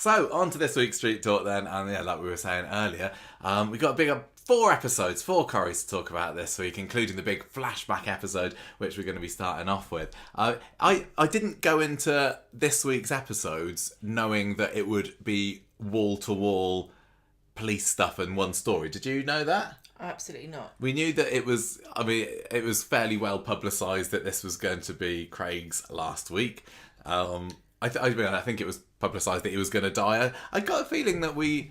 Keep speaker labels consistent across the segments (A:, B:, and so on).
A: So, on to this week's Street Talk then, and yeah, like we were saying earlier, we got a big 4 episodes, 4 Corries to talk about this week, including the big flashback episode, which we're going to be starting off with. I didn't go into this week's episodes knowing that it would be wall-to-wall police stuff and one story. Did you know that?
B: Absolutely not.
A: We knew that it was fairly well publicised that this was going to be Craig's last week. I think it was publicised that he was going to die. I got a feeling that we've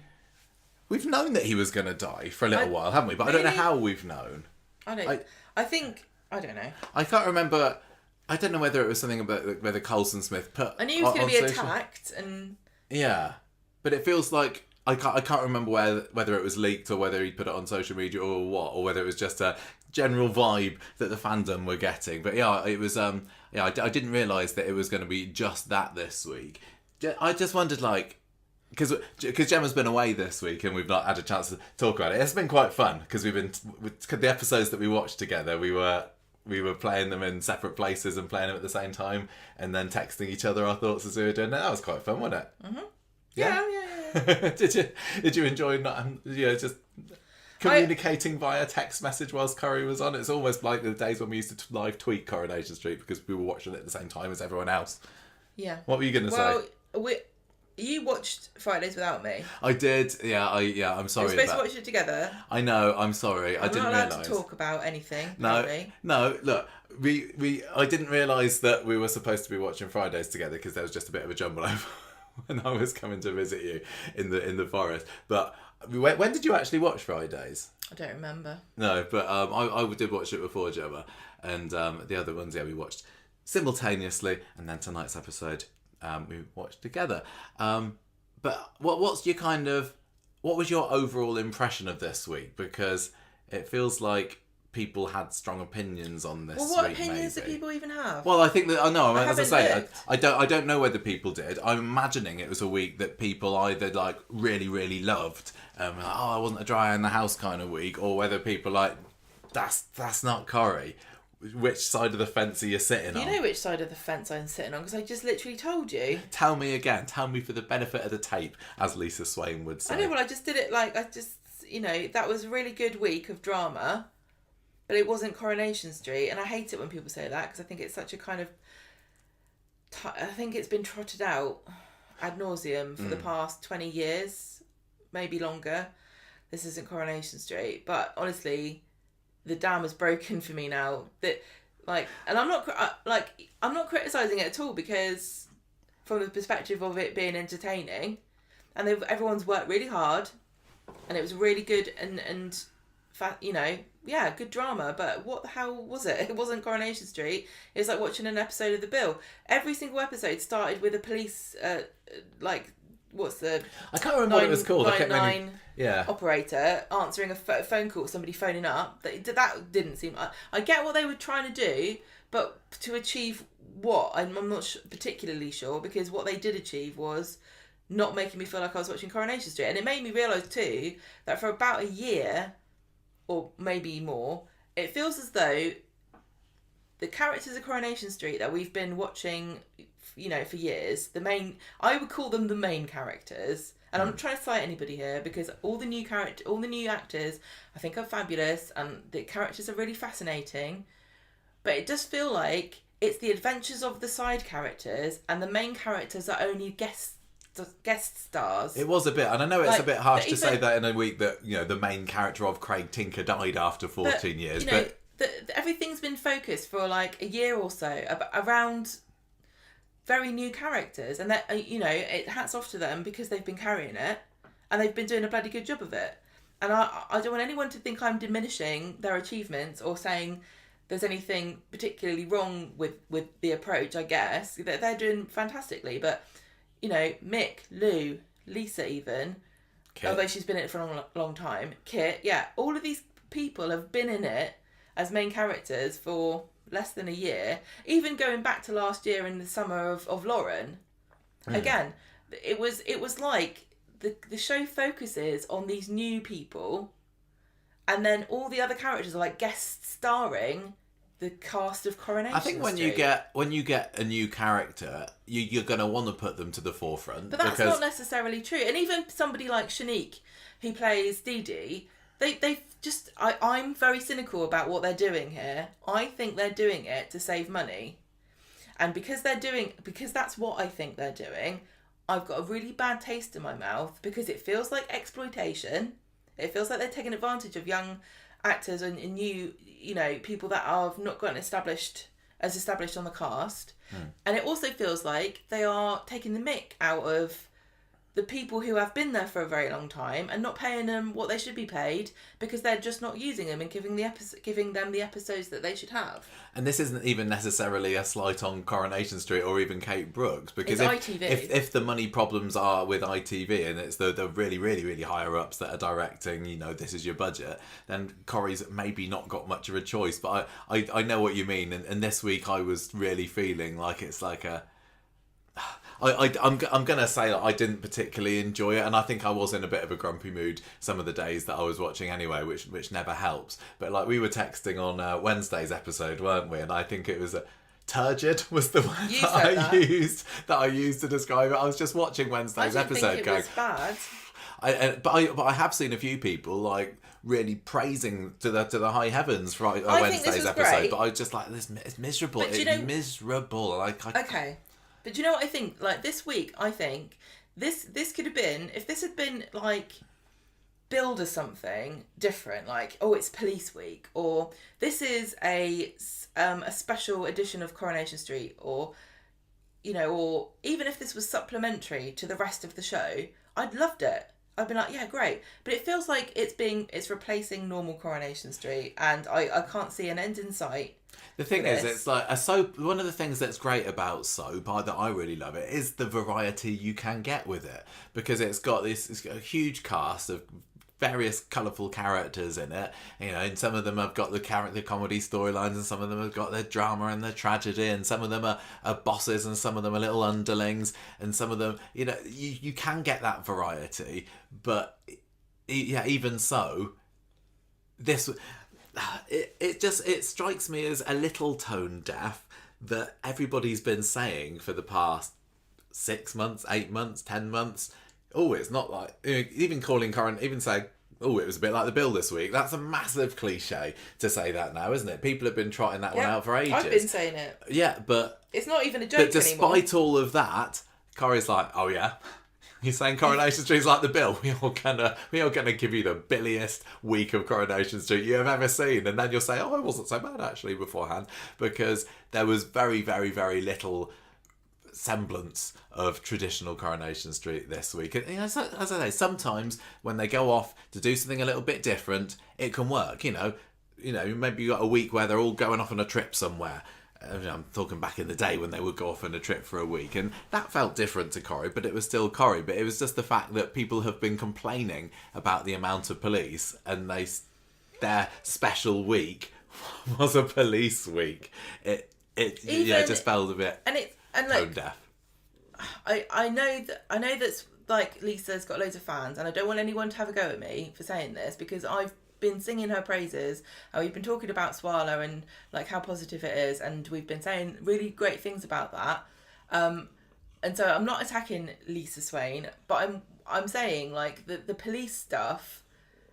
A: known that he was going to die for a little while, haven't we? But maybe, I don't know how we've known.
B: I don't know.
A: I can't remember. I don't know whether it was something about whether Coulson Smith put.
B: I knew he was going to be attacked, and
A: yeah, but it feels like I can't remember whether it was leaked or whether he put it on social media or what, or whether it was just a general vibe that the fandom were getting. But yeah, it was. I didn't realise that it was going to be just that this week. I just wondered, like, because Gemma's been away this week and we've not had a chance to talk about it. It's been quite fun because we've been with the episodes that we watched together. We were playing them in separate places and playing them at the same time, and then texting each other our thoughts as we were doing it. That was quite fun, wasn't it?
B: Mm-hmm. Yeah.
A: Did you enjoy just communicating via text message whilst Corrie was on? It's almost like the days when we used to live tweet Coronation Street because we were watching it at the same time as everyone else.
B: Yeah.
A: What were you going to say?
B: You watched Fridays without me.
A: I did. Yeah. I'm sorry.
B: We were supposed to watch it together.
A: I know. I'm sorry. I didn't realise.
B: I'm not allowed to talk about anything.
A: No. Look, I didn't realise that we were supposed to be watching Fridays together because there was just a bit of a jumble over when I was coming to visit you in the forest. But when did you actually watch Fridays?
B: I don't remember.
A: No, but I did watch it before Gemma, and the other ones, we watched simultaneously, and then tonight's episode we watched together. But what was your overall impression of this week? Because it feels like people had strong opinions on this.
B: Well, what
A: week,
B: opinions
A: maybe.
B: do people even have?
A: Well, I think that as I say,
B: I
A: I don't know whether people did. I'm imagining it was a week that people either like really really loved, I wasn't a dry in the house kind of week, or whether people like that's not Corrie. Which side of the fence are you sitting on?
B: You know which side of the fence I'm sitting on because I just literally told you.
A: Tell me again. Tell me for the benefit of the tape, as Lisa Swain would say.
B: I know. Well, I just did it that was a really good week of drama. But it wasn't Coronation Street, and I hate it when people say that because I think it's such a kind of... I think it's been trotted out ad nauseum for the past 20 years, maybe longer. This isn't Coronation Street, but honestly, the dam is broken for me now. And I'm not criticising it at all because from the perspective of it being entertaining, and everyone's worked really hard, and it was really good good drama, but what the hell was it? It wasn't Coronation Street. It was like watching an episode of The Bill. Every single episode started with a police, what's the...
A: I can't remember what it was called.
B: 999 operator answering a phone call, somebody phoning up. That didn't seem... I get what they were trying to do, but to achieve what? I'm not particularly sure, because what they did achieve was not making me feel like I was watching Coronation Street. And it made me realise too, that for about a year... or maybe more, it feels as though the characters of Coronation Street that we've been watching, for years, I would call them the main characters, and I'm not trying to cite anybody here because all the new actors I think are fabulous and the characters are really fascinating, but it does feel like it's the adventures of the side characters and the main characters are only guest stars.
A: It was a bit, and I know it's a bit harsh to say that in a week that the main character of Craig Tinker died after 14 years. But
B: everything's been focused for like a year or so around very new characters, and that it hats off to them because they've been carrying it and they've been doing a bloody good job of it. And I don't want anyone to think I'm diminishing their achievements or saying there's anything particularly wrong with the approach. I guess that they're doing fantastically, but. Mick, Lou, Lisa even, Kit. Although she's been in it for a long time, Kit, all of these people have been in it as main characters for less than a year. Even going back to last year in the summer of Lauren, again, it was like the show focuses on these new people, and then all the other characters are like guest starring the cast of Coronation
A: I think when
B: Street.
A: you get a new character, you're going to want to put them to the forefront.
B: But that's not necessarily true. And even somebody like Shanique, who plays Dee Dee, they've just... I'm very cynical about what they're doing here. I think they're doing it to save money. And because that's what I think they're doing, I've got a really bad taste in my mouth because it feels like exploitation. It feels like they're taking advantage of young actors and new, people that have not gotten established on the cast. And it also feels like they are taking the mick out of the people who have been there for a very long time and not paying them what they should be paid because they're just not using them and giving them the episodes that they should have.
A: And this isn't even necessarily a slight on Coronation Street or even Kate Brooks, because if the money problems are with ITV and it's the really, really, really higher ups that are directing, this is your budget, then Corrie's maybe not got much of a choice. But I know what you mean, and this week I was really feeling like it's like a... I'm going to say that I didn't particularly enjoy it, and I think I was in a bit of a grumpy mood some of the days that I was watching anyway, which never helps. But like we were texting on Wednesday's episode, weren't we? And I think it was turgid was the word that I used to describe it. I was just watching Wednesday's episode.
B: It was bad.
A: But I have seen a few people like really praising to the high heavens for Wednesday's episode.
B: Great.
A: But I was just like, it's miserable. It's miserable.
B: Okay. But do you know what I think? Like this week, I think this could have been, if this had been like billed as something different, like, oh, it's Police Week, or this is a special edition of Coronation Street, or or even if this was supplementary to the rest of the show, I'd loved it. I'd been like, yeah, great. But it feels like it's replacing normal Coronation Street, and I can't see an end in sight.
A: The thing is, it's like a soap. One of the things that's great about soap, that I really love it, is the variety you can get with it, because it's got a huge cast of various colourful characters in it. And some of them have got the comedy storylines, and some of them have got their drama and their tragedy, and some of them are bosses, and some of them are little underlings, and some of them, you can get that variety. But yeah, even so, this. It strikes me as a little tone deaf that everybody's been saying for the past 6 months, 8 months, 10 months. Oh, it's not like... Even calling current... Even saying, oh, it was a bit like the bill this week. That's a massive cliche to say that now, isn't it? People have been trotting that one out for ages.
B: I've been saying it.
A: Yeah, but...
B: It's not even a joke anymore.
A: But despite all of that, Corrie's like, oh yeah... You're saying Coronation Street's like the bill. We are gonna give you the billiest week of Coronation Street you have ever seen, and then you'll say, "Oh, it wasn't so bad actually beforehand," because there was very, very, very little semblance of traditional Coronation Street this week. And as I say, sometimes when they go off to do something a little bit different, it can work. Maybe you got a week where they're all going off on a trip somewhere. I'm talking back in the day when they would go off on a trip for a week, and that felt different to Corrie, but it was still Corrie. But it was just the fact that people have been complaining about the amount of police, and their special week was a police week. It just felt a bit tone deaf.
B: I know that's like Lisa's got loads of fans, and I don't want anyone to have a go at me for saying this, because I've been singing her praises, and we've been talking about Swallow and like how positive it is, and we've been saying really great things about that, and so I'm not attacking Lisa Swain, but I'm saying like the police stuff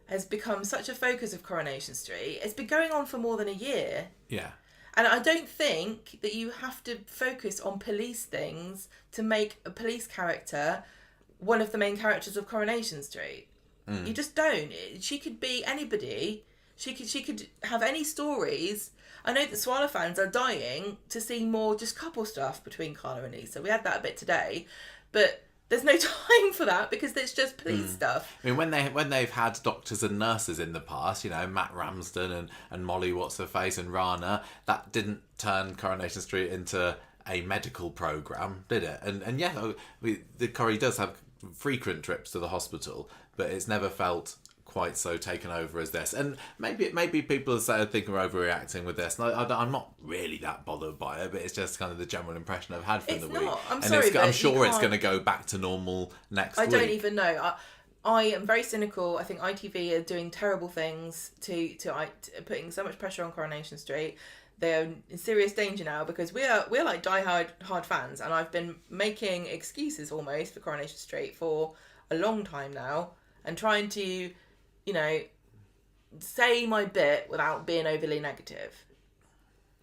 B: has become such a focus of Coronation Street. It's been going on for more than a year, and I don't think that you have to focus on police things to make a police character one of the main characters of Coronation Street. You just don't. She could be anybody. She could have any stories. I know that Swallow fans are dying to see more just couple stuff between Carla and Lisa. We had that a bit today, but there's no time for that because it's just police stuff.
A: I mean, when they've had doctors and nurses in the past, Matt Ramsden and Molly What's-Her-Face and Rana, that didn't turn Coronation Street into a medical programme, did it? And yeah, the Corrie does have frequent trips to the hospital, but it's never felt quite so taken over as this. And maybe people are thinking we're overreacting with this. And I'm not really that bothered by it, but it's just kind of the general impression I've had from the week.
B: I'm sorry,
A: I'm sure it's going to go back to normal next week.
B: I don't even know. I am very cynical. I think ITV are doing terrible things to putting so much pressure on Coronation Street. they're in serious danger now, because we're like hard fans, and I've been making excuses almost for Coronation Street for a long time now, and trying to, you know, say my bit without being overly negative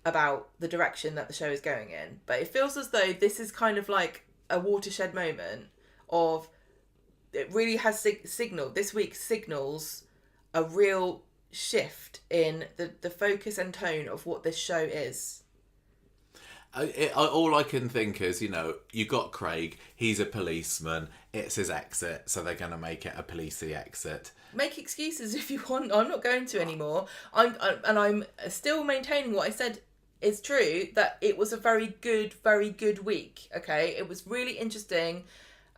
B: about the direction that the show is going in. But it feels as though this is kind of like a watershed moment of, it really has signaled, this week signals a real shift in the focus and tone of what this show is.
A: All I can think is, you know, you got Craig, he's a policeman, it's his exit, so they're going to make it a policey exit.
B: Make excuses if you want. I'm not going to anymore. I'm still maintaining what I said is true, that it was a very good week. Okay, it was really interesting.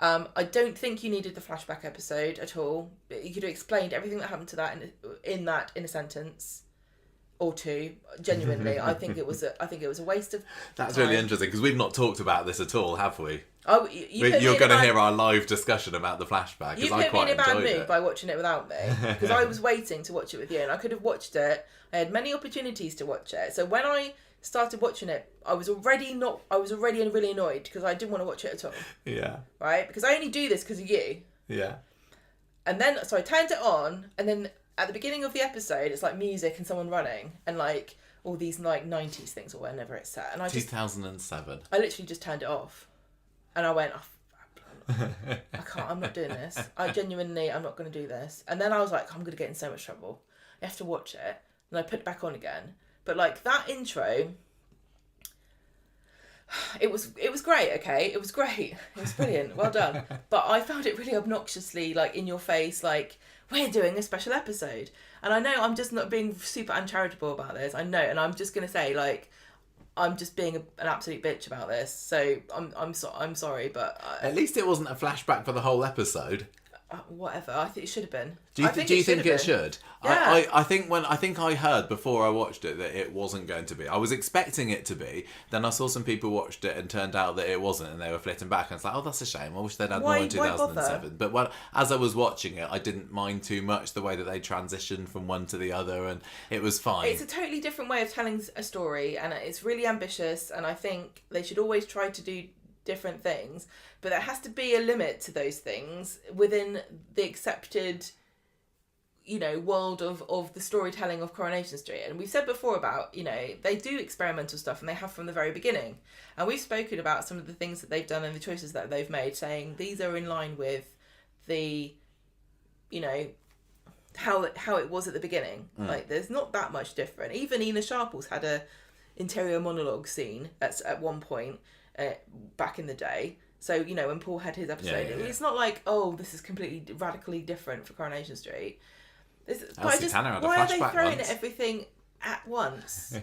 B: I don't think you needed the flashback episode at all. You could have explained everything that happened to that in a sentence or two. Genuinely, I think it was a waste of
A: That's
B: time.
A: really interesting, because we've not talked about this at all, have we?
B: Oh,
A: you're going to hear our live discussion about the flashback, because I quite enjoyed it. You put me in a bad mood
B: by watching it without me, because I was waiting to watch it with you, and I could have watched it. I had many opportunities to watch it. So when I started watching it, I was already really annoyed, because I didn't want to watch it at all.
A: Yeah.
B: Right? Because I only do this because of you.
A: Yeah.
B: And then, so I turned it on, and then at the beginning of the episode, it's like music and someone running, and like all these like 90s things or whenever it's set. And
A: 2007.
B: I literally just turned it off. And I went, I can't, I'm not doing this. I'm not going to do this. And then I was like, I'm going to get in so much trouble. I have to watch it. And I put it back on again. But like that intro, it was great, okay? It was great. It was brilliant. Well done. But I found it really obnoxiously like in your face, like, we're doing a special episode. And I know I'm just not being super uncharitable about this. I know. And I'm just going to say, like, I'm just being an absolute bitch about this. So I'm sorry, but
A: at least it wasn't a flashback for the whole episode.
B: Whatever. I think it should have been.
A: Do you think it should?
B: Yeah.
A: I think I heard before I watched it that it wasn't going to be. I was expecting it to be. Then I saw some people watched it and turned out that it wasn't, and they were flitting back. And it's like, oh, that's a shame. I wish they'd had more in 2007. But as I was watching it, I didn't mind too much the way that they transitioned from one to the other, and it was fine.
B: It's a totally different way of telling a story, and it's really ambitious. And I think they should always try to do different things, but there has to be a limit to those things within the accepted, you know, world of the storytelling of Coronation Street. And we've said before about, you know, they do experimental stuff, and they have from the very beginning. And we've spoken about some of the things that they've done and the choices that they've made, saying these are in line with the, you know, how it was at the beginning. Like, there's not that much different. Even Ina Sharples had a interior monologue scene at one point back in the day. So, you know, when Paul had his episode, it's not like, oh, this is completely radically different for Coronation Street. Why are they throwing everything at once?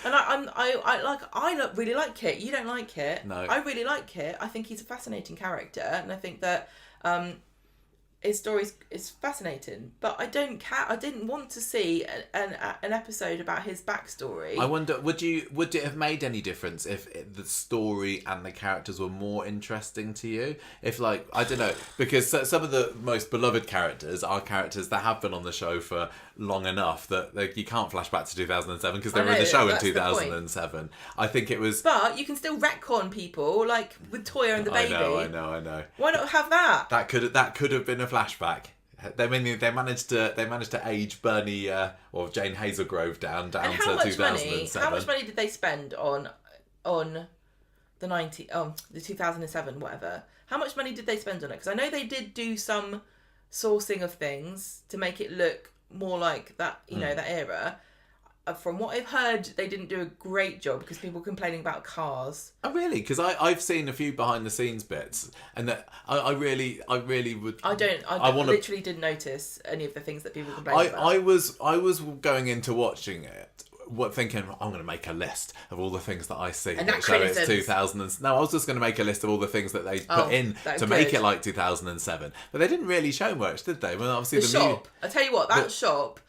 B: And I really like Kit. You don't like Kit.
A: No.
B: I really like Kit. I think he's a fascinating character, and I think that his story is fascinating. But I don't care. I didn't want to see an episode about his backstory.
A: I wonder, would it have made any difference if the story and the characters were more interesting to you? If, like, I don't know, because some of the most beloved characters are characters that have been on the show for long enough that you can't flash back to 2007 because they were in the show in 2007. I think it was.
B: But you can still retcon people, like with Toya and the baby.
A: I know.
B: Why not have that?
A: That could have been a flashback. They managed to age Bernie or Jane Hazelgrove down to 2007.
B: How much money did they spend on the 2007 whatever? How much money did they spend on it? Because I know they did do some sourcing of things to make it look more like that, you know, that era. From what I've heard, they didn't do a great job because people were complaining about cars.
A: Oh, really? Because I've seen a few behind the scenes bits, and that I really would.
B: I literally didn't notice any of the things that people complained about.
A: I was going into watching it, thinking I'm going to make a list of all the things that I see.
B: And that
A: show it's 2000. No, I was just going to make a list of all the things that they put in to make it like 2007. But they didn't really show much, did they? Well, obviously
B: the shop. I tell you what, that shop.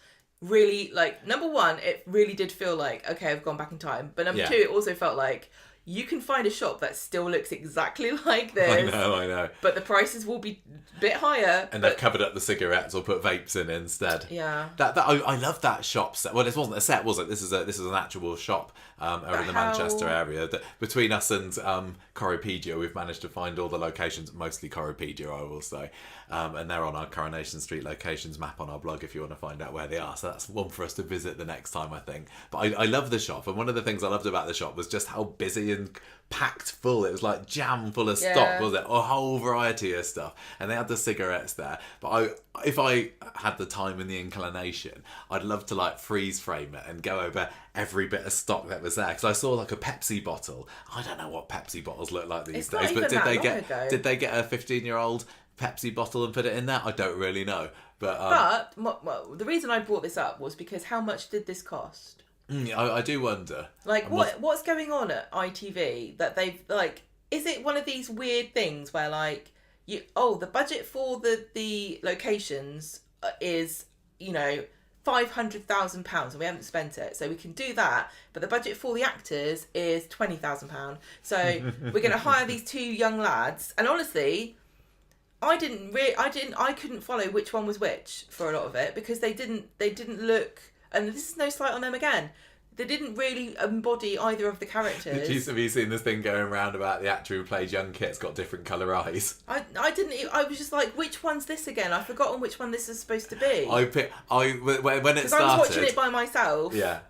B: Really, like, number one, it really did feel like, okay, I've gone back in time. But number two, it also felt like you can find a shop that still looks exactly like this.
A: I know.
B: But the prices will be a bit higher.
A: And they've covered up the cigarettes or put vapes in instead.
B: Yeah.
A: I love that shop set. Well, this wasn't a set, was it? This is an actual shop over in the Manchester area. Between us and Corrie, we've managed to find all the locations, mostly Corrie, I will say. And they're on our Coronation Street locations map on our blog if you want to find out where they are. So that's one for us to visit the next time, I think. But I love the shop. And one of the things I loved about the shop was just how busy and packed full. It was like jam full of stock, wasn't it? A whole variety of stuff. And they had the cigarettes there. But if I had the time and the inclination, I'd love to like freeze frame it and go over every bit of stock that was there. Because I saw like a Pepsi bottle. I don't know what Pepsi bottles look like these days. But did they get a 15-year-old Pepsi bottle and put it in there? I don't really know. But
B: the reason I brought this up was because how much did this cost?
A: I do wonder.
B: Like, what's going on at ITV that they've, like, is it one of these weird things where, like, the budget for the locations is, £500,000 and we haven't spent it, so we can do that, but the budget for the actors is £20,000. So we're going to hire these two young lads, and honestly, I couldn't follow which one was which for a lot of it, because they didn't look, and this is no slight on them again, they didn't really embody either of the characters.
A: Have you seen this thing going around about the actor who played young Kit's got different colour eyes?
B: I was just like, which one's this again? I've forgotten which one this is supposed to be.
A: When it started,
B: because I was watching it by myself.
A: Yeah.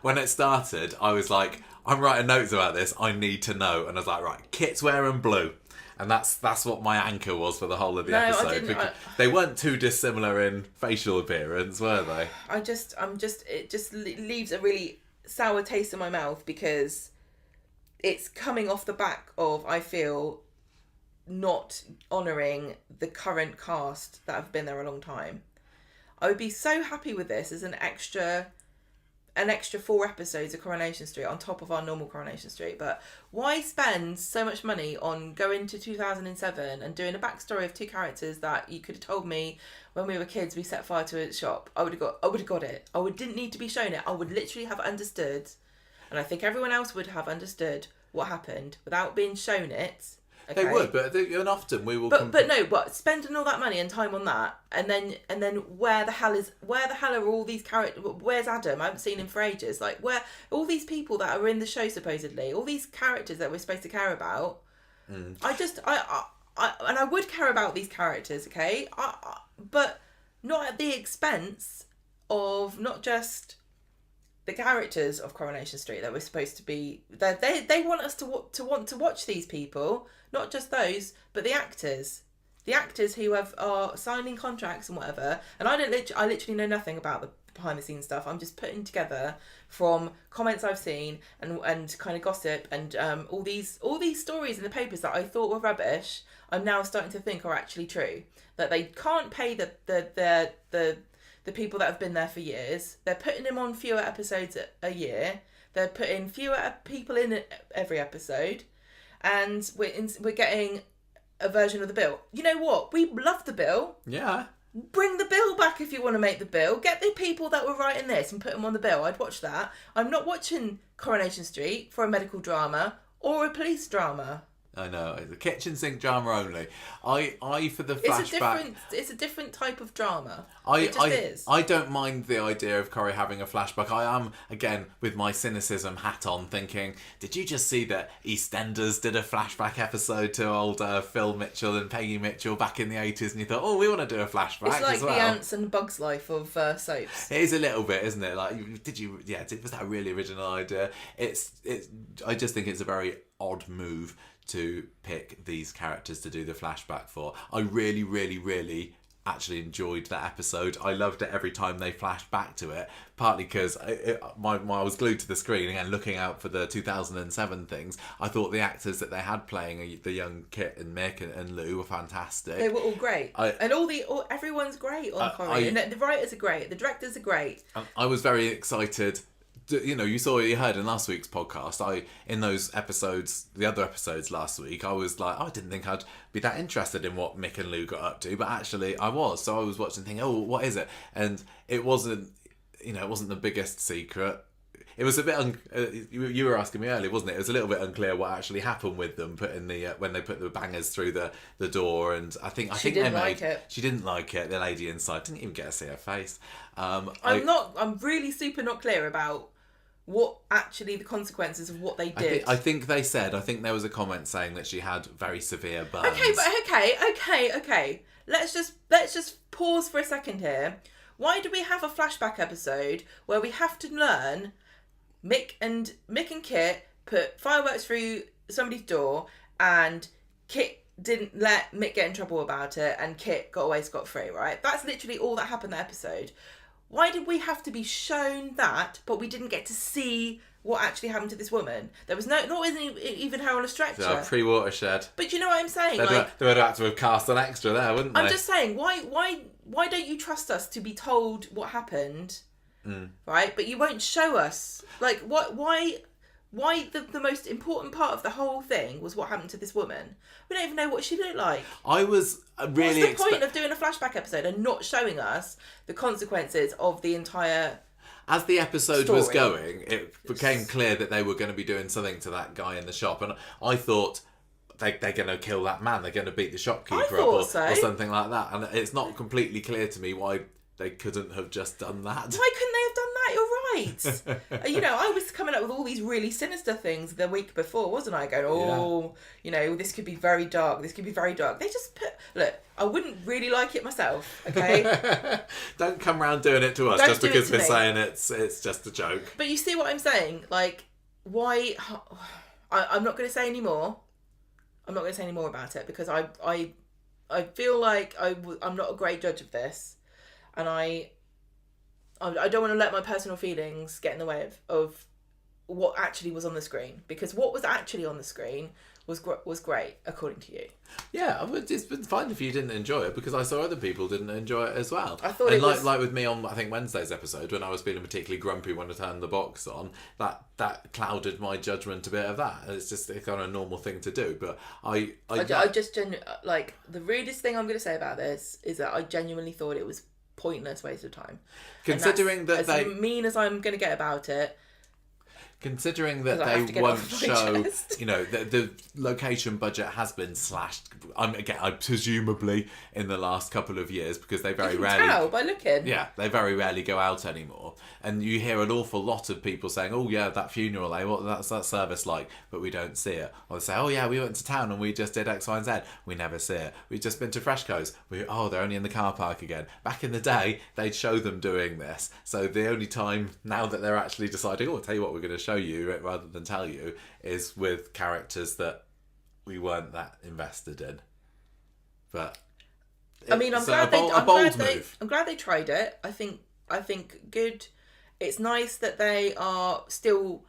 A: When it started, I was like, I'm writing notes about this, I need to know. And I was like, right, Kit's wearing blue. And that's what my anchor was for the whole of the episode. They weren't too dissimilar in facial appearance, were they?
B: It just leaves a really sour taste in my mouth, because it's coming off the back of, I feel, not honouring the current cast that have been there a long time. I would be so happy with this as an extra 4 episodes of Coronation Street on top of our normal Coronation Street. But why spend so much money on going to 2007 and doing a backstory of 2 characters that you could have told me when we were kids we set fire to a shop? I would have got it. Didn't need to be shown it. I would literally have understood, and I think everyone else would have understood what happened without being shown it. Okay.
A: They would, but often we will.
B: But spending all that money and time on that, and then where the hell are all these characters? Where's Adam? I haven't seen him for ages. Like, where all these people that are in the show supposedly, all these characters that we're supposed to care about. I would care about these characters, okay? But not at the expense of not just the characters of Coronation Street that we're supposed to be. They want us to want to watch these people. Not just those, but the actors who are signing contracts and whatever. And I literally know nothing about the behind the scenes stuff. I'm just putting together from comments I've seen and kind of gossip and all these stories in the papers that I thought were rubbish. I'm now starting to think are actually true. That they can't pay the people that have been there for years. They're putting them on fewer episodes a year. They're putting fewer people in every episode. And we're getting a version of the bill. You know what? We love the bill.
A: Yeah.
B: Bring the bill back if you want to make the bill. Get the people that were writing this and put them on the bill. I'd watch that. I'm not watching Coronation Street for a medical drama or a police drama.
A: I know, it's a kitchen sink drama only. I for the flashback.
B: It's a different type of drama.
A: It is. I don't mind the idea of Corrie having a flashback. I am, again, with my cynicism hat on, thinking, did you just see that EastEnders did a flashback episode to old Phil Mitchell and Peggy Mitchell back in the 80s, and you thought, we want to do a flashback
B: as well?
A: It's
B: like the Ants and Bugs Life of soaps.
A: It is a little bit, isn't it? Like, was that a really original idea? I just think it's a very odd move to pick these characters to do the flashback for. I really, really, really actually enjoyed that episode. I loved it every time they flashed back to it, partly because I was glued to the screen again looking out for the 2007 things. I thought the actors that they had playing the young Kit and Mick and Lou were fantastic.
B: They were all great. Everyone's great on Corrie. And the writers are great, the directors are great.
A: I was very excited. You heard in last week's podcast, in those episodes, the other episodes last week, I was like, I didn't think I'd be that interested in what Mick and Lou got up to, but actually I was. So I was watching thinking, what is it? And it wasn't the biggest secret. it was a bit. You were asking me earlier, wasn't it? It was a little bit unclear what actually happened with them putting the when they put the bangers through the door, and I think
B: She didn't like it.
A: She didn't like it. The lady inside didn't even get to see her face.
B: I'm really super not clear about what actually the consequences of what they did.
A: I think they said. I think there was a comment saying that she had very severe burns.
B: Okay. Let's just pause for a second here. Why do we have a flashback episode where we have to learn Mick and Kit put fireworks through somebody's door, and Kit didn't let Mick get in trouble about it, and Kit got away scot-free, right? That's literally all that happened that episode. Why did we have to be shown that, but we didn't get to see what actually happened to this woman? There was not even her on a stretcher.
A: So pre-watershed.
B: But you know what I'm saying?
A: They would have to have cast an extra there, wouldn't they?
B: I'm just saying, why don't you trust us to be told what happened, right? But you won't show us. Like, why the most important part of the whole thing was what happened to this woman? We don't even know what she looked like.
A: I was really...
B: What's the point of doing a flashback episode and not showing us the consequences of the entire...
A: As the episode
B: story
A: was going, it became clear that they were going to be doing something to that guy in the shop, and I thought they're going to kill that man, they're going to beat the shopkeeper up or something like that, and it's not completely clear to me why they couldn't have just done that.
B: Why couldn't they have done that? You're right. I was coming up with all these really sinister things the week before, wasn't I? Going, this could be very dark. This could be very dark. They just put... Look, I wouldn't really like it myself, okay?
A: Don't come round doing it to us just because we're saying it's just a joke.
B: But you see what I'm saying? Like, why... I'm not going to say any more. I'm not going to say any more about it because I feel like I'm not a great judge of this. And I don't want to let my personal feelings get in the way of what actually was on the screen, because what was actually on the screen was great, according to you.
A: Yeah, it's been fine if you didn't enjoy it, because I saw other people didn't enjoy it as well.
B: I thought
A: like with me on, I think, Wednesday's episode, when I was feeling particularly grumpy when I turned the box on, that clouded my judgment a bit of that. It's just a kind of normal thing to do. But I
B: just like, the rudest thing I'm going to say about this is that I genuinely thought it was pointless waste of time.
A: Considering that
B: as mean as I'm going to get about it.
A: Considering that they won't show, the location budget has been slashed. I presumably in the last couple of years, because they very rarely
B: tell by looking.
A: Yeah, they very rarely go out anymore, and you hear an awful lot of people saying, "Oh yeah, that funeral, what's that service like?" But we don't see it. Or they say, "Oh yeah, we went to town and we just did X, Y, and Z." We never see it. We've just been to Freshco's. They're only in the car park again. Back in the day, they'd show them doing this. So the only time now that they're actually deciding, I'll tell you what, we're going to show you rather than tell you, is with characters that we weren't that invested in. But
B: I'm glad they tried it. I think good. It's nice that they are still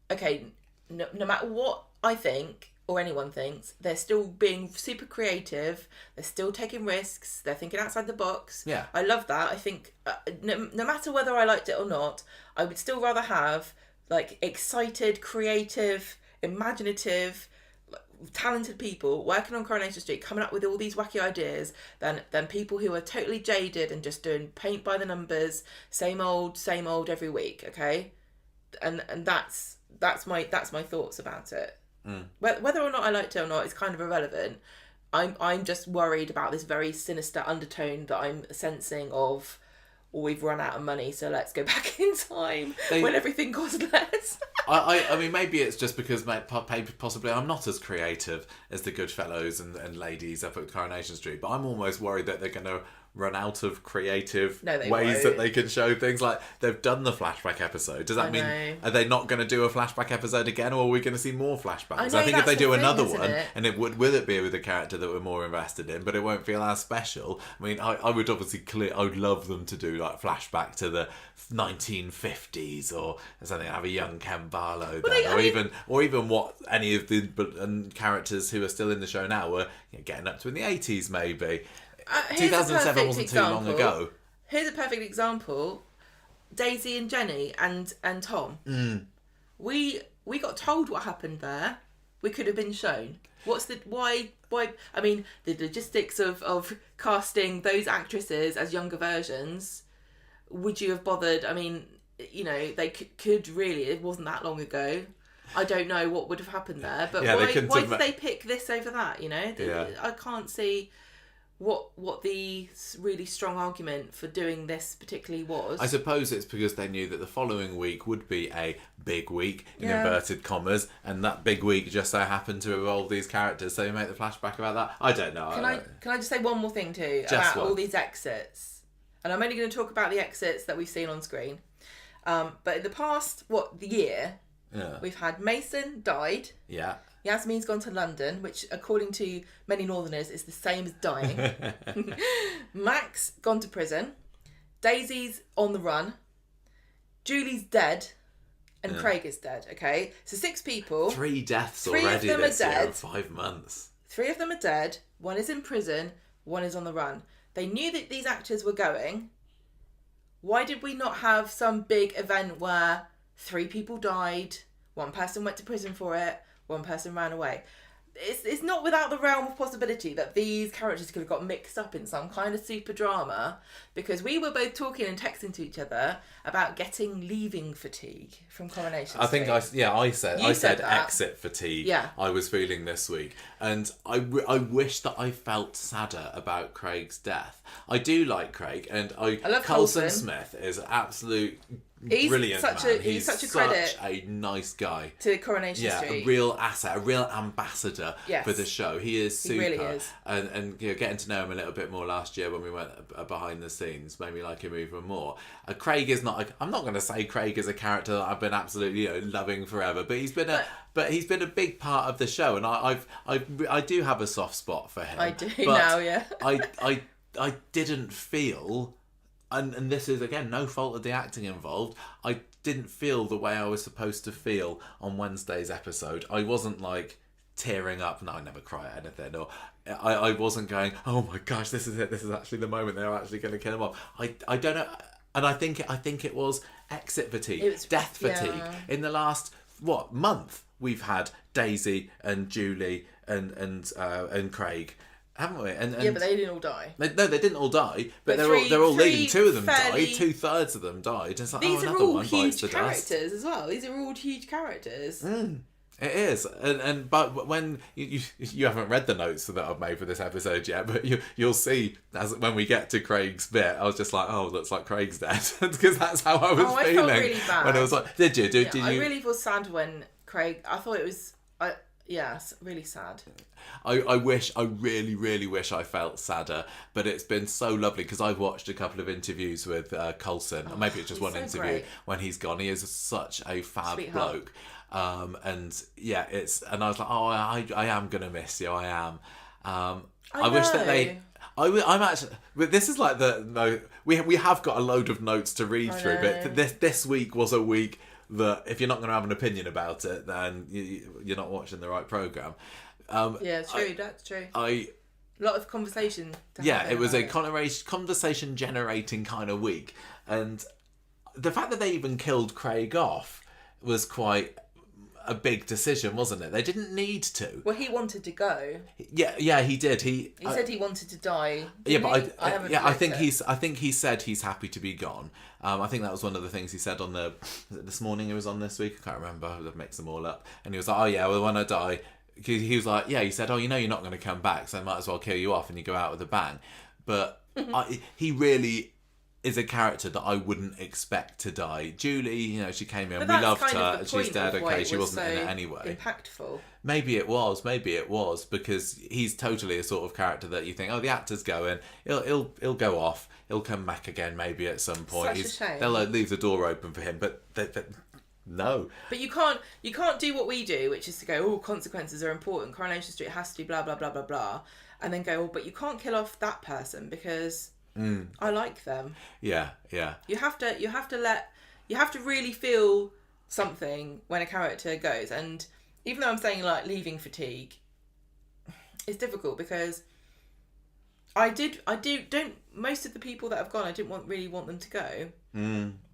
B: no matter what I think or anyone thinks, they're still being super creative. They're still taking risks. They're thinking outside the box.
A: Yeah,
B: I love that. I think no matter whether I liked it or not, I would still rather have like excited, creative, imaginative, talented people working on Coronation Street, coming up with all these wacky ideas, than people who are totally jaded and just doing paint by the numbers, same old every week. Okay, and that's my thoughts about it. Whether or not I liked it or not is kind of irrelevant. I'm just worried about this very sinister undertone that I'm sensing of, we've run out of money, so let's go back in time when everything costs less.
A: I mean, maybe it's just because possibly I'm not as creative as the good fellows and ladies up at Coronation Street, but I'm almost worried that they're going to run out of creative ways that they can show things. Like, they've done the flashback episode. Does that mean, are they not going to do a flashback episode again, or are we going to see more flashbacks? I think if they do another one, and will it be with a character that we're more invested in, but it won't feel as special. I mean, I would obviously I would love them to do like flashback to the 1950s or something, have a young Ken Barlow or even what any of the characters who are still in the show now were getting up to in the 80s maybe. 2007 wasn't too long ago.
B: Here's a perfect example: Daisy and Jenny and Tom. We got told what happened there. We could have been shown. Why? I mean, the logistics of casting those actresses as younger versions. Would you have bothered? I mean, you know, they could really, it wasn't that long ago. I don't know what would have happened there, but why did they pick this over that, you know? I can't see what the really strong argument for doing this particularly was.
A: I suppose it's because they knew that the following week would be a big week, in inverted commas, and that big week just so happened to involve these characters, so you make the flashback about that. I don't know.
B: Can I just say one more thing too about all these exits? And I'm only going to talk about the exits that we've seen on screen. But in the past, the year, we've had Mason died.
A: Yeah.
B: Yasmin's gone to London, which, according to many Northerners, is the same as dying. Max gone to prison. Daisy's on the run. Julie's dead. And Craig is dead, okay? So 6 people.
A: 3 deaths already this year in 5 months.
B: 3 of them are dead. 1 is in prison. 1 is on the run. They knew that these actors were going. Why did we not have some big event where 3 people died, 1 person went to prison for it, 1 person ran away? It's not without the realm of possibility that these characters could have got mixed up in some kind of super drama, because we were both talking and texting to each other about getting leaving fatigue from Coronation
A: I think I said
B: that.
A: exit fatigue.
B: Yeah.
A: I was feeling this week, and I wish that I felt sadder about Craig's death. I do like Craig, and I love Coulson Smith is absolute. Brilliant man. He's such a credit. Such a nice guy
B: to Coronation Street.
A: A real asset, a real ambassador for the show. He is super. He really is. And you know, getting to know him a little bit more last year when we went behind the scenes made me like him even more. Craig is not. I'm not going to say Craig is a character that I've been absolutely loving forever, but he's been he's been a big part of the show, and I do have a soft spot for him.
B: I do now, yeah.
A: I didn't feel. And this is, again, no fault of the acting involved. I didn't feel the way I was supposed to feel on Wednesday's episode. I wasn't, like, tearing up. No, I never cry at anything. Or I wasn't going, oh my gosh, this is it. This is actually the moment they're actually going to kill him off. I don't know. And I think it was exit fatigue. It was death fatigue. In the last, month, we've had Daisy and Julie and Craig. Haven't we? And
B: yeah, but they didn't all die.
A: They didn't all die, but they're all leaving. 2 of them died. 2/3 of them died. It's like,
B: these are
A: another
B: all
A: one
B: huge
A: bites
B: characters as well. These are all huge characters.
A: It is, but when you haven't read the notes that I've made for this episode yet, but you'll see when we get to Craig's bit, I was just like, oh, looks like Craig's dead, because that's how I was feeling. I felt really bad when I was like, did you?
B: I really was sad when Craig. I thought it was. Really sad.
A: I really, really wish I felt sadder, but it's been so lovely because I've watched a couple of interviews with Coulson, or maybe it's just one interview great. When he's gone. He is such a fab
B: Sweetheart.
A: bloke, and I was like, oh, I am gonna miss you. I am. I wish that I'm actually. But this is like we have got a load of notes to read through, but this week was a week that if you're not going to have an opinion about it, then you're not watching the right programme.
B: True. That's true. A lot of conversation.
A: It was a conversation generating kind of week, and the fact that they even killed Craig off was quite a big decision, wasn't it? They didn't need to.
B: Well, he wanted to go.
A: Yeah, he did. He
B: said he wanted to die.
A: Yeah, but I think he said he's happy to be gone. I think that was one of the things he said on this morning. It was on this week. I can't remember. I've mixed them all up. And he was like, "Oh yeah, well when I die," he was like, "Yeah." He said, "Oh, you're not going to come back, so I might as well kill you off and you go out with a bang." But he really is a character that I wouldn't expect to die. Julie, she came in, we loved her, and she's dead. Okay, she wasn't in it anyway.
B: Impactful.
A: Maybe it was because he's totally a sort of character that you think, oh, the actor's going, he'll go off, he'll come back again maybe at some point.
B: Such a shame.
A: They'll leave the door open for him, but no.
B: But you can't do what we do, which is to go, oh, consequences are important. Coronation Street has to blah blah blah blah blah, and then go, oh, but you can't kill off that person because. I like them.
A: Yeah.
B: You have to really feel something when a character goes, and even though I'm saying like leaving fatigue, it's difficult because most of the people that have gone, I didn't really want them to go.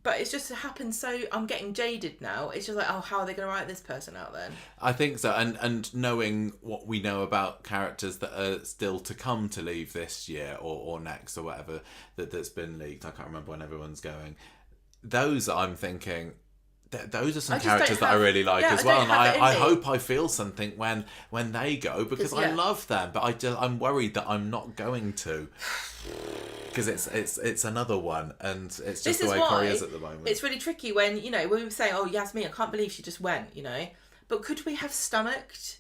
B: But it's just happened so I'm getting jaded now. It's just like, oh, how are they going to write this person out then?
A: I think so, and knowing what we know about characters that are still to come to leave this year or next or whatever that's been leaked. I can't remember when everyone's going. those I'm thinking, those are some
B: I just
A: characters
B: don't
A: that I
B: have-
A: really like
B: yeah,
A: as
B: I
A: well,
B: don't
A: and
B: have it in
A: I
B: me.
A: hope I feel something when they go, because
B: 'Cause,
A: I
B: yeah.
A: love them, but I'm worried that I'm not going to, because it's another one, and it's just the way Corrie is at the moment.
B: It's really tricky when, when we were saying, oh, Yasmin, I can't believe she just went, But could we have stomached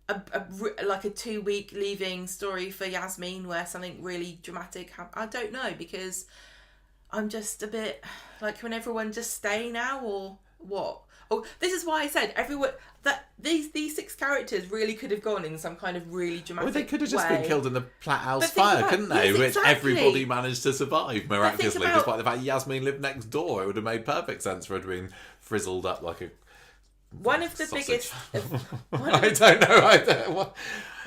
B: like a 2-week leaving story for Yasmin where something really dramatic happened? I don't know, because I'm just a bit like, can everyone just stay now, or what? Oh, this is why I said everyone that these 6 characters really could have gone in some kind of really dramatic
A: Well, they could have just
B: way.
A: been killed in the Platt House
B: But think
A: fire,
B: about-
A: couldn't they?
B: yes,
A: Which
B: exactly.
A: everybody managed to survive miraculously,
B: about-
A: despite the fact Yasmin lived next door. It would have made perfect sense for her to have been frizzled up like a
B: One of the
A: sausage.
B: biggest
A: I don't know.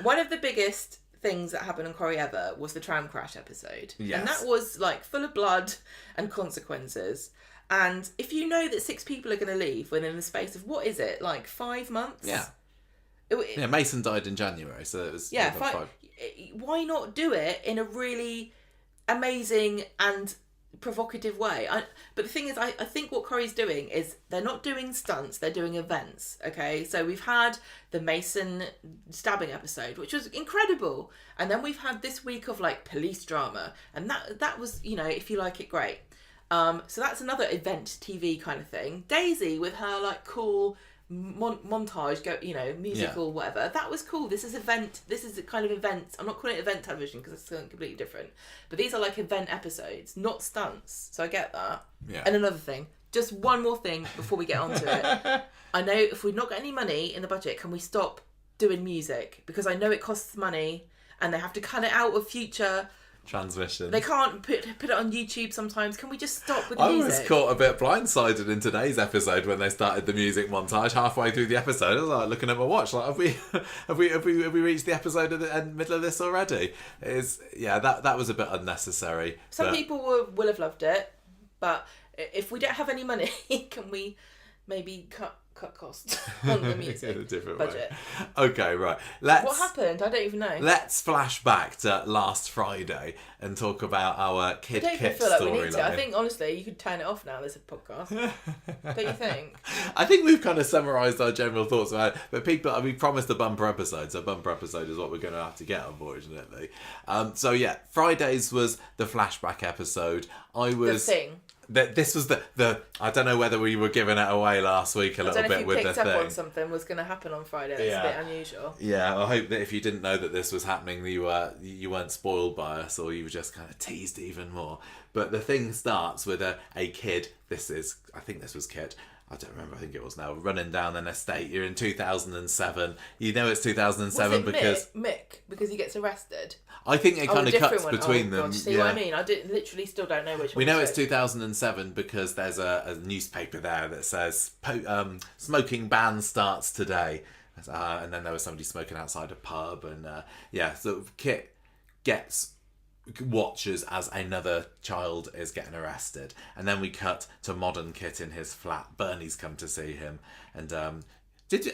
B: one of the biggest things that happened on Corrie ever was the tram crash episode.
A: Yes.
B: And that was like full of blood and consequences. And if you know that 6 people are going to leave within the space of, what is it, like 5 months?
A: Yeah.
B: It-
A: Yeah, Mason died in January, so it was
B: yeah,
A: about
B: 5. Why not do it in a really amazing and provocative way? But the thing is, I think what Corrie's doing is they're not doing stunts, they're doing events. Okay, so we've had the Mason stabbing episode, which was incredible, and then we've had this week of like police drama, and that was, if you like it, great. So that's another event TV kind of thing. Daisy with her like cool montage, musical, whatever. That was cool. This is a kind of event. I'm not calling it event television because it's something completely different. But these are like event episodes, not stunts. So I get that.
A: Yeah.
B: And another thing, just one more thing before we get onto it. I know if we've not got any money in the budget, can we stop doing music? Because I know it costs money and they have to cut it out of future
A: transmission.
B: They can't put it on YouTube sometimes. Can we just stop with the
A: I
B: music?
A: was caught a bit blindsided in today's episode when they started the music montage halfway through the episode. I was like looking at my watch, like, have we reached the episode of the middle of this already? That was a bit unnecessary.
B: Some people will have loved it, but if we don't have any money, can we maybe cut costs on the music
A: in a different
B: budget?
A: way. Okay, right.
B: What happened? I don't even know.
A: Let's flash back to last Friday and talk about our Kid
B: I don't even
A: Kit
B: feel like we need to. I
A: storyline.
B: think honestly, you could turn it off now. This is a podcast. Don't you think?
A: I think we've kind of summarised our general thoughts about it, but we promised a bumper episode, so a bumper episode is what we're going to have to get, unfortunately. Fridays was the flashback episode.
B: The thing.
A: This was the I don't know whether we were giving it away last week a little bit with the
B: I don't know if you picked up
A: thing.
B: on something was going to happen on Friday. That's a bit unusual.
A: Yeah, I hope that if you didn't know that this was happening, you weren't spoiled by us, or you were just kind of teased even more. But the thing starts with a kid. I think this was Kit. I don't remember. I think it was now running down an estate. You're in 2007. You know it's 2007 because
B: Mick because he gets arrested.
A: I think it kind of cuts
B: one.
A: between them.
B: God, see what I mean? I literally still don't know which one.
A: We know it's 2007 because there's a newspaper there that says smoking ban starts today, and then there was somebody smoking outside a pub, and so Kit watches as another child is getting arrested, and then we cut to modern Kit in his flat. Bernie's come to see him, and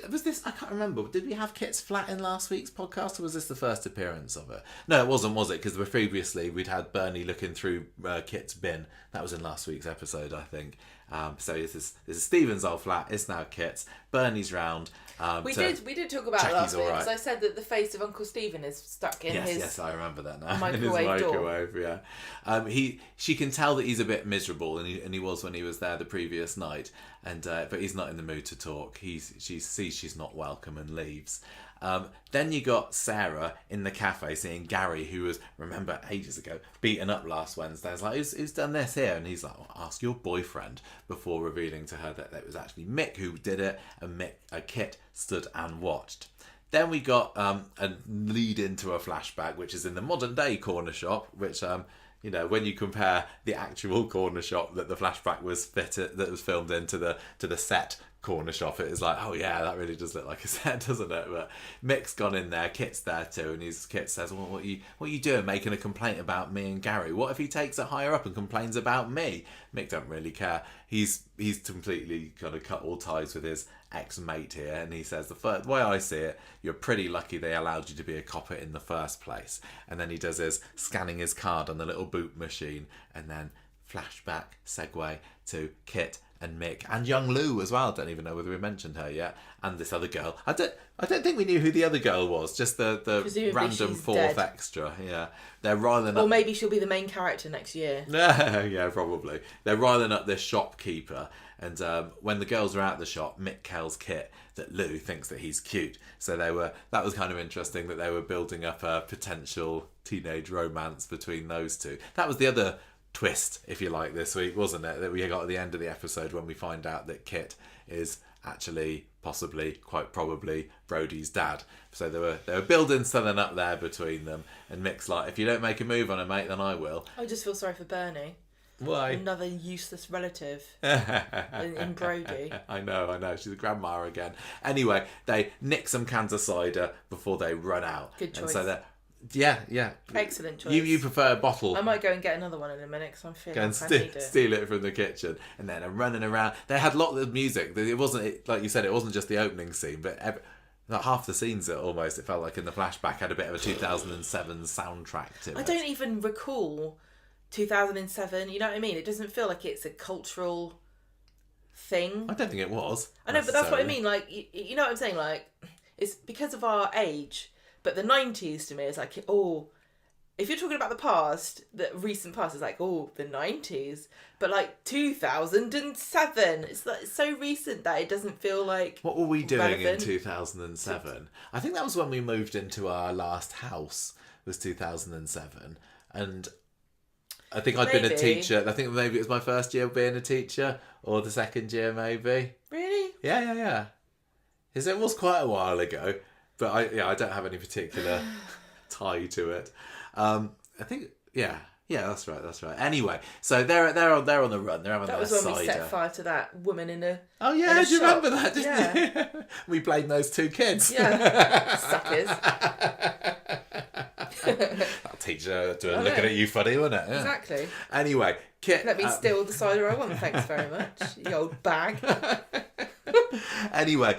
A: was this? I can't remember. Did we have Kit's flat in last week's podcast, or was this the first appearance of it? No, it wasn't, was it? Because previously we'd had Bernie looking through Kit's bin. That was in last week's episode, I think. So this is Stephen's old flat. It's now Kit's. Bernie's round.
B: We did talk about it last week because I said that the face of Uncle Stephen is stuck in his.
A: Yes, I remember that now.
B: Microwave
A: in his
B: door.
A: microwave, yeah. She can tell that he's a bit miserable, and he was when he was there the previous night. And but he's not in the mood to talk. She sees she's not welcome and leaves. Then you got Sarah in the cafe seeing Gary, who was, remember, ages ago, beaten up last Wednesday. It's like, who's done this here? And he's like, well, ask your boyfriend, before revealing to her that it was actually Mick who did it, and Kit stood and watched. Then we got a lead into a flashback, which is in the modern day corner shop, which when you compare the actual corner shop that the flashback was filmed into the set corner shop, it is like, oh yeah, that really does look like a set, doesn't it? But Mick's gone in there, Kit's there too, and Kit says, well, what are you doing, making a complaint about me and Gary? What if he takes it higher up and complains about me? Mick don't really care. He's completely kind of cut all ties with his ex-mate here, and he says, the way I see it, you're pretty lucky they allowed you to be a copper in the first place. And then he does his scanning his card on the little boot machine, and then flashback segue to Kit and Mick and young Lou as well. Don't even know whether we mentioned her yet. And this other girl. I don't think we knew who the other girl was. Just the
B: Presumably
A: random
B: she's
A: fourth
B: dead.
A: extra. Yeah, they're riling up.
B: Or maybe she'll be the main character next year.
A: Yeah, probably. They're riling up this shopkeeper, and when the girls are out the shop, Mick tells Kit that Lou thinks that he's cute. So that was kind of interesting that they were building up a potential teenage romance between those two. That was the other twist, if you like, this week, wasn't it? That we got at the end of the episode when we find out that Kit is actually, possibly, quite probably Brody's dad. So they were building something up there between them, and Mick's like, if you don't make a move on it, mate, then I will.
B: I just feel sorry for Bernie.
A: Why?
B: Another useless relative in Brody.
A: I know. She's a grandma again. Anyway, they nick some cans of cider before they run out.
B: Good choice.
A: And so yeah.
B: Excellent choice.
A: You prefer a bottle.
B: I might go and get another one in a minute because I'm feeling
A: Go and
B: like I need it.
A: steal it from the kitchen, and then I'm running around. They had a lot of music. It wasn't, like you said, it wasn't just the opening scene, but like half the scenes it felt like in the flashback had a bit of a 2007 soundtrack to it.
B: I don't even recall 2007. You know what I mean? It doesn't feel like it's a cultural thing.
A: I don't think it was.
B: I know, but that's what I mean. Like, you know what I'm saying? Like, it's because of our age. But the 90s to me is like, oh, if you're talking about the past, the recent past is like, oh, the 90s. But like 2007, it's like so recent that it doesn't feel like.
A: What were we doing
B: relevant.
A: in 2007? I think that was when we moved into our last house, was 2007. And I think I'd been a teacher. I think maybe it was my first year being a teacher, or the second year maybe.
B: Really?
A: Yeah. It was quite a while ago. But I don't have any particular tie to it. I think, yeah, that's right. Anyway, so they're on the run. They're having
B: that
A: their
B: was when
A: cider.
B: we set fire to that woman in a.
A: Oh yeah, do you
B: shop.
A: remember that? Didn't you? We blamed those two kids.
B: Yeah, suckers.
A: That teacher looking at you funny, wasn't it? Yeah.
B: Exactly.
A: Anyway, Kit.
B: Let me steal the cider I want. Thanks very much, you old bag.
A: Anyway,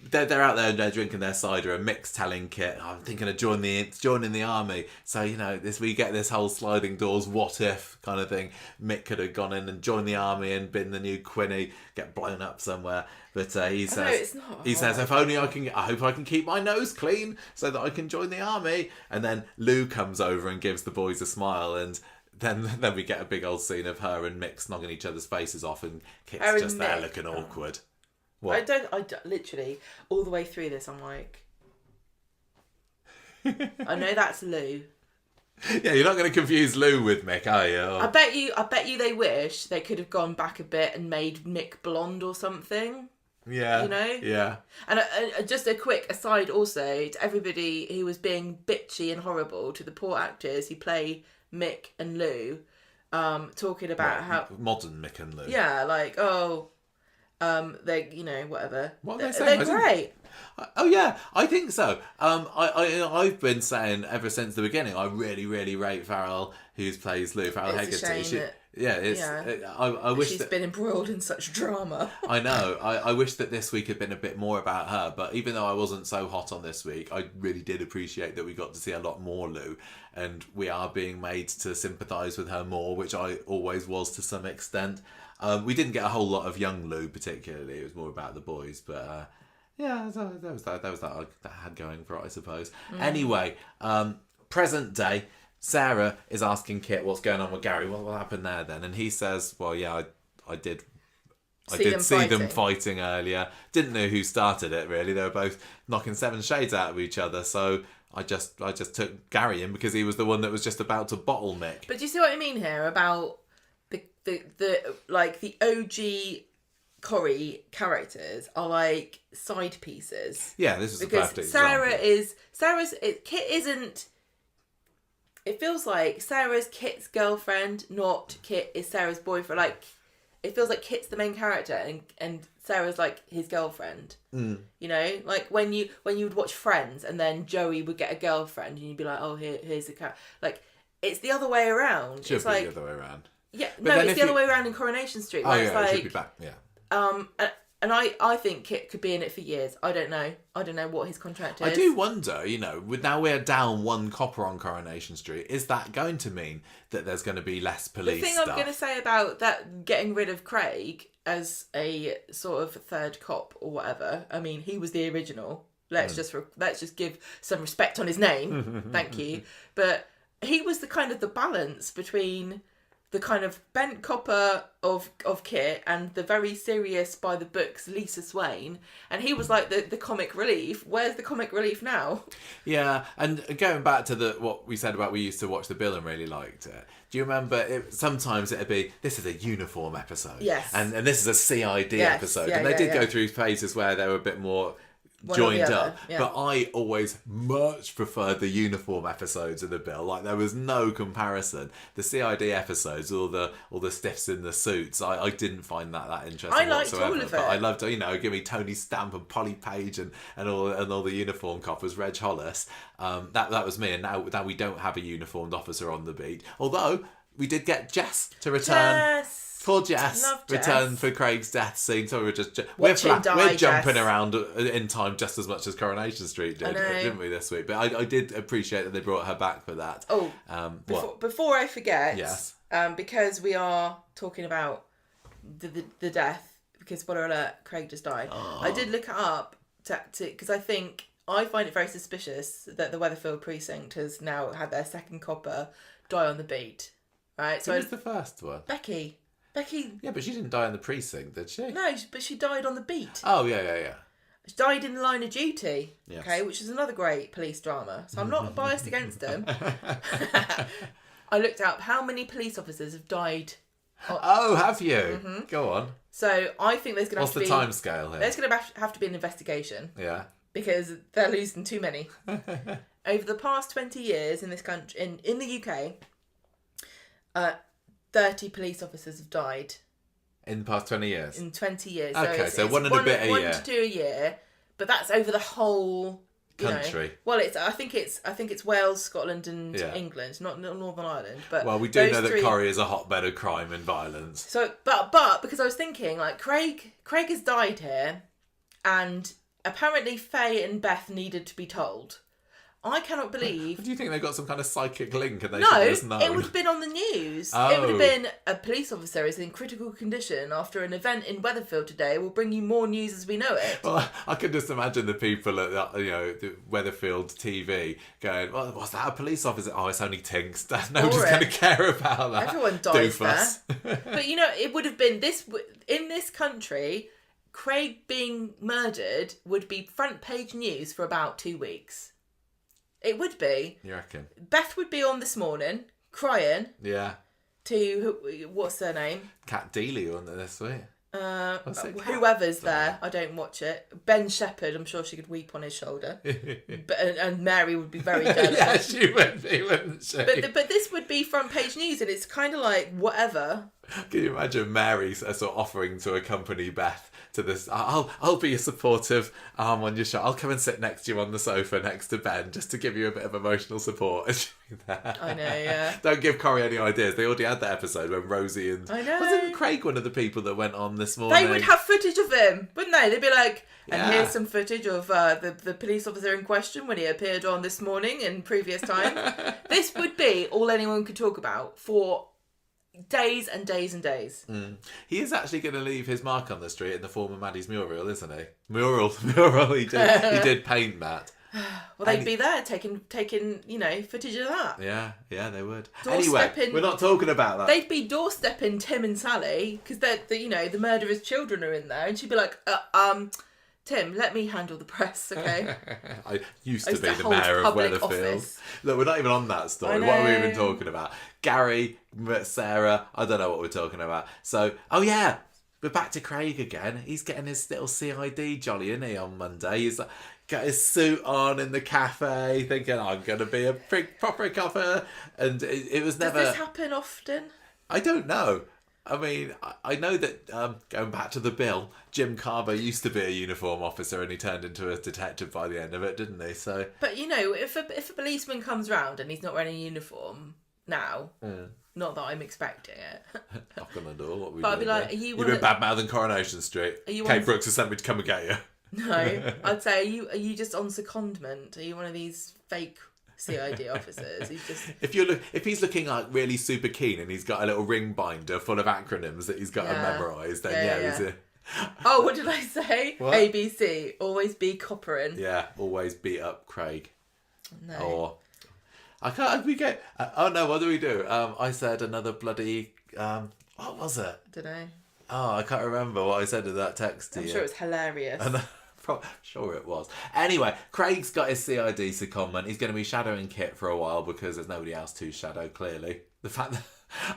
A: they're out there and they're drinking their cider, and Mick's telling Kit, I'm thinking of joining the army. So, we get this whole sliding doors what if kind of thing. Mick could have gone in and joined the army and been the new Quinny, get blown up somewhere. But he says, if only I hope I can keep my nose clean so that I can join the army. And then Lou comes over and gives the boys a smile, and then we get a big old scene of her and Mick snogging each other's faces off, and Kit's just there looking awkward. What?
B: I don't literally all the way through this. I'm like, I know that's Lou.
A: Yeah, you're not going to confuse Lou with Mick, are you?
B: I bet you they wish they could have gone back a bit and made Mick blonde or something.
A: Yeah.
B: You know?
A: Yeah.
B: And just a quick aside also to everybody who was being bitchy and horrible to the poor actors who play Mick and Lou, talking about how
A: modern Mick and Lou.
B: Yeah, like they whatever.
A: What are they saying?
B: They're great.
A: Oh yeah, I think so. I've been saying ever since the beginning, I really, really rate Farrell, who plays Lou, Farrell Hegarty. I wish
B: she's been embroiled in such drama.
A: I know. I wish that this week had been a bit more about her, but even though I wasn't so hot on this week, I really did appreciate that we got to see a lot more Lou, and we are being made to sympathise with her more, which I always was to some extent. We didn't get a whole lot of young Lou particularly. It was more about the boys, but that was that I had going for it, I suppose. Anyway, present day, Sarah is asking Kit what's going on with Gary. What happened there then? And he says, well, yeah, I did see them fighting earlier. Didn't know who started it, really. They were both knocking seven shades out of each other, so I just took Gary in because he was the one that was just about to bottle Mick.
B: But do you see what I mean here about the OG Corrie characters are like side pieces.
A: Yeah, this is
B: because
A: a perfect example.
B: Kit isn't. It feels like Sarah's Kit's girlfriend, not Kit is Sarah's boyfriend. Like, it feels like Kit's the main character and Sarah's like his girlfriend. You know, like when you would watch Friends and then Joey would get a girlfriend and you'd be like, oh, here's the character. Like, it's the other way around.
A: Should
B: it's
A: be the other way around.
B: Yeah,
A: But
B: no, it's the other way around in Coronation Street.
A: Oh yeah,
B: it's like,
A: it should be back. Yeah.
B: And I think it could be in it for years. I don't know what his contract is.
A: I do wonder, now we're down one copper on Coronation Street, is that going to mean that there's going to be less police
B: The thing
A: stuff?
B: I'm going to say about that, getting rid of Craig as a sort of third cop or whatever, I mean, he was the original. Let's just give some respect on his name. Thank you. But he was the kind of the balance between the kind of bent copper of Kit and the very serious by the books Lisa Swain, and he was like the comic relief. Where's the comic relief now?
A: Yeah, and going back to what we said about we used to watch The Bill and really liked it. Do you remember? Sometimes it'd be, this is a uniform episode,
B: yes,
A: and this is a CID episode, and they did go through phases where they were a bit more joined up, but I always much preferred the uniform episodes of The Bill. Like, there was no comparison. The CID episodes, all the stiffs in the suits, I didn't find that interesting.
B: I liked
A: whatsoever.
B: all of it.
A: But I loved, give me Tony Stamp and Polly Page and all the uniform coppers, Reg Hollis. That was me. And now we don't have a uniformed officer on the beat, although we did get Jess to return. Poor Jess returned for Craig's death scene. So we're jumping around in time just as much as Coronation Street did, didn't we, this week? But I did appreciate that they brought her back for that.
B: Oh, before I forget,
A: yes,
B: because we are talking about the death, because spoiler alert, Craig just died. I did look it up because I find it very suspicious that the Weatherfield precinct has now had their second copper die on the beat. Right,
A: so who was the first one?
B: Becky.
A: Yeah, but she didn't die in the precinct, did she?
B: No, but she died on the beat.
A: Oh, yeah.
B: She died in the line of duty,
A: yes.
B: Okay, which is another great police drama. So I'm not biased against them. I looked up how many police officers have died.
A: Oh, have you?
B: Mm-hmm.
A: Go on.
B: So I think there's going to have to be...
A: What's the time scale here?
B: There's going to have to be an investigation.
A: Yeah.
B: Because they're losing too many. Over the past 20 years in this country, in the UK... 30 police officers have died.
A: In the past 20 years?
B: In 20 years.
A: Okay, so one and a bit a year.
B: 1 to 2 a year, but that's over the whole
A: country.
B: Well, I think it's Wales, Scotland, and England, not Northern Ireland. But
A: well, we do know that Corrie is a hotbed of crime and violence.
B: So, but because I was thinking, like, Craig has died here, and apparently Faye and Beth needed to be told. I cannot believe...
A: Do you think they got some kind of psychic link and they should have just known?
B: No, it would have been on the news.
A: Oh.
B: It would have been, a police officer is in critical condition after an event in Weatherfield today. We'll bring you more news as we know it.
A: Well, I can just imagine the people at the Weatherfield TV going, well, what's that, a police officer? Oh, it's only Tinks. Nobody's going to care about that.
B: Everyone dies
A: Doofus.
B: there. But, it would have been this... In this country, Craig being murdered would be front page news for about 2 weeks. It would be.
A: You reckon?
B: Beth would be on This Morning, crying.
A: Yeah.
B: To, what's her name?
A: Kat Deely on this week.
B: Whoever's there, I don't watch it. Ben Shepherd, I'm sure she could weep on his shoulder. and Mary would be very jealous.
A: Yeah, she would be, wouldn't she?
B: But this would be front page news, and it's kind of like, whatever.
A: Can you imagine Mary sort of offering to accompany Beth to this? I'll be a supportive arm on your shoulder. I'll come and sit next to you on the sofa next to Ben just to give you a bit of emotional support.
B: I know, yeah.
A: Don't give Corrie any ideas. They already had that episode when Rosie and...
B: I know.
A: Wasn't Craig one of the people that went on This Morning?
B: They would have footage of him, wouldn't they? They'd be like, and here's some footage of the police officer in question when he appeared on This Morning in previous times. This would be all anyone could talk about for days and days and days.
A: He is actually going to leave his mark on the street in the form of Maddie's mural, isn't he? Mural. He did paint that.
B: Well, they'd be there taking footage of that.
A: Yeah, they would. Anyway, we're not talking about that.
B: They'd be doorstepping Tim and Sally because the murderer's children are in there, and she'd be like, Tim, let me handle the press, okay?
A: I used to be the mayor of Weatherfield.
B: Office.
A: Look, we're not even on that story. What are we even talking about? Gary, Sarah, I don't know what we're talking about. So, we're back to Craig again. He's getting his little CID jolly, isn't he, on Monday? He's like, got his suit on in the cafe, thinking, I'm going to be a proper copper. And it was never...
B: Does this happen often?
A: I don't know. I mean, I know that, going back to The Bill, Jim Carver used to be a uniform officer and he turned into a detective by the end of it, didn't he? So,
B: but, if a policeman comes round and he's not wearing a uniform, now. Not that I'm expecting it.
A: Knock on the door. What we
B: But I'd be
A: doing
B: like,
A: there?
B: are you
A: You've
B: one
A: been
B: of-
A: bad-mouthing Coronation Street.
B: Are you
A: Kate
B: on-
A: Brooks has sent me to come and get you.
B: No, I'd say, are you just on secondment? Are you one of these fake CID officers who just...
A: If he's looking like really super keen and he's got a little ring binder full of acronyms that he's got to memorise, then he's a...
B: Oh, what did I say?
A: What?
B: ABC. Always be coppering.
A: Yeah, always beat up Craig.
B: No.
A: Or I can't. We get. Oh no! What do we do? I said another bloody. What was it?
B: Don't know.
A: Oh, I can't remember what I said in that text to
B: I'm
A: you.
B: sure it was hilarious.
A: Sure it was. Anyway, Craig's got his CID secondment. He's going to be shadowing Kit for a while because there's nobody else to shadow, clearly. The fact that...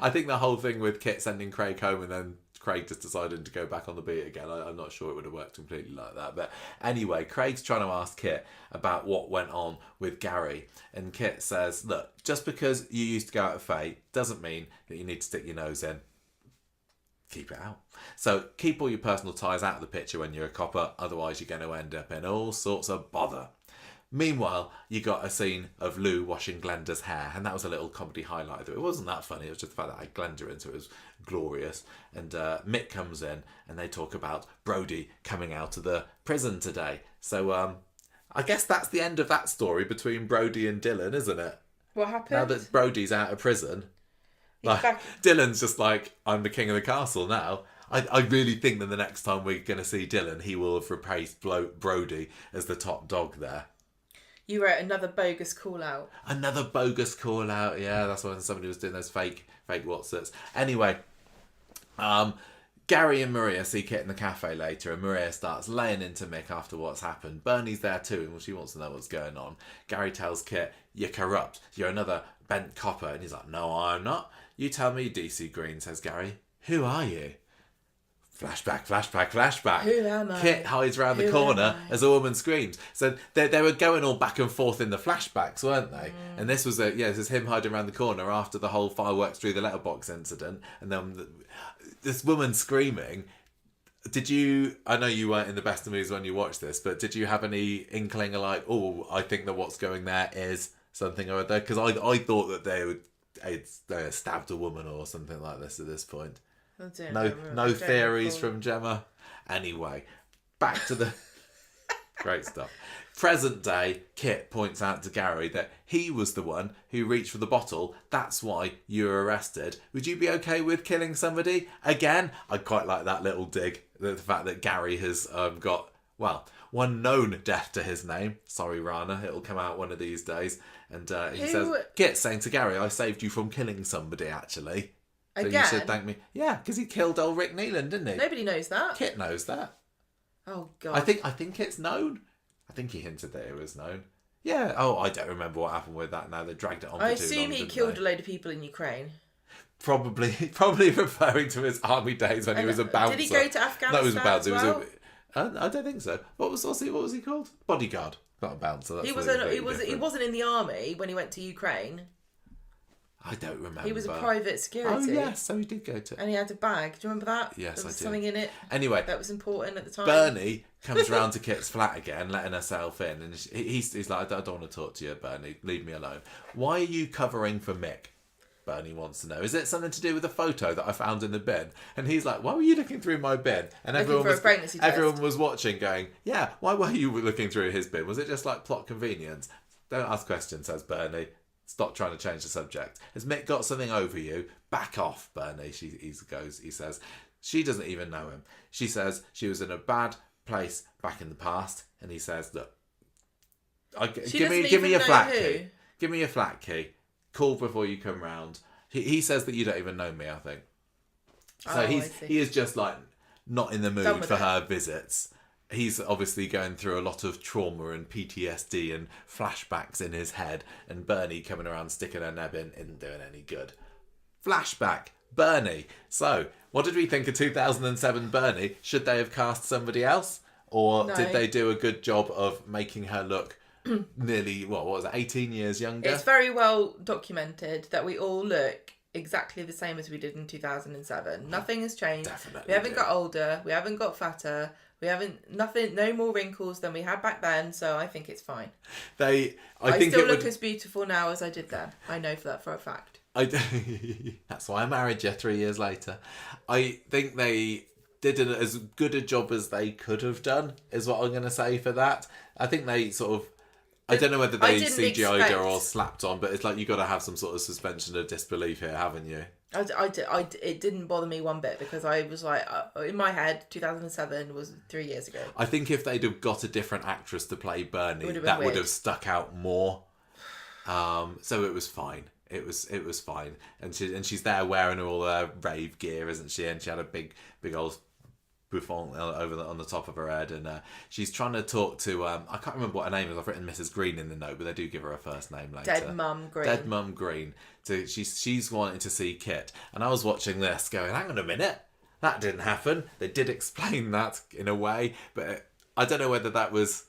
A: I think the whole thing with Kit sending Craig home and then Craig just deciding to go back on the beat again, I'm not sure it would have worked completely like that. But anyway, Craig's trying to ask Kit about what went on with Gary. And Kit says, look, just because you used to go out of Fate doesn't mean that you need to stick your nose in. Keep it out. So keep all your personal ties out of the picture when you're a copper, otherwise you're going to end up in all sorts of bother. Meanwhile, you got a scene of Lou washing Glenda's hair, and that was a little comedy highlight. It wasn't that funny, it was just the fact that I had Glenda in, so it was glorious. And Mick comes in, and they talk about Brody coming out of the prison today. So I guess that's the end of that story between Brody and Dylan, isn't it?
B: What happened?
A: Now that Brody's out of prison... Like, Dylan's just like, I'm the king of the castle now. I really think that the next time we're going to see Dylan, he will have replaced Brody as the top dog there.
B: You wrote another bogus call out.
A: Another bogus call out, yeah. That's when somebody was doing those fake Watsits. Anyway, Gary and Maria see Kit in the cafe later, and Maria starts laying into Mick after what's happened. Bernie's there too, and she wants to know what's going on. Gary tells Kit, you're corrupt. You're another bent copper. And he's like, no, I'm not. You tell me, DC Green, says Gary. Who are you? Flashback, flashback, flashback.
B: Who am I?
A: Kit hides around the corner as a woman screams. So they were going all back and forth in the flashbacks, weren't they? And this was this is him hiding around the corner after the whole fireworks through the letterbox incident, and then this woman screaming. Did you? I know you weren't in the best of moods when you watched this, but did you have any inkling of like, oh, I think that what's going there is something or other? Because I thought that they stabbed a woman or something like this at this point. No theories from Gemma. Anyway, back to the great stuff. Present day, Kit points out to Gary that he was the one who reached for the bottle. That's why you were arrested. Would you be okay with killing somebody again? I quite like that little dig. The fact that Gary has got, well, one known death to his name. Sorry, Rana. It'll come out one of these days. And he says, Kit saying to Gary, I saved you from killing somebody, actually. So
B: again?
A: You should thank me. Yeah, because he killed old Rick Neelan, didn't he?
B: Nobody knows that.
A: Kit knows that.
B: Oh, God.
A: I think it's known. I think he hinted that it was known. Yeah. Oh, I don't remember what happened with that now. They dragged it on for too long.
B: I assume he killed a load of people in Ukraine.
A: Probably referring to his army days when he was a bouncer.
B: Did he go to Afghanistan?
A: No, he was a bouncer.
B: As well?
A: I don't think so. What was he called? Bodyguard. Not a bouncer. That's
B: He wasn't in the army when he went to Ukraine.
A: I don't remember.
B: He was a private security.
A: Oh yes, so he did go to.
B: And he had a bag. Do you remember that?
A: Yes,
B: there was
A: I do.
B: Something in it.
A: Anyway,
B: that was important at the time.
A: Bernie comes round to Kit's flat again, letting herself in, and he's like, I don't want to talk to you, Bernie. Leave me alone. Why are you covering for Mick? Bernie wants to know. Is it something to do with a photo that I found in the bin? And he's like, why were you looking through my bin? And everyone was watching going, yeah, why were you looking through his bin? Was it just like plot convenience? Don't ask questions, says Bernie. Stop trying to change the subject. Has Mick got something over you? Back off, Bernie, he says. She doesn't even know him. She says she was in a bad place back in the past. And he says, look, give me your flat key. Give me your flat key. Call before you come round. He says that you don't even know me, I think. So he is just like not in the mood for her visits. He's obviously going through a lot of trauma and PTSD and flashbacks in his head, and Bernie coming around sticking her neb in isn't doing any good. Flashback, Bernie. So, what did we think of 2007 Bernie? Should they have cast somebody else? Or did they do a good job of making her look nearly, what was it, 18 years younger?
B: It's very well documented that we all look exactly the same as we did in 2007. Nothing has changed.
A: Definitely.
B: We haven't got older. We haven't got fatter. We haven't no more wrinkles than we had back then, so I think it's fine. I still look as beautiful now as I did then. I know that for a fact.
A: That's why I married you 3 years later. I think they did as good a job as they could have done, is what I'm going to say for that. I think they sort of... I don't know whether they CGI'd her or slapped on, but it's like you got to have some sort of suspension of disbelief here, haven't you?
B: It didn't bother me one bit because I was like, in my head, 2007 was 3 years ago.
A: I think if they'd have got a different actress to play Bernie, that would have stuck out more. So it was fine. It was fine, and she's there wearing all her rave gear, isn't she? And she had a big old bouffant on the top of her head, and she's trying to talk to I can't remember what her name is. I've written Mrs. Green in the note, but they do give her a first name later.
B: Dead Mum Green.
A: So she's wanting to see Kit, and I was watching this going, hang on a minute, that didn't happen. They did explain that in a way, but I don't know whether that was...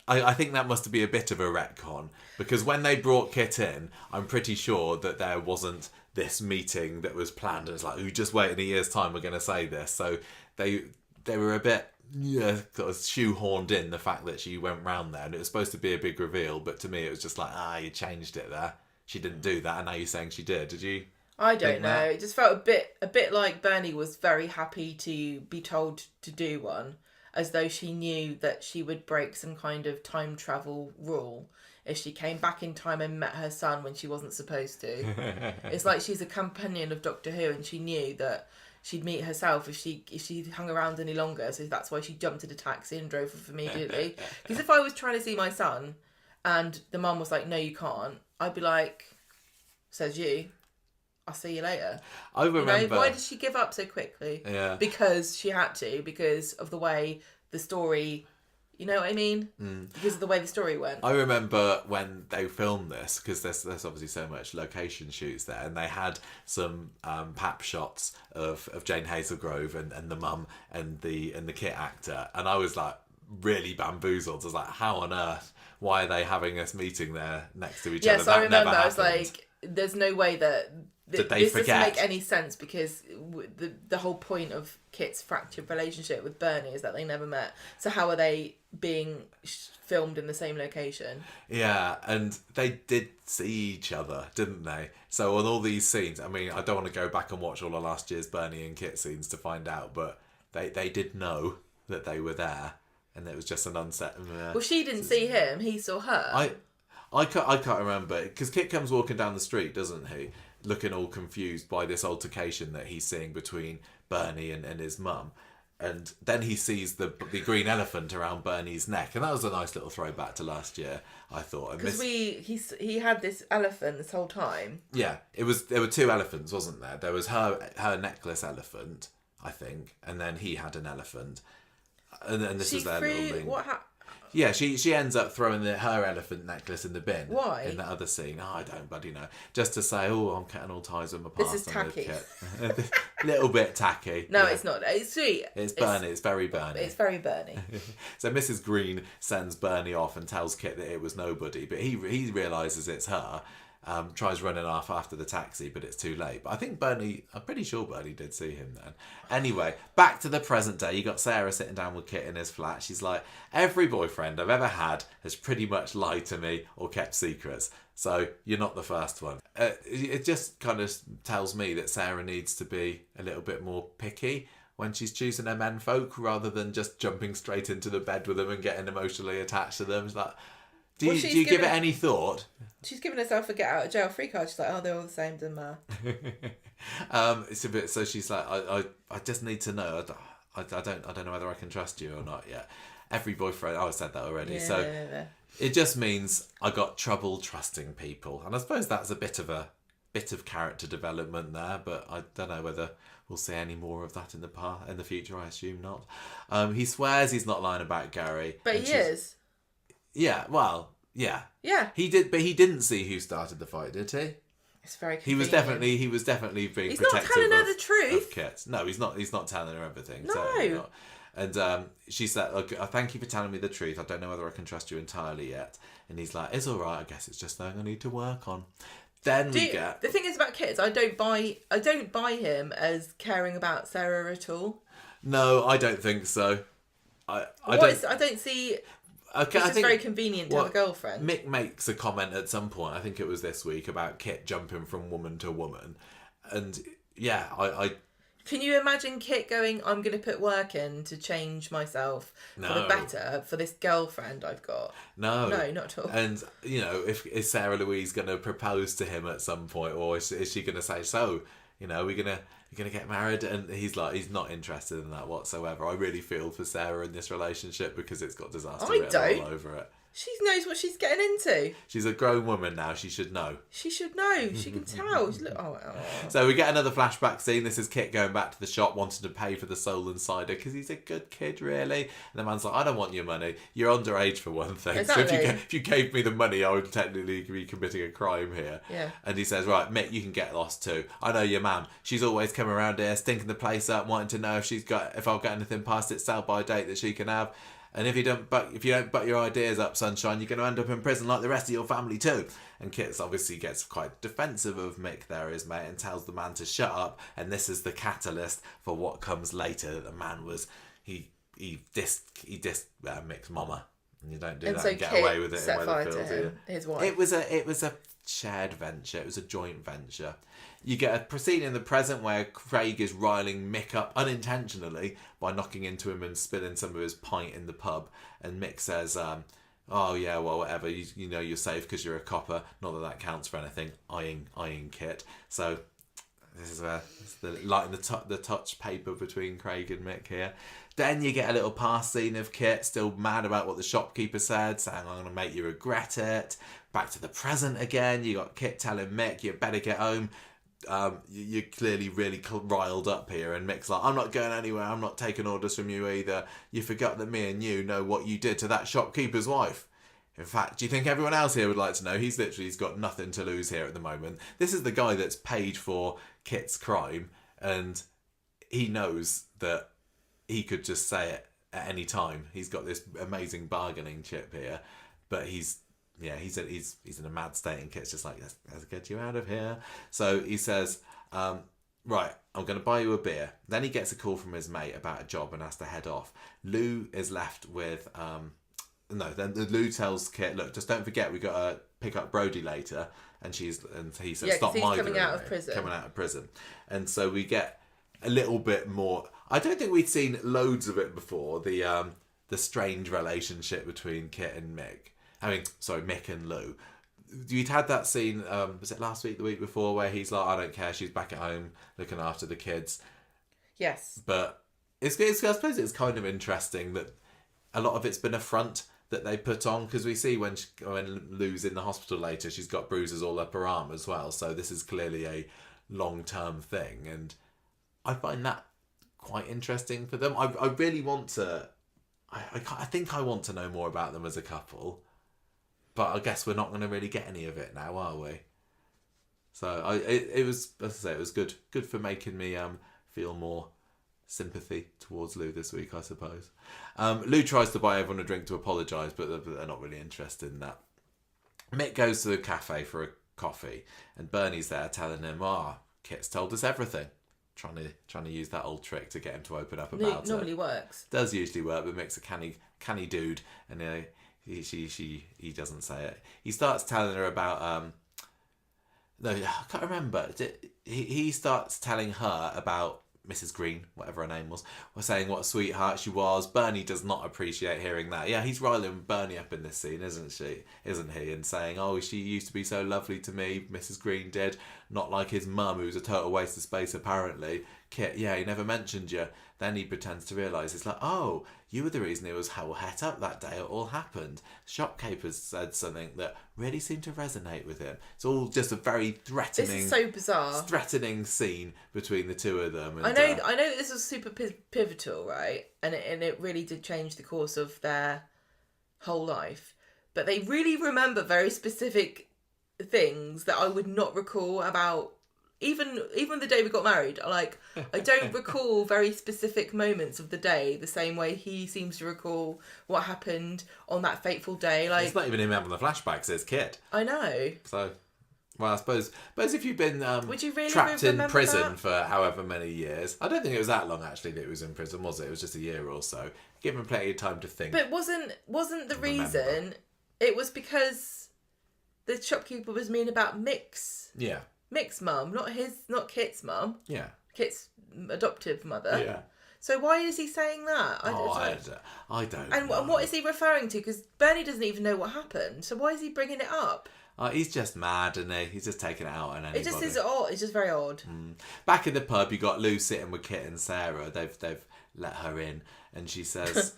A: I think that must be a bit of a retcon, because when they brought Kit in, I'm pretty sure that there wasn't this meeting that was planned, and it's like, just wait in a year's time, we're going to say this. So they were a bit sort of shoehorned in the fact that she went round there, and it was supposed to be a big reveal, but to me it was just like, you changed it there. She didn't do that, and now you're saying she did. Did you?
B: I don't know. That? It just felt a bit like Bernie was very happy to be told to do one, as though she knew that she would break some kind of time travel rule if she came back in time and met her son when she wasn't supposed to. It's like she's a companion of Doctor Who, and she knew that she'd meet herself if she hung around any longer, so that's why she jumped in a taxi and drove off immediately. Because if I was trying to see my son and the mum was like, no you can't, I'd be like, says you, I'll see you later.
A: I remember...
B: why did she give up so quickly?
A: Yeah.
B: Because she had to, because of the way the story... You know what I mean? Because of the way the story went.
A: I remember when they filmed this, because there's obviously so much location shoots there, and they had some pap shots of Jane Hazelgrove and the mum and the Kit actor, and I was like really bamboozled. I was like, how on earth? Why are they having us meeting there next to each other?
B: Yes, I remember. I was like, there's no way that...
A: Did they
B: this
A: forget?
B: Doesn't make any sense, because the whole point of Kit's fractured relationship with Bernie is that they never met. So how are they being filmed in the same location?
A: Yeah, and they did see each other, didn't they? So on all these scenes, I mean, I don't want to go back and watch all of last year's Bernie and Kit scenes to find out, but they did know that they were there, and it was just an unset.
B: Well, she didn't see him; he saw her.
A: I can't remember, because Kit comes walking down the street, doesn't he? Looking all confused by this altercation that he's seeing between Bernie and his mum. And then he sees the green elephant around Bernie's neck. And that was a nice little throwback to last year, I thought.
B: Because he had this elephant this whole time.
A: Yeah, there were two elephants, wasn't there? There was her necklace elephant, I think. And then he had an elephant. And this was their little thing.
B: What happened?
A: Yeah, she ends up throwing her elephant necklace in the bin.
B: Why?
A: In that other scene. I don't bloody know. Just to say, I'm cutting all ties with my past.
B: This is tacky.
A: Little bit tacky.
B: No,
A: yeah.
B: It's not. It's sweet.
A: It's Bernie. It's very Bernie.
B: It's very Bernie.
A: So Mrs. Green sends Bernie off and tells Kit that it was nobody, but he realises it's her. Tries running off after the taxi, but it's too late. But I think I'm pretty sure Bernie did see him then. Anyway, back to the present day. You got Sarah sitting down with Kit in his flat. She's like, every boyfriend I've ever had has pretty much lied to me or kept secrets. So you're not the first one. It just kind of tells me that Sarah needs to be a little bit more picky when she's choosing her menfolk, rather than just jumping straight into the bed with them and getting emotionally attached to them. It's like, do you give it any thought?
B: She's given herself a get out of jail free card. She's like, they're all the same, doesn't matter.
A: It's a bit. So she's like, I just need to know. I don't know whether I can trust you or not yet. Every boyfriend, I said that already.
B: Yeah,
A: so
B: yeah.
A: It just means I got trouble trusting people, and I suppose that's a bit of character development there. But I don't know whether we'll see any more of that in the future. I assume not. He swears he's not lying about Gary,
B: but he is.
A: Yeah, well, yeah.
B: Yeah.
A: He did, but he didn't see who started the fight, did he?
B: It's very convenient.
A: He was definitely being
B: he's
A: protective
B: not telling her the
A: of
B: truth.
A: Kit. No, he's not telling her everything.
B: No.
A: Certainly not. And she said, look, thank you for telling me the truth. I don't know whether I can trust you entirely yet. And he's like, it's all right. I guess it's just something I need to work on. Then the
B: thing is about Kit, I don't buy him as caring about Sarah at all.
A: No, I don't think so. I don't see. Okay,
B: It's just very convenient to have a girlfriend.
A: Mick makes a comment at some point, I think it was this week, about Kit jumping from woman to woman. And yeah, I
B: Can you imagine Kit going, I'm going to put work in to change myself for the better for this girlfriend I've got?
A: No,
B: not at all.
A: And, is Sarah Louise going to propose to him at some point, or is she going to say, so, we're going to get married? And he's not interested in that whatsoever. I really feel for Sarah in this relationship because it's got disaster written all over it.
B: She knows what she's getting into.
A: She's a grown woman now. She should know.
B: She should know. She can tell.
A: So we get another flashback scene. This is Kit going back to the shop wanting to pay for the Solon cider because he's a good kid, really. And the man's like, I don't want your money. You're underage for one thing.
B: Exactly.
A: So if you gave me the money, I would technically be committing a crime here.
B: Yeah.
A: And he says, right, Mick, you can get lost too. I know your mum. She's always come around here stinking the place up, wanting to know if I've got anything past its sell-by date that she can have. And if you don't butt your ideas up, sunshine, you're going to end up in prison like the rest of your family too. And Kit obviously gets quite defensive of Mick there, his mate, and tells the man to shut up. And this is the catalyst for what comes later. The man was he dissed Mick's mama, and you don't do that and get away with it in Weatherfield, do you?
B: His wife.
A: It was a shared venture. It was a joint venture. You get a scene in the present where Craig is riling Mick up unintentionally by knocking into him and spilling some of his pint in the pub. And Mick says, oh yeah, well, whatever, you know you're safe because you're a copper. Not that counts for anything. Eyeing Kit. So this is the lighting the touch paper between Craig and Mick here. Then you get a little past scene of Kit still mad about what the shopkeeper said, saying, I'm going to make you regret it. Back to the present again. You got Kit telling Mick, you better get home. You're clearly really riled up here, and Mick's like, I'm not going anywhere, I'm not taking orders from you either. You forgot that me and you know what you did to that shopkeeper's wife. In fact, do you think everyone else here would like to know? He's got nothing to lose here at the moment. This is the guy that's paid for Kit's crime, and he knows that he could just say it at any time. He's got this amazing bargaining chip here, but he's in a mad state, and Kit's just like, let's get you out of here. So he says, right, I'm going to buy you a beer. Then he gets a call from his mate about a job and has to head off. Lou is left with, then Lou tells Kit, look, just don't forget, we got to pick up Brody later. And he says, stop migrating.
B: Coming out of prison.
A: And so we get a little bit more. I don't think we'd seen loads of it before, the strange relationship between Kit and Mick. Mick and Lou. You'd had that scene, was it last week, the week before, where he's like, I don't care, she's back at home looking after the kids.
B: Yes.
A: But I suppose it's kind of interesting that a lot of it's been a front that they put on, because we see when Lou's in the hospital later, she's got bruises all up her arm as well. So this is clearly a long-term thing. And I find that quite interesting for them. I really want to... I think I want to know more about them as a couple. But I guess we're not going to really get any of it now, are we? So it was, as I say, it was good for making me feel more sympathy towards Lou this week, I suppose. Lou tries to buy everyone a drink to apologise, but they're not really interested in that. Mick goes to the cafe for a coffee, and Bernie's there telling him, Kit's told us everything. Trying to use that old trick to get him to open up about it.
B: Normally works.
A: Does usually work, but Mick's a canny dude, and he doesn't say it. He starts telling her about no, I can't remember. He starts telling her about Mrs. Green, whatever her name was saying what a sweetheart she was. Bernie does not appreciate hearing that. Yeah, he's riling Bernie up in this scene, isn't he? And saying, oh, she used to be so lovely to me, Mrs. Green did. Not like his mum, who's a total waste of space, apparently. Kit, yeah, he never mentioned you. Then he pretends to realise, it's like, oh, you were the reason it was all het up that day it all happened. Shopkeepers said something that really seemed to resonate with him. It's all just a very threatening...
B: This is so bizarre.
A: Threatening scene between the two of them. And,
B: I know that this was super pivotal, right? And it really did change the course of their whole life. But they really remember very specific things that I would not recall about... Even the day we got married, I don't recall very specific moments of the day the same way he seems to recall what happened on that fateful day.
A: It's not even him having the flashbacks, it's Kit.
B: I know.
A: So, Well, I suppose if you've been
B: Would you really
A: trapped in
B: remember
A: prison
B: that?
A: for however many years, I don't think it was that long actually that he was in prison, was it? It was just a year or so. Give him plenty of time to think.
B: But wasn't the
A: Remember.
B: reason? It was because the shopkeeper was mean about Mick's mum, not Kit's mum.
A: Yeah.
B: Kit's adoptive mother.
A: Yeah.
B: So why is he saying that?
A: I don't
B: And
A: know.
B: what is he referring to? Because Bernie doesn't even know what happened. So why is he bringing it up?
A: He's just mad, isn't he? He's just taking it out on anybody.
B: It just is odd. It's just very odd.
A: Back in the pub, you got Lou sitting with Kit and Sarah. They've let her in, and she says,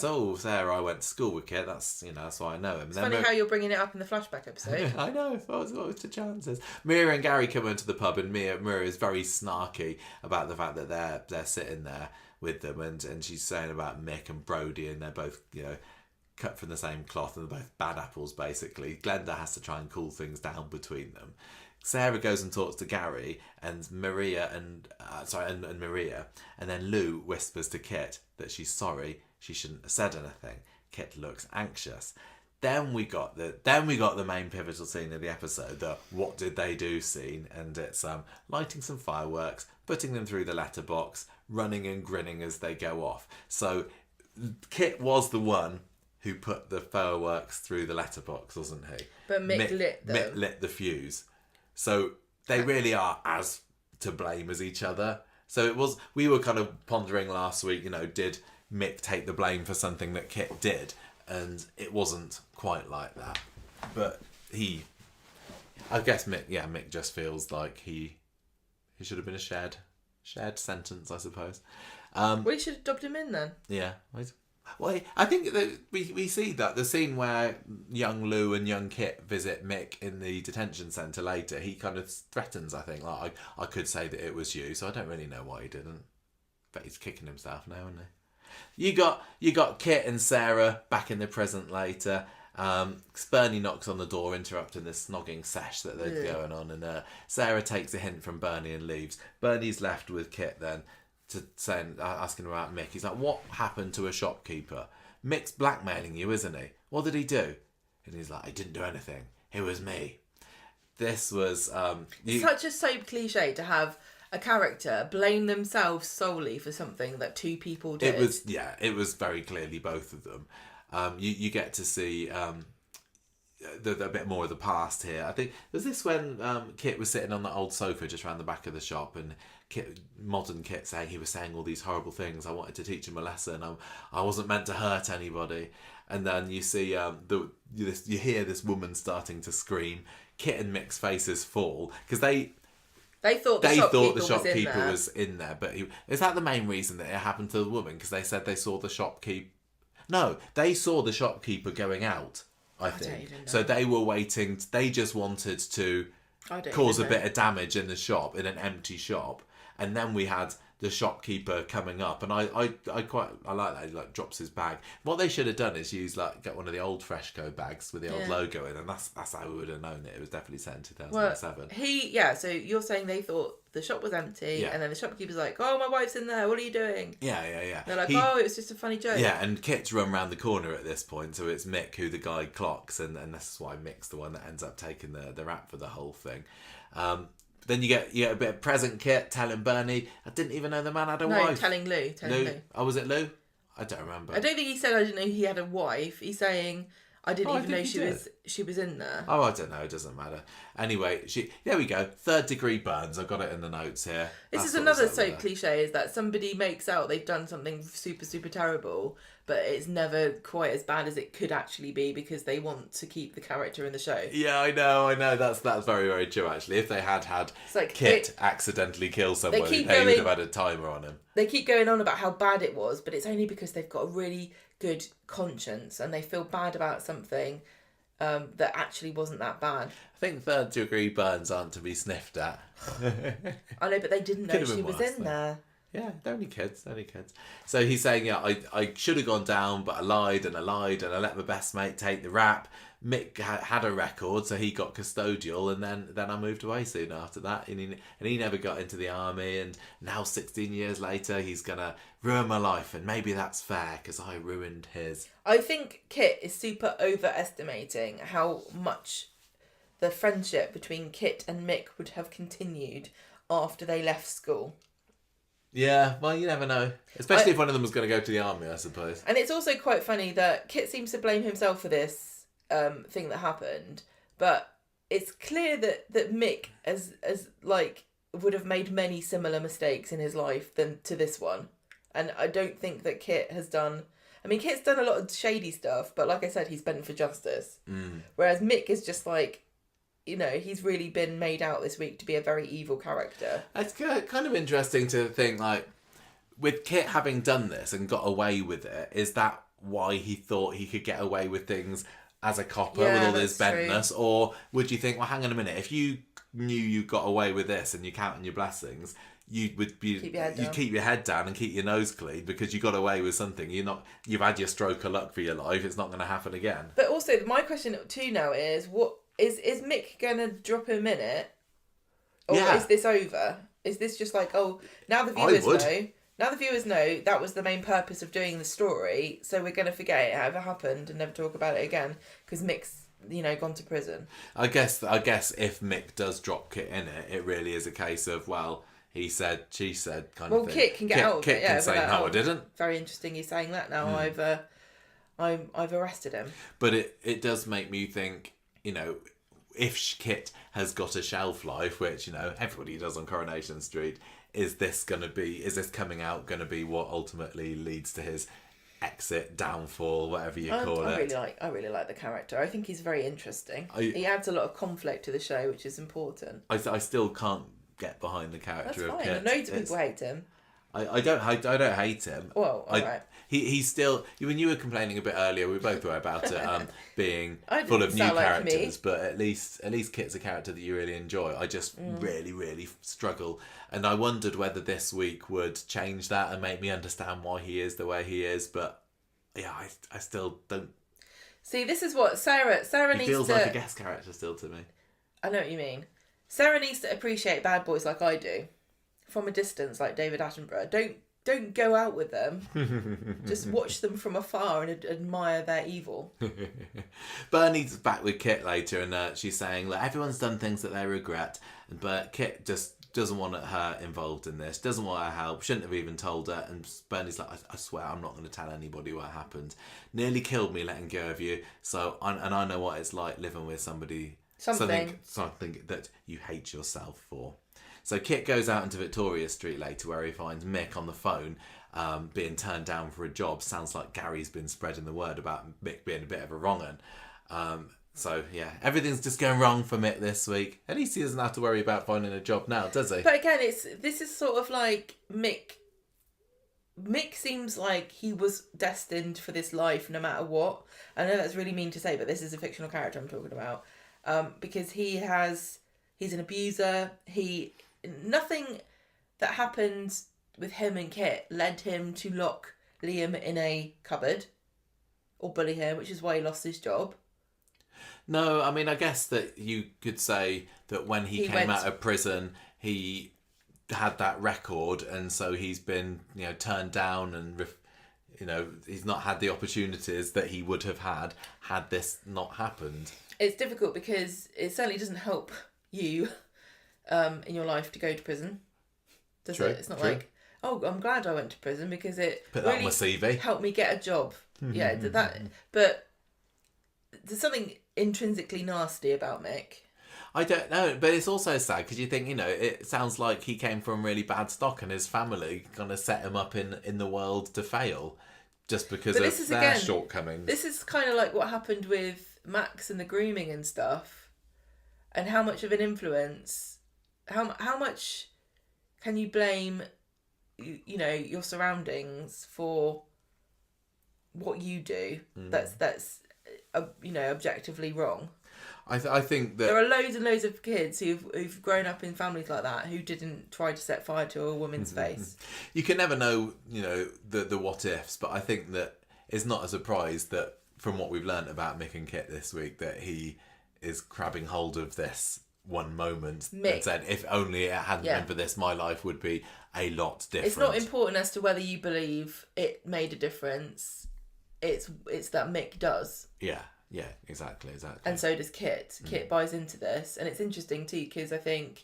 A: "Oh, Sarah, I went to school with Kit. That's why I know him."
B: It's funny how you're bringing it up in the flashback episode.
A: I know. What was the chances? Mia and Gary come into the pub, and Mia is very snarky about the fact that they're sitting there with them, and she's saying about Mick and Brody, and they're both cut from the same cloth, and they're both bad apples basically. Glenda has to try and cool things down between them. Sarah goes and talks to Gary and Maria, and Maria, and then Lou whispers to Kit that she's sorry, she shouldn't have said anything. Kit looks anxious. Then we got the main pivotal scene of the episode, the what did they do scene, and it's lighting some fireworks, putting them through the letterbox, running and grinning as they go off. So Kit was the one who put the fireworks through the letterbox, wasn't he?
B: But Mick lit them.
A: Mick lit the fuse. So they really are as to blame as each other. So we were kind of pondering last week, did Mick take the blame for something that Kit did? And it wasn't quite like that. But I guess Mick just feels like he should have been a shared sentence, I suppose.
B: We should have dubbed him in then.
A: Yeah. Well, I think that we see that the scene where young Lou and young Kit visit Mick in the detention centre later, he kind of threatens, I think, like, I could say that it was you, so I don't really know why he didn't. But he's kicking himself now, isn't he? You got Kit and Sarah back in the present later. Bernie knocks on the door, interrupting this snogging sesh that they're going on, and Sarah takes a hint from Bernie and leaves. Bernie's left with Kit then, asking about Mick. He's like, what happened to a shopkeeper? Mick's blackmailing you, isn't he? What did he do? And he's like, I didn't do anything. It was me. This was
B: such a soap cliche to have a character blame themselves solely for something that two people did.
A: It was very clearly both of them. You get to see a bit more of the past here. I think was this when Kit was sitting on the old sofa just around the back of the shop, and modern Kit he was saying all these horrible things. I wanted to teach him a lesson. I wasn't meant to hurt anybody. And then you see you hear this woman starting to scream. Kit and Mick's faces fall because they thought the shopkeeper was in there. But is that the main reason that it happened to the woman? Because they said they saw the shopkeeper. No, they saw the shopkeeper going out. I think so. They were waiting. They just wanted to cause a bit of damage in the shop, in an empty shop, and then we had the shopkeeper coming up, and I like that. He like drops his bag. What they should have done is get one of the old Freshco bags with the old logo in, and that's how we would have known it. It was definitely set in 2007.
B: Well, so you're saying they thought the shop was empty, and then the shopkeeper's like, "Oh, my wife's in there. What are you doing?"
A: Yeah.
B: They're like, "Oh, it was just a funny joke."
A: Yeah, and Kit's run round the corner at this point, so it's Mick who the guy clocks, and this is why Mick's the one that ends up taking the rap for the whole thing. Then you get a bit of present Kit telling Bernie, I didn't even know the man had a wife.
B: No, telling Lou.
A: Oh, was it Lou? I don't remember.
B: I don't think he said I didn't know he had a wife. He's saying I didn't even know she was in there.
A: Oh, I don't know. It doesn't matter. Anyway, there we go. 3rd degree burns. I've got it in the notes here.
B: This is another soap cliche, is that somebody makes out they've done something super, super terrible, but it's never quite as bad as it could actually be because they want to keep the character in the show.
A: Yeah, I know. That's very, very true, actually. If they had Kit accidentally kill somebody, they would have had a timer on him.
B: They keep going on about how bad it was, but it's only because they've got a really good conscience and they feel bad about something that actually wasn't that bad.
A: I think 3rd degree burns aren't to be sniffed at.
B: I know, but they didn't know she was in there.
A: Yeah, they're only kids. So he's saying, I should have gone down, but I lied and I let my best mate take the rap. Mick had a record, so he got custodial, and then I moved away soon after that, and he never got into the army, and now 16 years later he's gonna ruin my life, and maybe that's fair because I ruined his.
B: I think Kit is super overestimating how much the friendship between Kit and Mick would have continued after they left school.
A: Yeah, well, you never know. Especially if one of them was going to go to the army, I suppose.
B: And it's also quite funny that Kit seems to blame himself for this thing that happened, but it's clear that Mick as like would have made many similar mistakes in his life than to this one. And I don't think that Kit has done... I mean, Kit's done a lot of shady stuff, but like I said, he's bent for justice. Whereas Mick is just like, you know, he's really been made out this week to be a very evil character.
A: It's kind of interesting to think, like, with Kit having done this and got away with it, is that why he thought he could get away with things as a copper with all his bentness? True. Or would you think, well, hang on a minute, if you knew you got away with this and you're counting your blessings, you'd keep your head down and keep your nose clean because you got away with something. You've had your stroke of luck for your life. It's not going to happen again.
B: But also, my question too now is, what is Mick going to drop him in it? Or is this over? Is this just like, oh, now the viewers know? Now the viewers know that was the main purpose of doing the story, so we're going to forget it ever happened and never talk about it again because Mick's, you know, gone to prison.
A: I guess if Mick does drop Kit in it, it really is a case of, well, he said, she said kind of thing.
B: Well, Kit can get out of it.
A: Kit can say, no, I didn't.
B: Very interesting you're saying that now. I've arrested him.
A: But it does make me think, you know, if Kit has got a shelf life, which, you know, everybody does on Coronation Street, is this coming out going to be what ultimately leads to his exit, downfall, whatever you call it?
B: I really like the character. I think he's very interesting. He adds a lot of conflict to the show, which is important.
A: I still can't get behind the character of Kit.
B: Loads of people hate him.
A: I don't hate him.
B: Well, alright.
A: He's still... When you were complaining a bit earlier, we both were about it being full of new characters, but at least Kit's a character that you really enjoy. I just really, really struggle. And I wondered whether this week would change that and make me understand why he is the way he is, but yeah, I still don't...
B: See, this is what Sarah needs to...
A: He feels like a guest character still to me.
B: I know what you mean. Sarah needs to appreciate bad boys like I do. From a distance, like David Attenborough. Don't go out with them. Just watch them from afar and admire their evil.
A: Bernie's back with Kit later, and she's saying, "Look, everyone's done things that they regret, but Kit just doesn't want her involved in this. Doesn't want her help. Shouldn't have even told her." And Bernie's like, "I swear, I'm not going to tell anybody what happened. Nearly killed me letting go of you. So, I know what it's like living with somebody." Something that you hate yourself for. So Kit goes out into Victoria Street later, where he finds Mick on the phone being turned down for a job. Sounds like Gary's been spreading the word about Mick being a bit of a wrong un. So yeah, everything's just going wrong for Mick this week. At least he doesn't have to worry about finding a job now, does he?
B: But again, this is sort of like Mick. Mick seems like he was destined for this life no matter what. I know that's really mean to say, but this is a fictional character I'm talking about. Because he's an abuser. Nothing that happened with him and Kit led him to lock Liam in a cupboard or bully him, which is why he lost his job.
A: No, I mean, I guess that you could say that when he came out of prison, he had that record, and so he's been, you know, turned down and he's not had the opportunities that he would have had this not happened. It's
B: difficult because it certainly doesn't help you in your life to go to prison, does it? It's not like, oh, I'm glad I went to prison because it
A: put that on my CV,
B: helped me get a job. Yeah, but there's something intrinsically nasty about Mick.
A: I don't know, but it's also sad because you think, you know, it sounds like he came from really bad stock and his family kind of set him up in the world to fail just because of their shortcomings.
B: This is kind of like what happened with Max and the grooming and stuff, and how much of an influence, how much can you blame, you know, your surroundings for what you do? That's objectively wrong.
A: I think that
B: there are loads and loads of kids who've grown up in families like that who didn't try to set fire to a woman's face.
A: You can never know, you know, the what ifs, but I think that it's not a surprise that from what we've learned about Mick and Kit this week that he is grabbing hold of this one moment and said, if only it hadn't been for this, my life would be a lot different.
B: It's not important as to whether you believe it made a difference. It's that Mick does.
A: Yeah. Yeah, exactly.
B: And so does Kit. Kit buys into this. And it's interesting too, because I think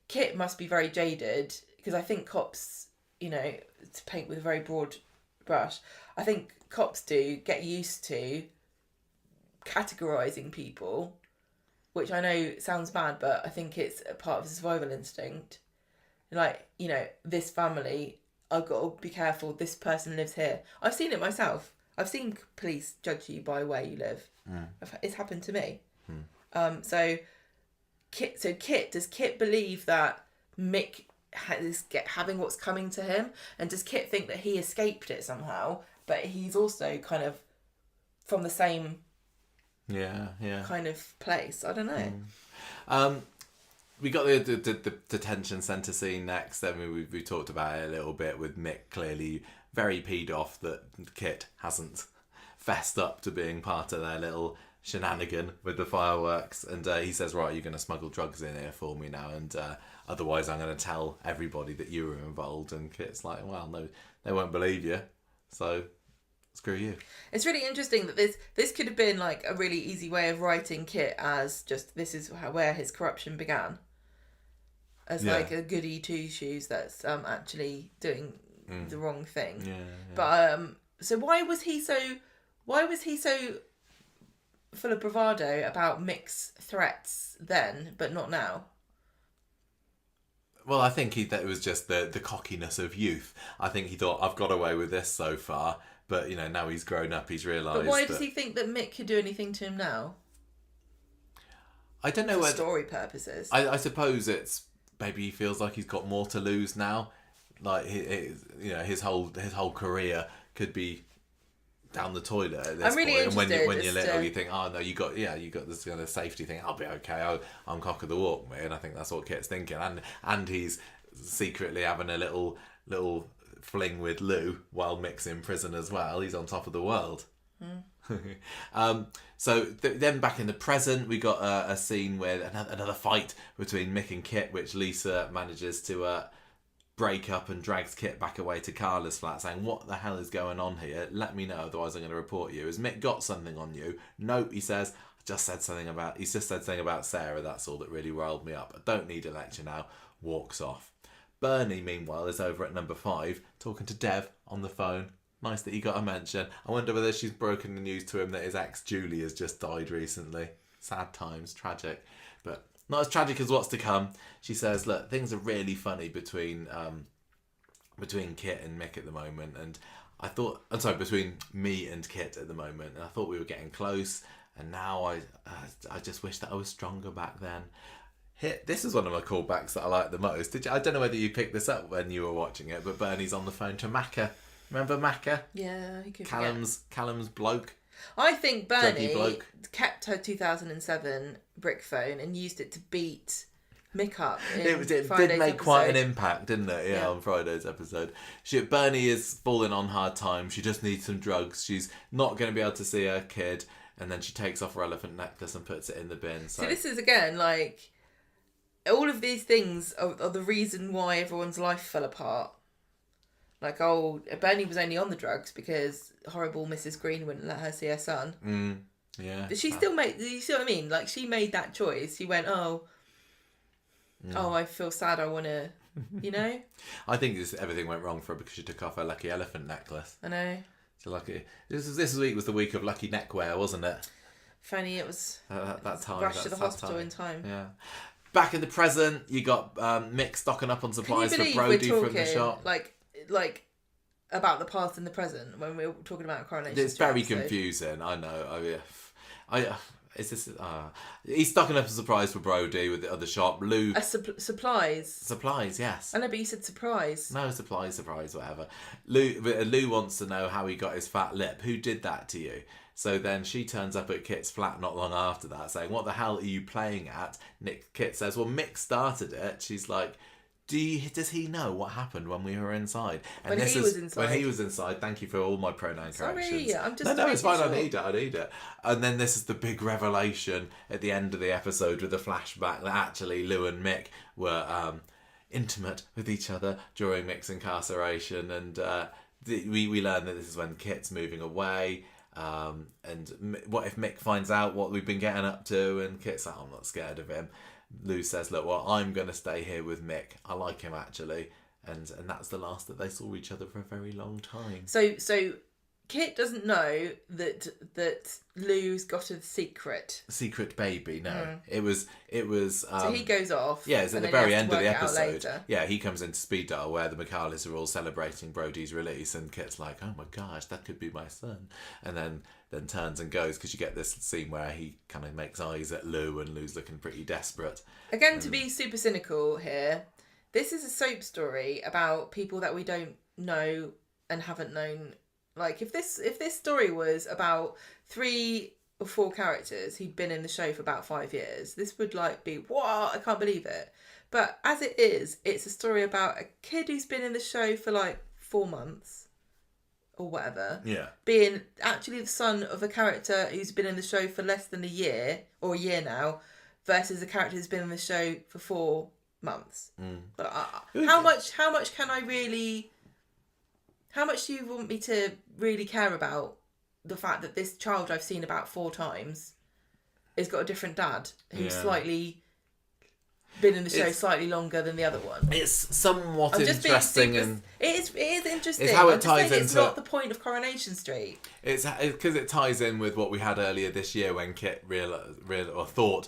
B: Kit must be very jaded, because I think cops, you know, to paint with a very broad brush, I think cops do get used to categorising people, which I know sounds bad, but I think it's a part of survival instinct. Like, you know, this family, I've got to be careful, this person lives here. I've seen it myself. I've seen police judge you by where you live. It's happened to me. So Kit, does Kit believe that Mick is having what's coming to him? And does Kit think that he escaped it somehow, but he's also kind of from the same kind of place? I don't know.
A: We got the detention centre scene next. Then we talked about it a little bit, with Mick clearly very peed off that Kit hasn't fessed up to being part of their little shenanigan with the fireworks, and he says, right, you're going to smuggle drugs in here for me now, and otherwise I'm going to tell everybody that you were involved. And Kit's like, well, no, they won't believe you, so screw you. It's
B: really interesting that this could have been like a really easy way of writing Kit as just, this is where his corruption began, as like a goody two shoes that's actually doing the wrong thing. But so why was he so full of bravado about Mick's threats then, but not now?
A: Well, I think that it was just the cockiness of youth. I think he thought, I've got away with this so far, but you know, now he's grown up, he's realised.
B: But why does he think that Mick could do anything to him now?
A: I don't know.
B: For story purposes.
A: I suppose it's, maybe he feels like he's got more to lose now. Like his whole career could be down the toilet at this
B: really
A: point. And when you're little, you think, oh no, you got this kind of safety thing. I'll be okay. I'm cock of the walk, man. And I think that's what Kit's thinking. And he's secretly having a little fling with Lou while Mick's in prison as well. He's on top of the world. So then back in the present, we got a scene with another fight between Mick and Kit, which Lisa manages to break up and drags Kit back away to Carla's flat, saying, what the hell is going on here? Let me know, otherwise I'm going to report you. Has Mick got something on you? No, he says, he's just said something about Sarah, that's all that really riled me up. I don't need a lecture now. Walks off. Bernie, meanwhile, is over at number 5, talking to Dev on the phone. Nice that he got a mention. I wonder whether she's broken the news to him that his ex Julie has just died recently. Sad times, tragic. But not as tragic as what's to come. She says, look, things are really funny between Kit and Mick at the moment, and between me and Kit at the moment, and I thought we were getting close, and now I just wish that I was stronger back then. This is one of my callbacks that I like the most. I don't know whether you picked this up when you were watching it, but Bernie's on the phone to Macca. Remember Macca?
B: Yeah, he could
A: Callum's bloke.
B: I think Bernie kept her 2007 brick phone and used it to beat Mick up. It did make
A: quite an impact, didn't it? Yeah, on Friday's episode. Bernie is falling on hard times. She just needs some drugs. She's not going to be able to see her kid, and then she takes off her elephant necklace and puts it in the bin. So
B: this is again like all of these things are the reason why everyone's life fell apart. Like, Bernie was only on the drugs because horrible Mrs. Green wouldn't let her see her son.
A: Yeah.
B: But she still made... You see what I mean? Like, she made that choice. She went, I feel sad, I want to... You know?
A: I think everything went wrong for her because she took off her lucky elephant necklace.
B: I know.
A: So lucky. This week was the week of lucky neckwear, wasn't it?
B: If only it was...
A: that time.
B: Rushed to the hospital in time.
A: Yeah. Back in the present, you got Mick stocking up on supplies for Brody from the shop.
B: Like about the past and the present when we were talking about Coronation.
A: It's very confusing. I know. He's stocking up a surprise for Brody with the other shop. Lou.
B: Supplies.
A: Supplies, yes.
B: I know, but you said surprise.
A: No, surprise, whatever. Lou wants to know how he got his fat lip. Who did that to you? So then she turns up at Kit's flat not long after that, saying, "What the hell are you playing at?" Kit says, "Well, Mick started it." She's like, does he know what happened when we were inside? And
B: when he was inside.
A: Thank you for all my pronoun corrections.
B: Sorry, I'm just...
A: No, it's fine. Sure. I need it. And then this is the big revelation at the end of the episode with the flashback that actually Lou and Mick were intimate with each other during Mick's incarceration. And we learn that this is when Kit's moving away. And what if Mick finds out what we've been getting up to? And Kit's like, I'm not scared of him. Lou says, look, well, I'm going to stay here with Mick. I like him, actually. And that's the last that they saw each other for a very long time.
B: So Kit doesn't know that Lou's got a secret.
A: Secret baby, no. It was.
B: So he goes off.
A: Yeah, it's at the very end of the episode. Yeah, he comes into Speed Dial where the McCarleys are all celebrating Brody's release, and Kit's like, "Oh my gosh, that could be my son," and then turns and goes, because you get this scene where he kind of makes eyes at Lou, and Lou's looking pretty desperate.
B: Again, to be super cynical here, this is a soap story about people that we don't know and haven't known. Like, if this story was about 3 or 4 characters who'd been in the show for about 5 years, this would be, wow, I can't believe it. But as it is, it's a story about a kid who's been in the show for 4 months or whatever.
A: Yeah.
B: Being actually the son of a character who's been in the show for less than a year, or a year now, versus a character who's been in the show for 4 months. But how much can I really... How much do you want me to really care about the fact that this child I've seen about 4 times has got a different dad who's slightly been in the show slightly longer than the other one?
A: It's somewhat interesting, and
B: it is interesting.
A: It's how it ties into.
B: It's not the point of Coronation Street.
A: It's because it ties in with what we had earlier this year when Kit thought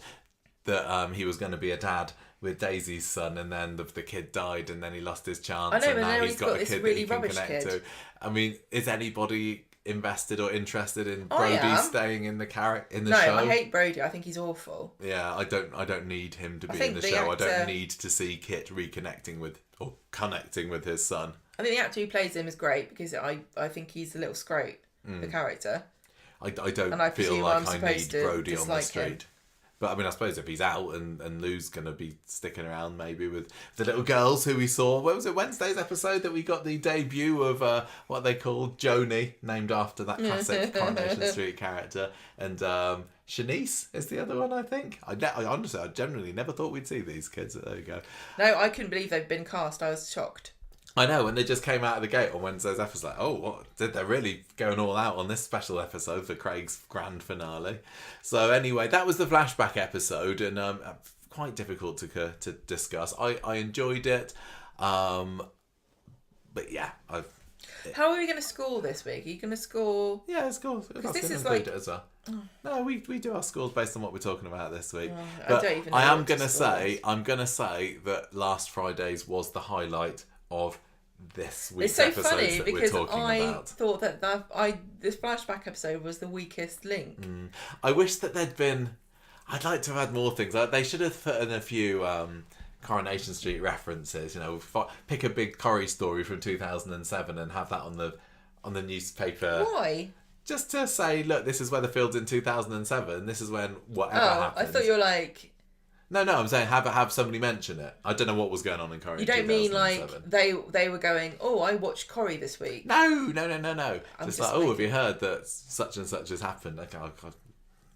A: that he was going to be a dad with Daisy's son, and then the kid died, and then he lost his chance.
B: I know,
A: and now
B: he's got
A: a
B: this
A: kid
B: really
A: that he can
B: rubbish
A: connect
B: kid.
A: to. I mean, is anybody invested or interested in Brody staying in the show?
B: No, I hate Brody. I think he's awful.
A: Yeah, I don't need him to be in the show. I don't need to see Kit reconnecting with or connecting with his son.
B: I think the actor who plays him is great, because I think he's a little scrote, the character.
A: I don't feel like I need Brody on the street. But I mean, I suppose if he's out and Lou's going to be sticking around maybe with the little girls who we saw. What was it, Wednesday's episode, that we got the debut of what they called Joni, named after that classic Coronation Street character. And Shanice is the other one, I think. I generally never thought we'd see these kids. There you go.
B: No, I couldn't believe they'd been cast. I was shocked.
A: I know, and they just came out of the gate on Wednesday's episode. Oh, what? Did they really going all out on this special episode for Craig's grand finale? So anyway, that was the flashback episode, and quite difficult to discuss. I enjoyed it, but yeah,
B: How are we going to score this week? Are you going to score?
A: Yeah, score. Because this is like... it as well. No, we do our scores based on what we're talking about this week. But I don't even know I'm going to say that last Friday's was the highlight of this week's episodes. It's so funny because I
B: thought that this flashback episode was the weakest link.
A: I wish that there'd been... I'd like to have had more things. They should have put in a few Coronation Street references. You know, pick a big Corrie story from 2007 and have that on the newspaper.
B: Why?
A: Just to say, look, this is Weatherfield's in 2007. This is when whatever happened.
B: I thought you were like...
A: No, I'm saying have somebody mention it. I don't know what was going on in Corrie.
B: You don't mean like they were going, oh, I watched Corrie this week.
A: No. Just like, have you heard that such and such has happened? Okay,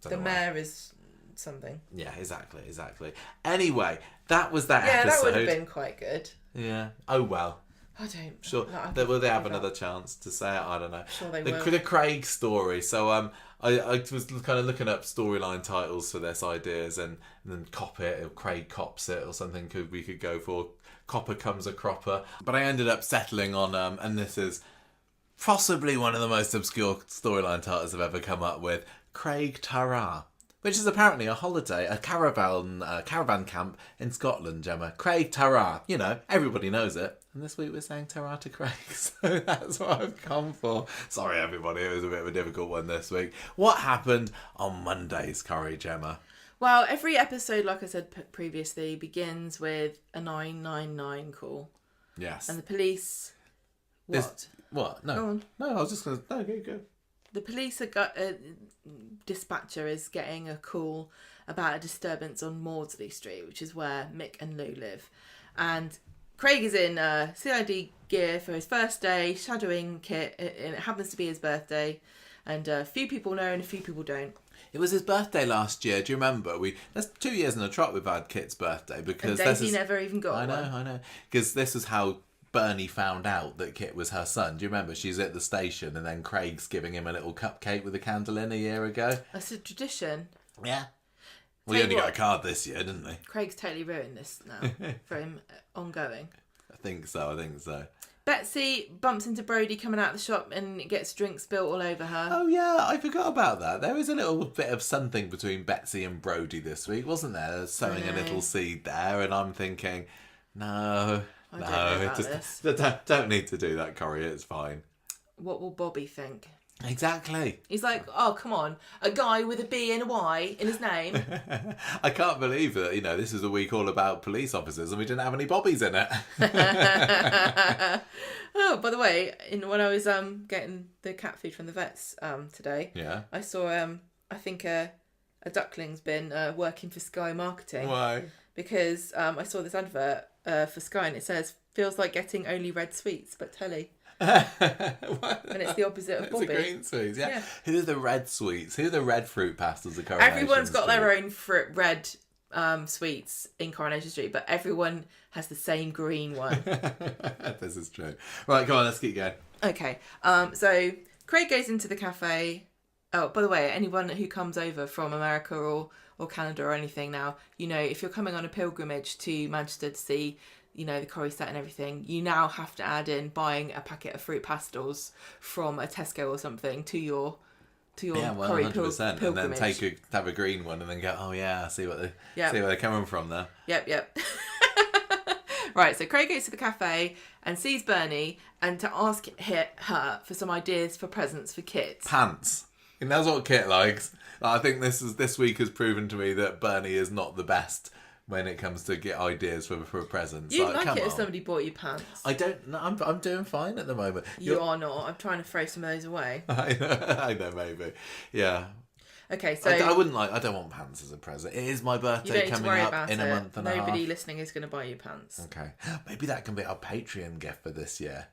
B: the mayor is something.
A: Yeah, exactly. Anyway, that was that episode.
B: Yeah, that would have been quite good.
A: Yeah. Oh well.
B: I don't.
A: Sure. Will they have another chance to say it? I don't know.
B: Sure they will.
A: The Craig story. So I was kind of looking up storyline titles for this ideas, and then Cop It, or Craig Cops It, or something we could go for. Copper Comes a Cropper. But I ended up settling on, and this is possibly one of the most obscure storyline titles I've ever come up with, Craig Tara, which is apparently a holiday, a caravan camp in Scotland, Gemma. Craig Tara. You know, everybody knows it. And this week we're saying Tara to Craig, so that's what I've come for. Sorry, everybody, it was a bit of a difficult one this week. What happened on Monday's Corrie, Gemma?
B: Well, every episode, like I said previously, begins with a 999 call.
A: Yes.
B: And the police...
A: What? No. Go on. No, I was just going to... No, go.
B: The police dispatcher is getting a call about a disturbance on Maudsley Street, which is where Mick and Lou live. And Craig is in CID gear for his first day, shadowing Kit, and it happens to be his birthday. And a few people know and a few people don't.
A: It was his birthday last year. Do you remember? That's 2 years in a trot we've had Kit's birthday, because
B: and Daisy never even got one.
A: I know. Because this is how Bernie found out that Kit was her son. Do you remember? She's at the station and then Craig's giving him a little cupcake with a candle in a year ago.
B: That's a tradition.
A: Yeah. Well, he only got a card this year, didn't he?
B: Craig's totally ruined this now for him ongoing.
A: I think so.
B: Betsy bumps into Brody coming out of the shop and gets drinks spilt all over her.
A: Oh, yeah, I forgot about that. There was a little bit of something between Betsy and Brody this week, wasn't there? Sowing a little seed there, and I'm thinking, no, don't need to do that, Corrie, it's fine.
B: What will Bobby think?
A: Exactly.
B: He's like, oh, come on. A guy with a B and a Y in his name.
A: I can't believe that, this is a week all about police officers and we didn't have any bobbies in it.
B: Oh, by the way, when I was getting the cat food from the vets today, I saw, I think a duckling's been working for Sky Marketing.
A: Why?
B: Because I saw this advert for Sky and it says, feels like getting only red sweets, but telly. And it's the opposite of Bobby.
A: It's a green sweets, yeah. Who are the red sweets? Who are the red fruit pastels of Coronation
B: Everyone's got
A: Street?
B: their own red sweets in Coronation Street, but everyone has the same green one.
A: This is true. Right, come on, let's keep going.
B: Okay, so Craig goes into the cafe. Oh, by the way, anyone who comes over from America or Canada or anything now, if you're coming on a pilgrimage to Manchester to see the Corrie set and everything, you now have to add in buying a packet of fruit pastels from a Tesco or something to your Corrie
A: 100%.
B: pilgrimage.
A: And then have a green one and then go, oh yeah, see where they're coming from there.
B: Yep. Right, so Craig goes to the cafe and sees Bernie and to ask her for some ideas for presents for kids.
A: Pants. And that's what Kit likes. I think this week has proven to me that Bernie is not the best when it comes to get ideas for presents.
B: You'd like it if somebody bought you pants.
A: I don't. No, I'm doing fine at the moment.
B: You are not. I'm trying to throw some of those away.
A: I know, maybe. Yeah.
B: Okay, so
A: I wouldn't like. I don't want pants as a present. It is my birthday coming up in a month and a half.
B: Nobody listening is going to buy you pants.
A: Okay, maybe that can be our Patreon gift for this year.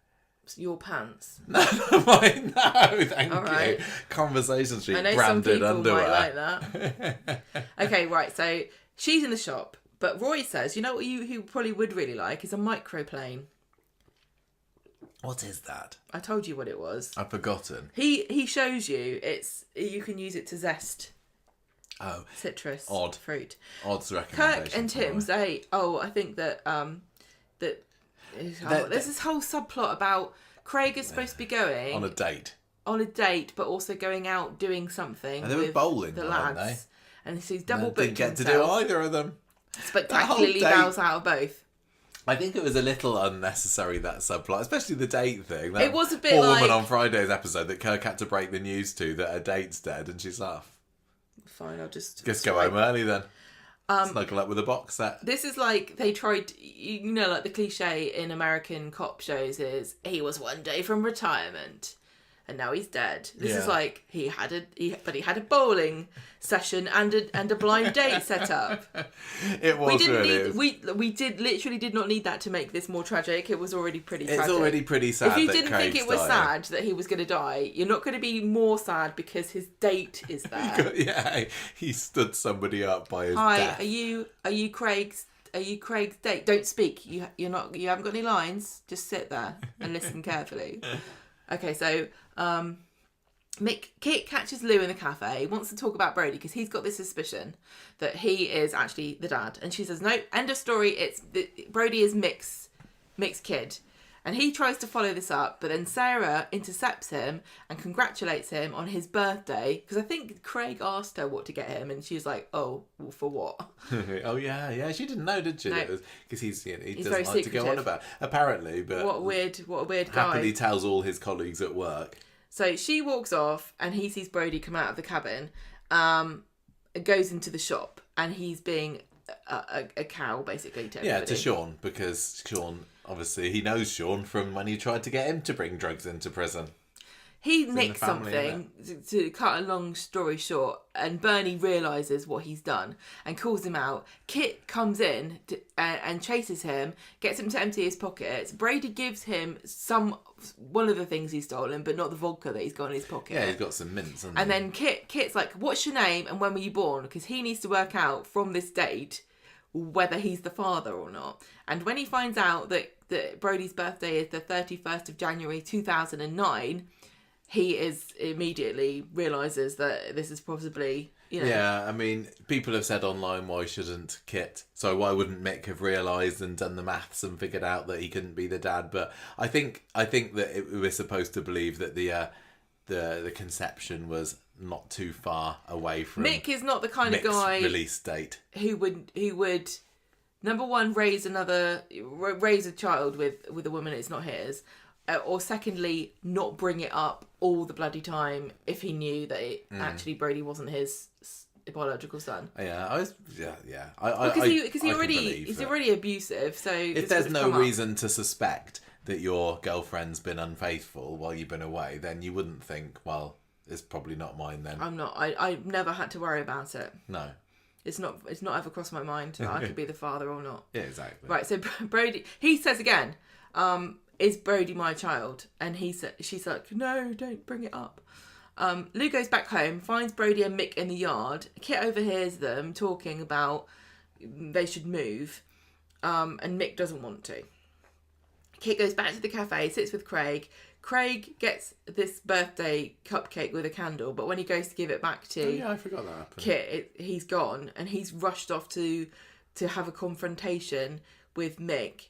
B: Your pants.
A: No, thank
B: right.
A: you. Conversation Street
B: I know
A: branded
B: some people
A: underwear.
B: might like that. Okay, right. So she's in the shop. But Roy says, you know what you probably would really like is a microplane.
A: What is that?
B: I told you what it was.
A: I've forgotten.
B: He shows you. You can use it to zest. Citrus.
A: Odd.
B: Fruit.
A: Odd's recommendation.
B: Kirk and Tim say, I think that there's this whole subplot about Craig is supposed to be going
A: on a date,
B: but also going out doing something.
A: And they were bowling,
B: the
A: weren't
B: lads.
A: they?
B: And so he's double booked
A: himself. Didn't get to do either of them.
B: Spectacularly bows out of both.
A: I think it was a little unnecessary, that subplot, especially the date thing.
B: It was a bit
A: poor
B: like...
A: woman on Friday's episode that Kirk had to break the news to that her date's dead, and she's off.
B: Fine, I'll just
A: go home early then. Snuggle up with a box set.
B: This is like they tried, like the cliche in American cop shows is he was one day from retirement. And now he's dead. This is like he had a bowling session and a blind date set up.
A: It was
B: we did not need that to make this more tragic. It was already pretty tragic.
A: It's already pretty sad.
B: If you didn't think it was sad that he was going to die, you're not going to be more sad because his date is there.
A: He stood somebody up by his death.
B: Hi, are you Craig's date? Don't speak. You haven't got any lines. Just sit there and listen carefully. Okay, so Kit catches Lou in the cafe, wants to talk about Brody because he's got this suspicion that he is actually the dad. And she says, no, end of story, Brody is mixed kid. And he tries to follow this up, but then Sarah intercepts him and congratulates him on his birthday. Because I think Craig asked her what to get him, and she was like, oh, well, for what?
A: Oh, yeah, she didn't know, did she?
B: No.
A: Because he doesn't
B: very
A: like to go on about it, apparently. But
B: what a weird guy.
A: Happily tells all his colleagues at work.
B: So she walks off, and he sees Brody come out of the cabin, goes into the shop, and he's being a cow, basically, to everybody.
A: Yeah, to Sean, because Sean... Obviously, he knows Sean from when he tried to get him to bring drugs into prison.
B: He nicked something, to cut a long story short, and Bernie realises what he's done and calls him out. Kit comes in and chases him, gets him to empty his pockets. Brady gives him one of the things he's stolen, but not the vodka that he's got in his pocket.
A: Yeah, he's got some mints.
B: And then Kit's like, what's your name and when were you born? Because he needs to work out from this date whether he's the father or not. And when he finds out that that Brody's birthday is the 31st of January 2009, he immediately realises that this is possibly,
A: Yeah, I mean, people have said online, why shouldn't Kit? So why wouldn't Mick have realised and done the maths and figured out that he couldn't be the dad? But I think that we're supposed to believe that the conception was not too far away from
B: Mick is not the kind
A: Mick's
B: of guy
A: release date.
B: who would number one raise a child with a woman it's not his, or secondly not bring it up all the bloody time if he knew that actually Brody wasn't his biological son.
A: Yeah,
B: Because he's already abusive. So
A: if there's no reason to suspect that your girlfriend's been unfaithful while you've been away, then you wouldn't think, well, it's probably not mine then.
B: I'm not. I've never had to worry about it.
A: No.
B: It's not ever crossed my mind that I could be the father or not.
A: Yeah, exactly.
B: Right, so Brody, he says again, is Brody my child? And she's like, no, don't bring it up. Lou goes back home, finds Brody and Mick in the yard. Kit overhears them talking about they should move, and Mick doesn't want to. Kit goes back to the cafe, sits with Craig. Craig gets this birthday cupcake with a candle, but when he goes to give it back to
A: I forgot that happened.
B: Kit, he's gone, and he's rushed off to have a confrontation with Mick.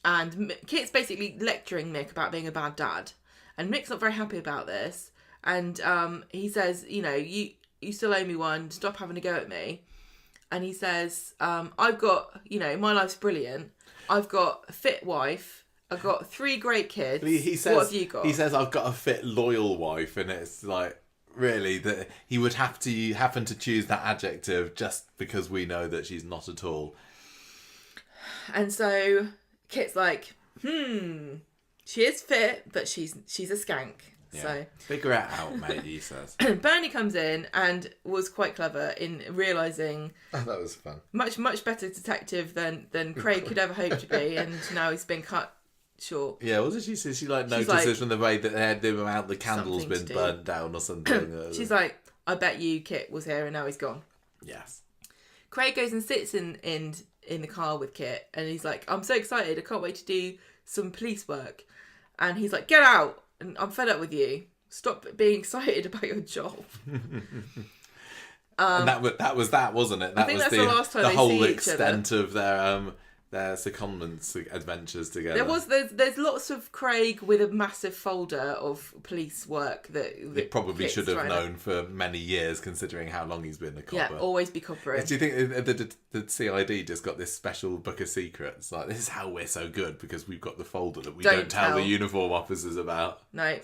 B: And Kit's basically lecturing Mick about being a bad dad, and Mick's not very happy about this. And he says, you still owe me one. Stop having a go at me. And he says, I've got, my life's brilliant. I've got a fit wife. I've got 3 great kids.
A: He says,
B: what have you got?
A: He says, I've got a fit, loyal wife. And it's like, really, that he would happen to choose that adjective just because we know that she's not at all.
B: And so Kit's like, she is fit, but she's a skank.
A: Yeah.
B: So
A: figure it out, mate, he says.
B: Bernie comes in and was quite clever in realising
A: that was fun.
B: Much better detective than Craig could ever hope to be, and now he's been cut short.
A: Yeah, wasn't she? She notices from the way that they had the amount the candle's been burnt down or something.
B: She's like, I bet you Kit was here and now he's gone.
A: Yes.
B: Craig goes and sits in the car with Kit, and he's like, I'm so excited, I can't wait to do some police work. And he's like, get out, and I'm fed up with you. Stop being excited about your job.
A: And that was that, wasn't it? That was
B: the last time
A: the
B: they
A: whole
B: see each
A: extent of their secondment adventures together.
B: There's lots of Craig with a massive folder of police work that
A: he probably
B: Kit's
A: should have known for many years, considering how long he's been a copper.
B: Yeah, always be coppering.
A: Do you think the CID just got this special book of secrets? Like, this is how we're so good, because we've got the folder that we don't tell the uniform officers about.
B: No,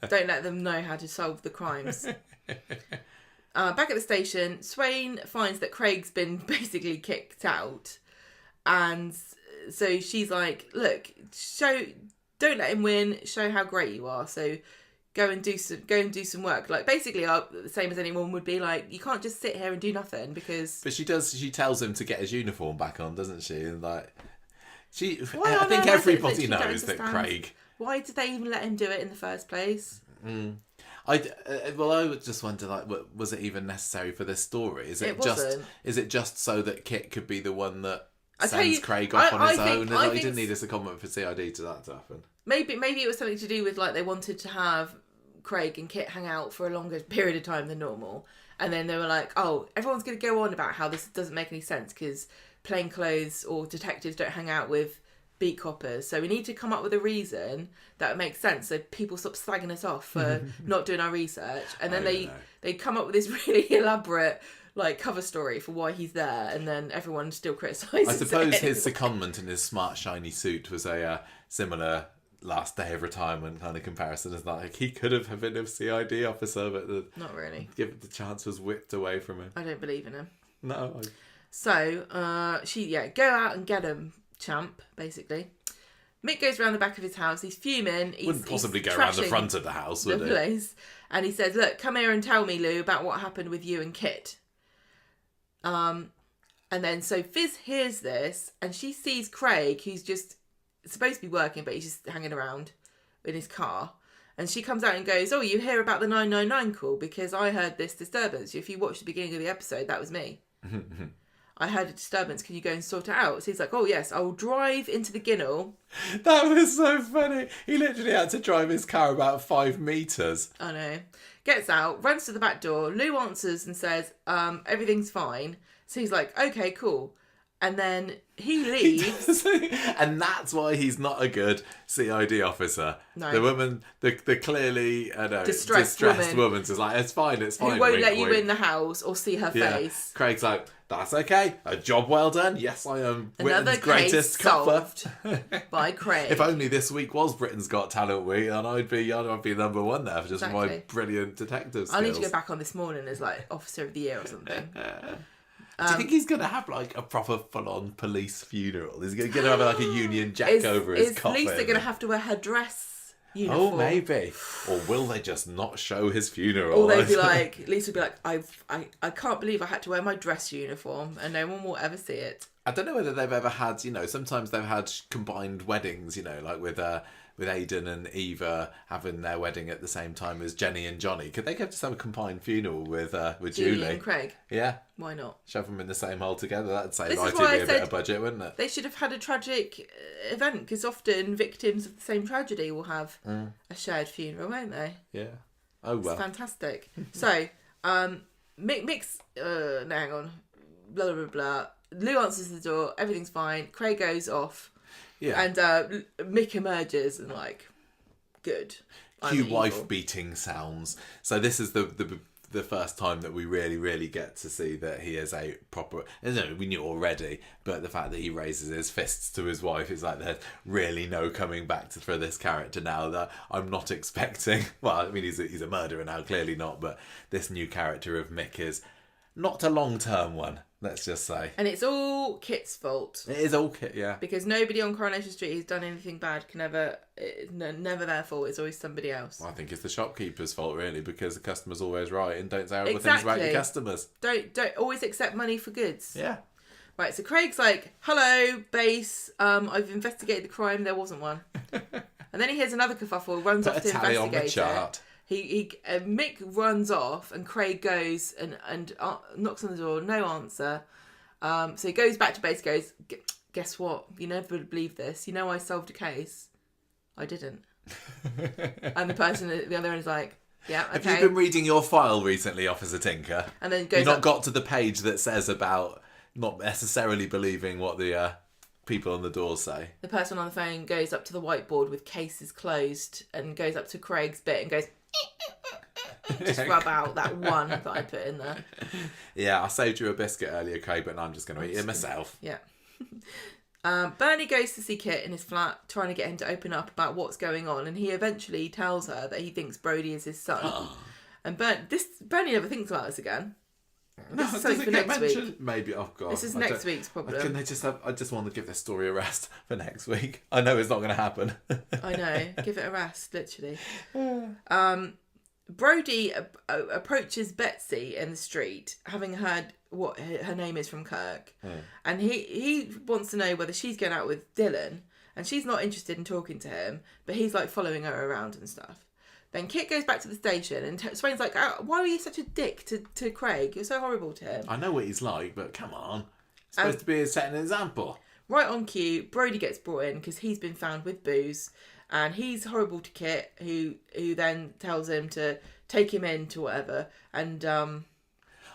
B: don't let them know how to solve the crimes. Back at the station, Swain finds that Craig's been basically kicked out. And so she's like, look, don't let him win, show how great you are. So go and do some work. Like, basically, the same as anyone would be like, you can't just sit here and do nothing, because...
A: But she tells him to get his uniform back on, doesn't she? And like,
B: I
A: think everybody knows that Craig...
B: Why did they even let him do it in the first place?
A: I would just wonder, like, was it even necessary for this story? Is it just so that Kit could be the one that sends Craig off on his own? He didn't need a secondment for CID to happen.
B: Maybe it was something to do with, like, they wanted to have Craig and Kit hang out for a longer period of time than normal, and then they were like, oh, everyone's going to go on about how this doesn't make any sense because plainclothes or detectives don't hang out with beat coppers, so we need to come up with a reason that makes sense so people stop slagging us off for not doing our research. And then they come up with this really elaborate, like, cover story for why he's there, and then everyone still criticises.
A: I suppose his secondment in his smart shiny suit was a similar last day of retirement kind of comparison. It's like, he could have been a CID officer, but
B: not really.
A: The chance was whipped away from him.
B: I don't believe in him.
A: No.
B: So go out and get him, champ, basically. Mick goes around the back of his house. He's fuming.
A: Wouldn't possibly go around the front of the house, would it?
B: Place. And he says, look, come here and tell me, Lou, about what happened with you and Kit. And then so Fizz hears this, and she sees Craig, who's just supposed to be working, but he's just hanging around in his car. And she comes out and goes, oh, you hear about the 999 call? Because I heard this disturbance. If you watch the beginning of the episode, that was me. I heard a disturbance. Can you go and sort it out? So he's like, oh, yes, I will drive into the ginnel.
A: That was so funny. He literally had to drive his car about 5 metres.
B: I know. Gets out, runs to the back door. Lou answers and says, everything's fine. So he's like, okay, cool. And then he leaves.
A: And that's why he's not a good CID officer.
B: No.
A: The woman, the clearly distressed woman's is like, it's fine.
B: Who won't
A: wink,
B: let you
A: wink.
B: in the house or see her face.
A: Craig's like, that's okay. A job well done. Yes, I am
B: Another
A: Britain's greatest
B: case
A: copper.
B: solved by Craig.
A: If only this week was Britain's Got Talent week, and I'd be number one there for just my brilliant detective skills.
B: I need to go back on this morning as like Officer of the Year or something.
A: Do you think he's going to have like a proper full-on police funeral? Is he going to have like a Union Jack over his coffin?
B: Is Lisa going to have to wear her dress uniform?
A: Oh, maybe. Or will they just not show his funeral?
B: Or they'd be like, Lisa would be like, I can't believe I had to wear my dress uniform and no one will ever see it.
A: I don't know whether they've ever had, sometimes they've had combined weddings, like with Aidan and Eva having their wedding at the same time as Jenny and Johnny. Could they just have a combined funeral with Julie
B: and Craig?
A: Yeah.
B: Why not?
A: Shove them in the same hole together. That'd save
B: This is
A: ITV
B: why I
A: a bit
B: said
A: of budget, wouldn't it?
B: They should have had a tragic event because often victims of the same tragedy will have a shared funeral, won't they?
A: Yeah. Oh, well.
B: It's fantastic. So, Mick's... no, hang on. Blah, blah, blah, blah. Lou answers the door. Everything's fine. Craig goes off.
A: Yeah.
B: And Mick emerges and like, good.
A: Cue wife beating sounds. So this is the first time that we really get to see that he is a proper... No, we knew already, but the fact that he raises his fists to his wife is like there's really no coming back for this character now that I'm not expecting. Well, I mean, he's a murderer now, clearly not, but this new character of Mick is not a long-term one. Let's just say. And
B: it's all Kit's fault.
A: It is all Kit, yeah.
B: Because nobody on Coronation Street who's done anything bad can ever... never their fault. It's always somebody else.
A: Well, I think it's the shopkeeper's fault, really, because the customer's always right and don't say horrible things about your customers.
B: Don't always accept money for goods.
A: Yeah. Right,
B: so Craig's like, hello, base. I've investigated the crime. There wasn't one. And then he hears another kerfuffle, runs off to investigate
A: on the chart.
B: Mick runs off and Craig goes and knocks on the door, no answer. So he goes back to base, goes, guess what? You never would believe this. I solved a case. I didn't. And the person at the other end is like, yeah, okay.
A: Have you been reading your file recently, Officer Tinker?
B: And then goes
A: You've not got to the page that says about not necessarily believing what the people on the door say.
B: The person on the phone goes up to the whiteboard with cases closed and goes up to Craig's bit and goes... just rub out that one that I put in there.
A: Yeah, I saved you a biscuit earlier, Craig, but now I'm just going to eat it myself.
B: Yeah. Bernie goes to see Kit in his flat, trying to get him to open up about what's going on, and he eventually tells her that he thinks Brody is his son. And Bernie never thinks about this again.
A: No,
B: this is something for next week.
A: Maybe, oh God.
B: This is next week's problem.
A: Can they I just want to give this story a rest for next week. I know it's not going to happen.
B: I know. Give it a rest, literally. Brody approaches Betsy in the street, having heard what her name is from Kirk. And he wants to know whether she's going out with Dylan, and she's not interested in talking to him, but he's like following her around and stuff. Then Kit goes back to the station and Swain's like, why were you such a dick to Craig? You're so horrible to him.
A: I know what he's like, but come on. It's supposed to be setting an example.
B: Right on cue, Brody gets brought in because he's been found with booze. And he's horrible to Kit, who then tells him to take him in to whatever. And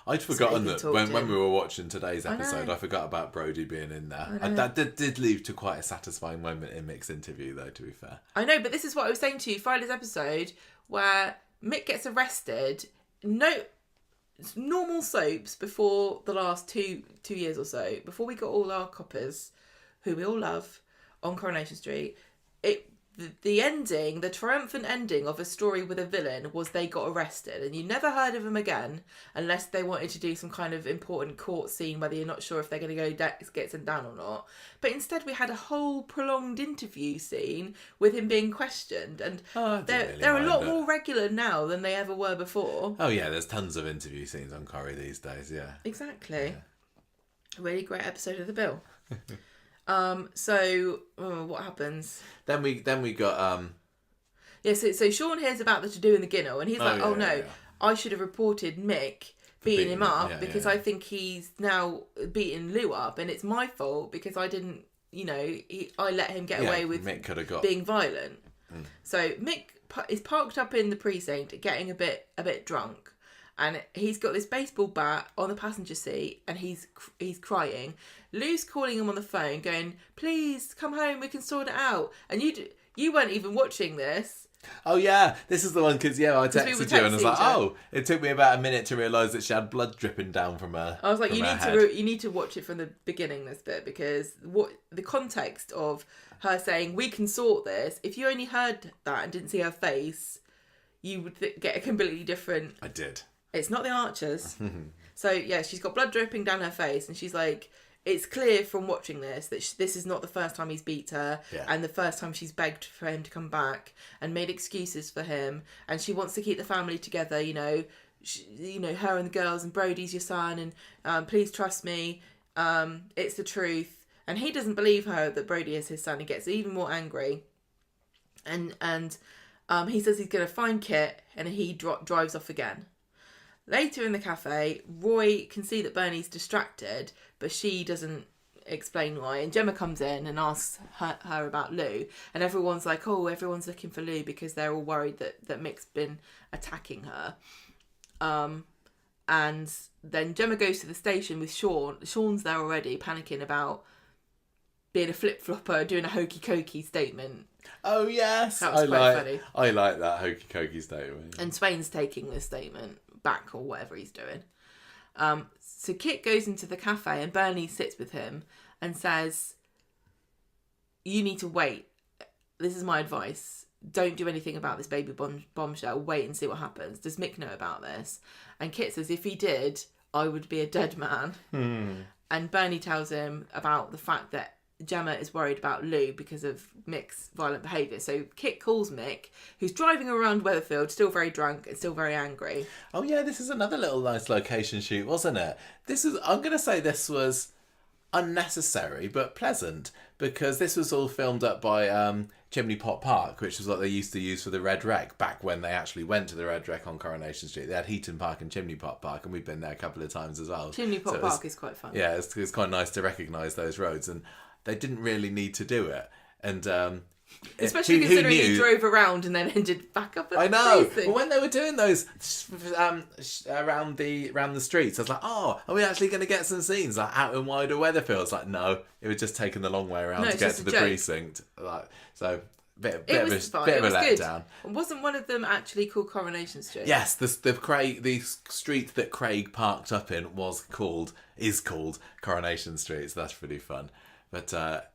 A: I'd forgotten that when we were watching today's episode, I forgot about Brody being in there. That did lead to quite a satisfying moment in Mick's interview, though, to be fair.
B: I know, but this is what I was saying to you, Friday's episode, where Mick gets arrested. No normal soaps before the last two years or so, before we got all our coppers, who we all love, on Coronation Street, the ending, the triumphant ending of a story with a villain was they got arrested, and you never heard of them again unless they wanted to do some kind of important court scene, whether you're not sure if they're going to go get them down or not. But instead we had a whole prolonged interview scene with him being questioned, and they're a lot more regular now than they ever were before.
A: Oh yeah, there's tons of interview scenes on Corrie these days, yeah.
B: Exactly. Yeah. A really great episode of The Bill. So what happens?
A: Then we got
B: so Sean hears about the to-do in the Ginnel, and he's like, no, I should have reported Mick beating him up
A: yeah,
B: because
A: yeah.
B: I think he's now beating Lou up, and it's my fault because I didn't, I let him get away with
A: Mick could have got
B: being violent. So Mick is parked up in the precinct, getting a bit drunk, and he's got this baseball bat on the passenger seat, and he's crying. Lou's calling him on the phone, going, "Please come home, we can sort it out." And you weren't even watching this.
A: Oh yeah, this is the one because I texted you and I was like, "Oh, it took me about a minute to realise that she had blood dripping down from her."
B: I was like,
A: you
B: you need to watch it from the beginning, this bit, because what the context of her saying we can sort this. If you only heard that and didn't see her face, you would get a completely different.
A: I did.
B: It's not the Archers. So yeah, she's got blood dripping down her face, and she's like, it's clear from watching this that this is not the first time he's beat her, and the first time she's begged for him to come back and made excuses for him, and she wants to keep the family together. Her and the girls, and Brody's your son, and please trust me, it's the truth. And he doesn't believe her that Brody is his son. He gets even more angry, and he says he's going to find Kit, and he drives off again. Later in the cafe, Roy can see that Bernie's distracted, but she doesn't explain why. And Gemma comes in and asks her about Lou. And everyone's like, oh, everyone's looking for Lou because they're all worried that Mick's been attacking her. And then Gemma goes to the station with Sean. Sean's there already, panicking about being a flip-flopper, doing a hokey-cokey statement.
A: Oh, yes.
B: That was quite funny.
A: I like that hokey-cokey statement.
B: And Swain's taking this statement back or whatever he's doing. So Kit goes into the cafe and Bernie sits with him and says, you need to wait. This is my advice. Don't do anything about this baby bombshell. Wait and see what happens. Does Mick know about this? And Kit says, if he did, I would be a dead man. And Bernie tells him about the fact that Gemma is worried about Lou because of Mick's violent behaviour. So Kit calls Mick, who's driving around Weatherfield, still very drunk and still very angry.
A: Oh yeah, this is another little nice location shoot, wasn't it? I'm going to say this was unnecessary but pleasant, because this was all filmed up by Chimney Pot Park, which was what they used to use for the Red Wreck back when they actually went to the Red Wreck on Coronation Street. They had Heaton Park and Chimney Pot Park, and we've been there a couple of times as well.
B: Chimney Pot Park is quite fun.
A: Yeah, it's quite nice to recognise those roads, and they didn't really need to do it. And
B: especially considering you drove around and then ended back up at
A: I know.
B: the
A: But when they were doing those around the streets, I was like, oh, are we actually going to get some scenes like out in wider Weatherfield? It's like, no, it was just taking the long way around to get to the precinct. So bit of a letdown.
B: Wasn't one of them actually called Coronation Street?
A: Yes, the street that Craig parked up in is called Coronation Street. So that's pretty fun. But I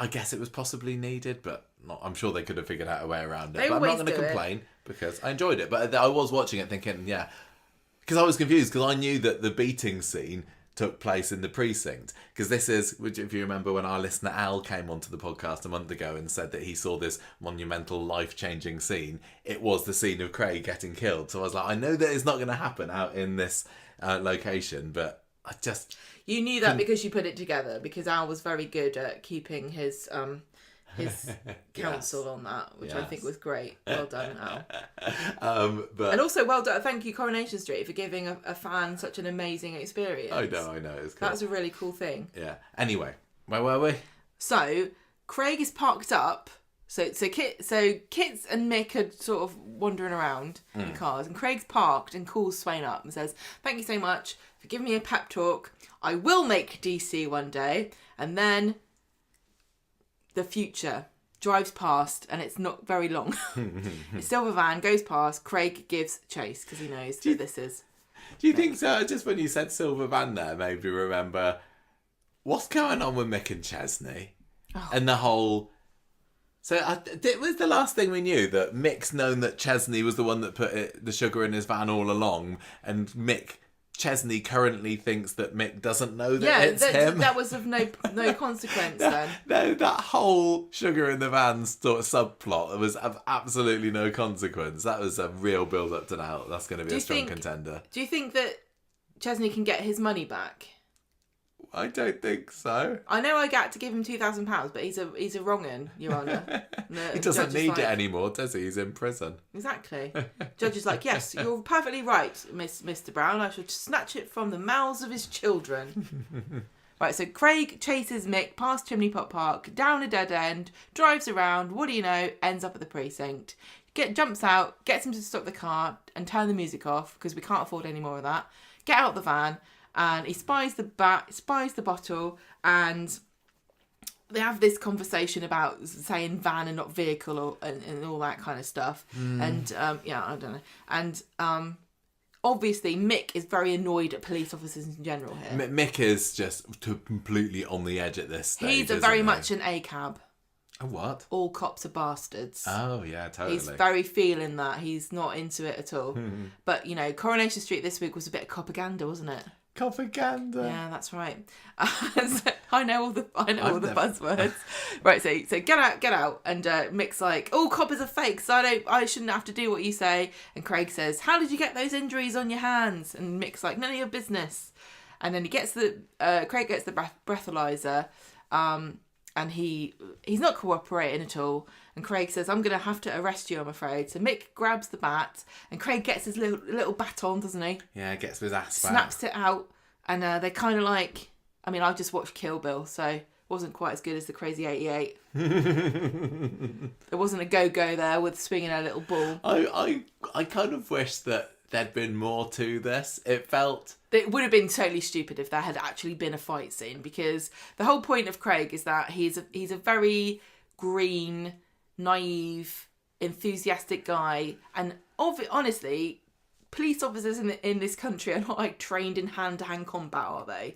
A: guess it was possibly needed, but I'm sure they could have figured out a way around it. But I'm not going to complain because I enjoyed it. But I was watching it thinking, because I was confused because I knew that the beating scene took place in the precinct. Because this is, if you remember when our listener Al came onto the podcast a month ago and said that he saw this monumental, life-changing scene, it was the scene of Craig getting killed. So I was like, I know that it's not going to happen out in this location, but I just...
B: You knew that because you put it together, because Al was very good at keeping his counsel on that, which I think was great. Well done, Al. And also well done. Thank you, Coronation Street, for giving a fan such an amazing experience.
A: I know. It's cool.
B: That's a really cool thing.
A: Yeah. Anyway, where were we?
B: So Craig is parked up. So Kits and Mick are sort of wandering around in cars, and Craig's parked and calls Swain up and says, "Thank you so much for giving me a pep talk. I will make DC one day." And then the future drives past, and it's not very long. A silver van goes past. Craig gives chase because he knows that this is.
A: Do you think so? Just when you said silver van there, made me remember what's going on with Mick and Chesney and the whole. So it was the last thing we knew that Mick's known that Chesney was the one that put the sugar in his van all along, and Chesney currently thinks that Mick doesn't know that it's him.
B: That was of no consequence then.
A: No, that whole sugar in the van sort of subplot was of absolutely no consequence. That was a real build up to now. That's going to be a strong contender.
B: Do you think that Chesney can get his money back?
A: I don't think so.
B: I know I got to give him £2,000, but he's a wrong 'un, Your Honour.
A: He doesn't need it anymore, does he? He's in prison.
B: Exactly. Judge is like, yes, you're perfectly right, Mr. Brown. I shall snatch it from the mouths of his children. Right, so Craig chases Mick past Chimney Pot Park, down a dead end, drives around, what do you know, ends up at the precinct. Jumps out, gets him to stop the car and turn the music off, because we can't afford any more of that. Get out the van, and he spies the bottle, and they have this conversation about saying van and not vehicle, and all that kind of stuff. And I don't know. And obviously Mick is very annoyed at police officers in general here.
A: Mick is just completely on the edge at this stage.
B: He's very much an ACAB.
A: A what?
B: All cops are bastards.
A: Oh, yeah, totally.
B: He's very feeling that. He's not into it at all. But, Coronation Street this week was a bit of propaganda, wasn't it?
A: Propaganda.
B: Yeah, that's right. I know all the buzzwords. Right, so get out, and Mick's like, "Oh, coppers are fake, so I shouldn't have to do what you say." And Craig says, "How did you get those injuries on your hands?" And Mick's like, "None of your business." And then Craig gets the breathalyzer, and he's not cooperating at all. And Craig says, "I'm going to have to arrest you, I'm afraid." So Mick grabs the bat, and Craig gets his little baton, doesn't he?
A: Yeah, gets his ass back.
B: Snaps it out, and they kind of like... I mean, I just watched Kill Bill, so it wasn't quite as good as the Crazy 88. There wasn't a go-go there with swinging a little ball.
A: I kind of wish that there'd been more to this. It felt...
B: It would have been totally stupid if there had actually been a fight scene, because the whole point of Craig is that he's a very green, naive, enthusiastic guy, and honestly, police officers in this country are not like trained in hand-to-hand combat, are they?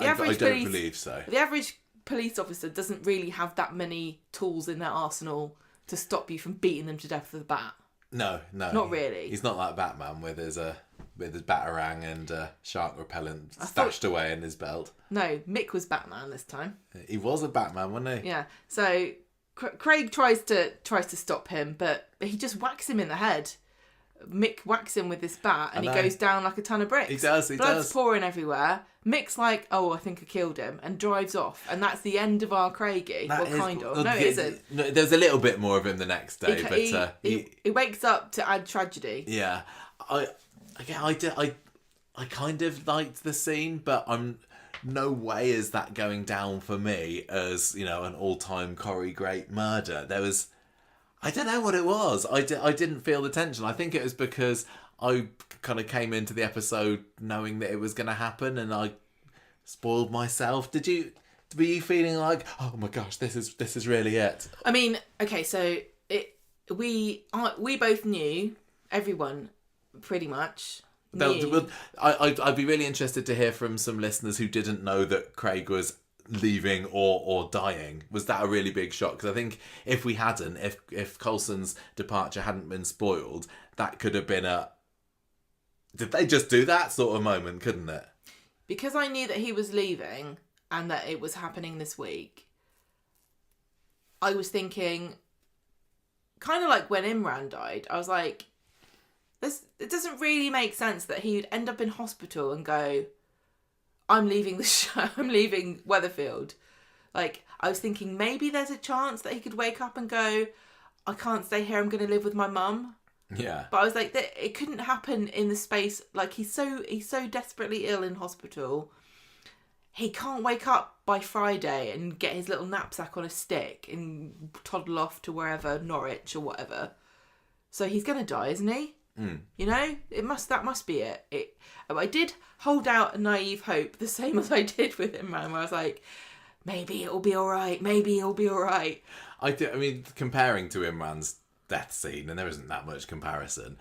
A: I don't believe so.
B: The average police officer doesn't really have that many tools in their arsenal to stop you from beating them to death with a bat.
A: No.
B: Not really.
A: He's not like Batman with his batarang and shark repellent stashed away in his belt.
B: No, Mick was Batman this time.
A: He was a Batman, wasn't he?
B: Yeah. So Craig tries to stop him, but he just whacks him in the head. Mick whacks him with this bat, and he goes down like a ton of bricks.
A: He does.
B: Blood's pouring everywhere. Mick's like, "Oh, I think I killed him," and drives off. And that's the end of our Craigie. Kind of. No, it isn't.
A: No, there's a little bit more of him the next day, but
B: he wakes up to add tragedy.
A: Yeah, I kind of liked the scene, but no way is that going down for me as an all-time Corrie great murder. There was. I don't know what it was. I didn't feel the tension. I think it was because I kind of came into the episode knowing that it was going to happen, and I spoiled myself. Were you feeling like, oh my gosh, this is really it?
B: I mean, okay, so we both knew, everyone pretty much knew.
A: I'd be really interested to hear from some listeners who didn't know that Craig was leaving or dying. Was that a really big shock? Because I think if we hadn't, if Coulson's departure hadn't been spoiled, that could have been did they just do that sort of moment, couldn't it?
B: Because I knew that he was leaving and that it was happening this week, I was thinking, kind of like when Imran died, I was like, it doesn't really make sense that he'd end up in hospital and go, I'm leaving the show, I'm leaving Weatherfield. Like, I was thinking maybe there's a chance that he could wake up and go, I can't stay here, I'm going to live with my mum.
A: Yeah.
B: But I was like, it couldn't happen in the space, like he's so desperately ill in hospital. He can't wake up by Friday and get his little knapsack on a stick and toddle off to wherever, Norwich or whatever. So he's going to die, isn't he?
A: Mm.
B: That must be it. I did hold out a naive hope, the same as I did with Imran, where I was like, maybe it'll be all right. Maybe it'll be all right.
A: I mean, comparing to Imran's death scene, and there isn't that much comparison.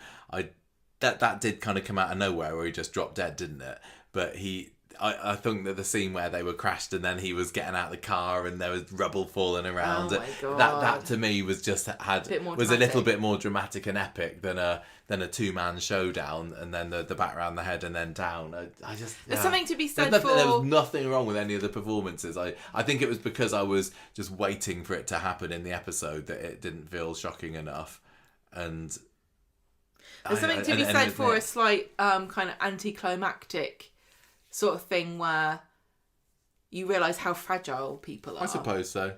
A: That did kind of come out of nowhere, where he just dropped dead, didn't it? But I think that the scene where they were crashed and then he was getting out of the car and there was rubble falling around.
B: Oh my God.
A: That to me was just a little bit more dramatic and epic than a 2-man showdown, and then the bat around the head and then down.
B: There's something to be said
A: there was nothing wrong with any of the performances. I think it was because I was just waiting for it to happen in the episode that it didn't feel shocking enough. And
B: there's something to be said for a slight kind of anticlimactic sort of thing where you realise how fragile people are.
A: I suppose so.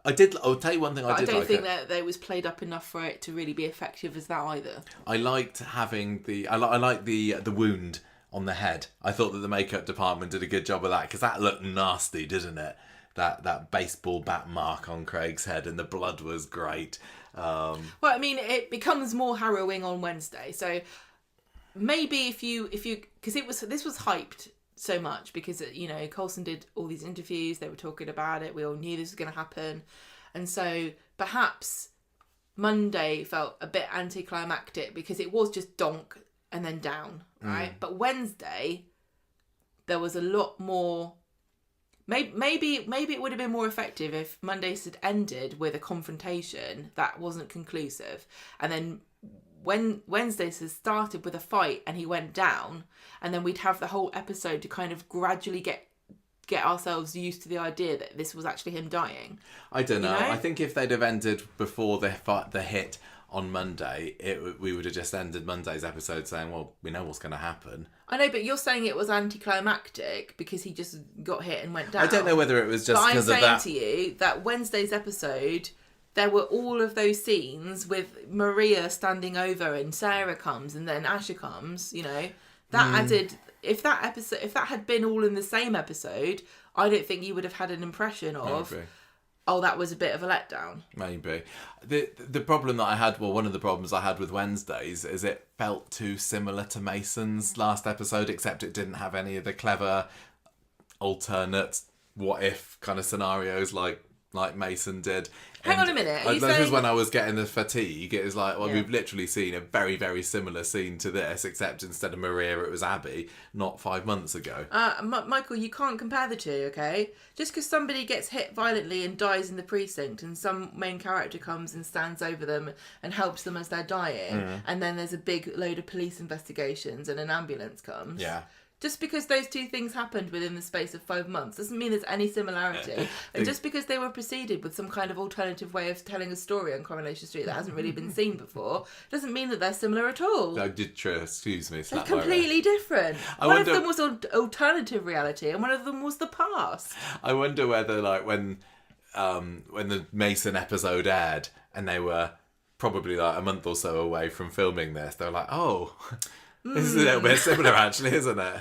A: I'll tell you one thing I did like.
B: I don't think that it was played up enough for it to really be effective as that either.
A: I liked having I like the wound on the head. I thought that the makeup department did a good job of that, because that looked nasty, didn't it? That baseball bat mark on Craig's head, and the blood was great.
B: Well, I mean, it becomes more harrowing on Wednesday. So maybe if you because this was hyped so much because, you know, Coulson did all these interviews, they were talking about it, we all knew this was going to happen, and so perhaps Monday felt a bit anticlimactic because it was just donk and then down, right? But Wednesday there was a lot more. Maybe it would have been more effective if Mondays had ended with a confrontation that wasn't conclusive, and then when Wednesdays has started with a fight and he went down, and then we'd have the whole episode to kind of gradually get ourselves used to the idea that this was actually him dying.
A: I don't know.
B: You know?
A: I think if they'd have ended before the hit on Monday, we would have just ended Monday's episode saying, well, we know what's going to happen.
B: I know, but you're saying it was anticlimactic because he just got hit and went down.
A: I don't know whether it was just because of that.
B: But I'm saying to you that Wednesday's episode, there were all of those scenes with Maria standing over and Sarah comes and then Asher comes, you know. That added... If that had been all in the same episode, I don't think you would have had an impression of...
A: Maybe.
B: Oh, that was a bit of a letdown.
A: Maybe. The problem that I had, well, one of the problems I had with Wednesdays is it felt too similar to Mason's last episode, except it didn't have any of the clever alternate what if kind of scenarios like Mason did.
B: Hang on a minute.
A: This is when I was getting the fatigue. It was like, well,
B: Yeah.
A: we've literally seen a very, very similar scene to this, except instead of Maria, it was Abby, not 5 months ago.
B: Michael, you can't compare the two, okay? Just because somebody gets hit violently and dies in the precinct and some main character comes and stands over them and helps them as they're dying, and then there's a big load of police investigations and an ambulance comes.
A: Yeah.
B: Just because those two things happened within the space of 5 months doesn't mean there's any similarity. And just because they were preceded with some kind of alternative way of telling a story on Coronation Street that hasn't really been seen before doesn't mean that they're similar at all.
A: I did excuse me.
B: They're completely different.
A: I
B: One
A: wonder-
B: of them was alternative reality and one of them was the past.
A: I wonder whether, like, when the Mason episode aired and they were probably like a month or so away from filming this, they were like, oh... This is a little bit similar, actually, isn't it?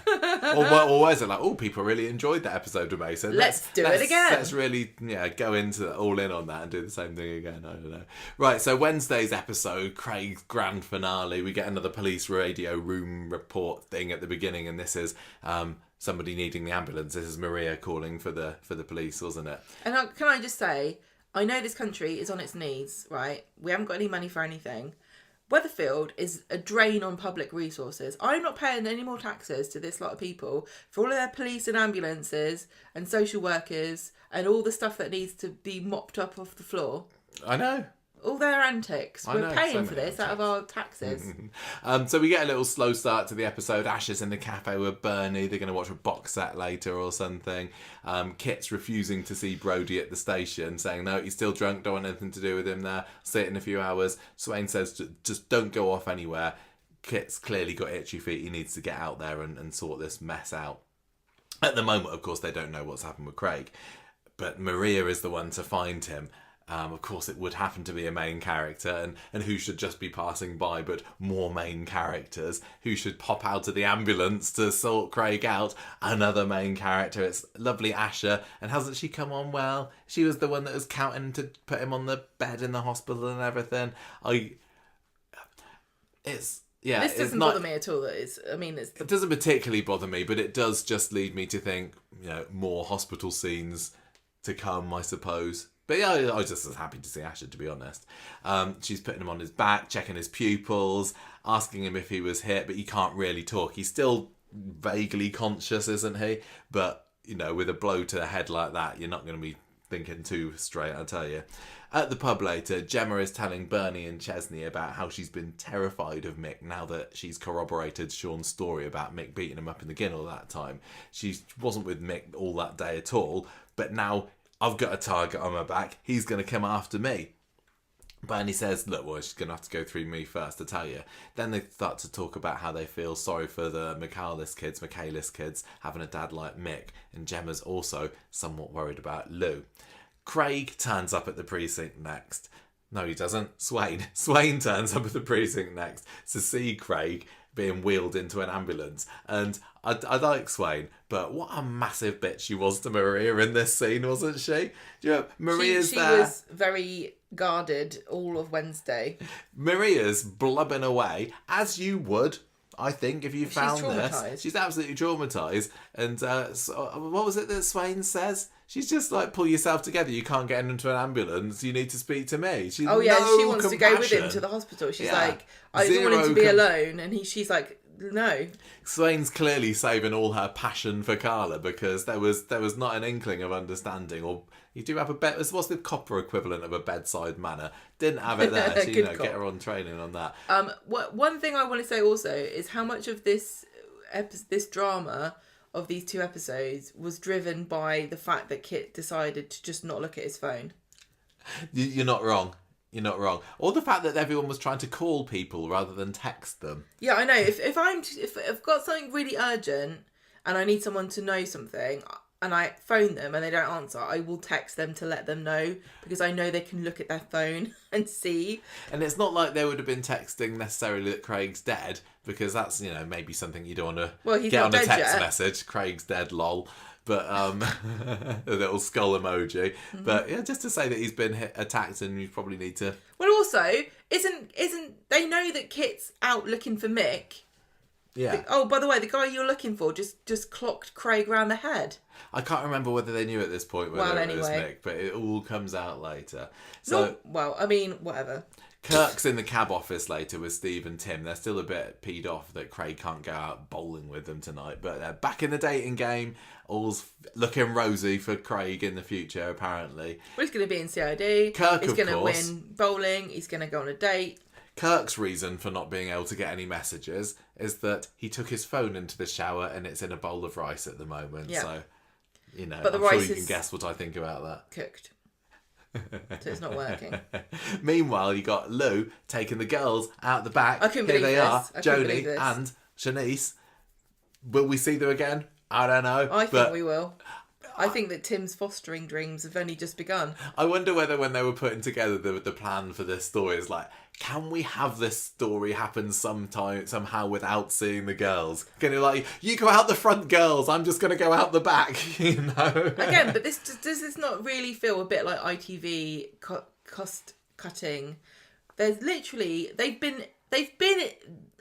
A: or was it like, oh, people really enjoyed that episode of Mason.
B: Let's do it again.
A: Let's really, go all in on that and do the same thing again. I don't know. Right, so Wednesday's episode, Craig's grand finale. We get another police radio room report thing at the beginning, and this is somebody needing the ambulance. This is Maria calling for the police, wasn't it?
B: And can I just say, I know this country is on its knees, right? We haven't got any money for anything. Weatherfield is a drain on public resources. I'm not paying any more taxes to this lot of people for all of their police and ambulances and social workers and all the stuff that needs to be mopped up off the floor.
A: I know.
B: All their antics. We're paying for this out of our taxes.
A: So we get a little slow start to the episode. Ash is in the cafe with Bernie. They're going to watch a box set later or something. Kit's refusing to see Brody at the station, saying, no, he's still drunk, don't want anything to do with him there. See it in a few hours. Swain says, just don't go off anywhere. Kit's clearly got itchy feet. He needs to get out there and sort this mess out. At the moment, of course, they don't know what's happened with Craig. But Maria is the one to find him. Of course, it would happen to be a main character, and who should just be passing by, but more main characters who should pop out of the ambulance to sort Craig out. Another main character. It's lovely Asher, and hasn't she come on well? She was the one that was counting to put him on the bed in the hospital and everything. This doesn't
B: bother me at all. It
A: doesn't particularly bother me, but it does just lead me to think, more hospital scenes to come, I suppose. But yeah, I was just as happy to see Asher, to be honest. She's putting him on his back, checking his pupils, asking him if he was hit, but he can't really talk. He's still vaguely conscious, isn't he? But, with a blow to the head like that, you're not going to be thinking too straight, I tell you. At the pub later, Gemma is telling Bernie and Chesney about how she's been terrified of Mick now that she's corroborated Sean's story about Mick beating him up in the ginnel that time. She wasn't with Mick all that day at all, but now... I've got a target on my back. He's going to come after me. Bernie says, look, well, she's going to have to go through me first to tell you. Then they start to talk about how they feel sorry for the Michaelis kids having a dad like Mick. And Gemma's also somewhat worried about Lou. Craig turns up at the precinct next. No, he doesn't. Swain turns up at the precinct next to see Craig being wheeled into an ambulance. And I like Swain, but what a massive bitch she was to Maria in this scene, wasn't she? Do you know, Maria's
B: she
A: there.
B: was very guarded all of Wednesday.
A: Maria's blubbing away, as you would, I think, if you found this. She's absolutely traumatised. And what was it that Swain says? She's just like, pull yourself together. You can't get into an ambulance. You need to speak to me. She's
B: she wants to go with him to the hospital. She's like, I don't want him to be alone. And she's like, no.
A: Swain's clearly saving all her passion for Carla because there was not an inkling of understanding. Or you do have what's the copper equivalent of a bedside manner? Didn't have it there. So, get her on training on that.
B: One thing I want to say also is how much of this drama of these 2 episodes was driven by the fact that Kit decided to just not look at his phone.
A: You're not wrong. You're not wrong. Or the fact that everyone was trying to call people rather than text them.
B: Yeah, I know. If I've got something really urgent and I need someone to know something and I phone them and they don't answer, I will text them to let them know because I know they can look at their phone and see.
A: And it's not like they would have been texting necessarily that Craig's dead because that's, maybe something you don't want to get on a text message. Craig's dead, lol. But a little skull emoji. Mm-hmm. But yeah, just to say that he's been attacked and you probably need to.
B: Well, also, isn't they know that Kit's out looking for Mick?
A: Yeah.
B: By the way, the guy you're looking for just clocked Craig round the head.
A: I can't remember whether they knew at this point whether it was Mick, but it all comes out later. So,
B: whatever.
A: Kirk's in the cab office later with Steve and Tim. They're still a bit peed off that Craig can't go out bowling with them tonight, but they're back in the dating game. All's looking rosy for Craig in the future, apparently.
B: Well, he's going to be in CID.
A: Kirk,
B: he's going to win bowling. He's going to go on a date.
A: Kirk's reason for not being able to get any messages is that he took his phone into the shower and it's in a bowl of rice at the moment. Yeah. So,
B: but
A: I'm sure you can guess what I think about that.
B: Cooked. So it's not working.
A: Meanwhile, you got Lou taking the girls out the back.
B: I couldn't believe this.
A: Joni and Shanice. Will we see them again? I don't know.
B: I think we will. I think that Tim's fostering dreams have only just begun.
A: I wonder whether when they were putting together the plan for this story is like, can we have this story happen somehow without seeing the girls? Can you you go out the front, girls, I'm just going to go out the back,
B: Again, but does this not really feel a bit like ITV cost cutting? There's literally, they've been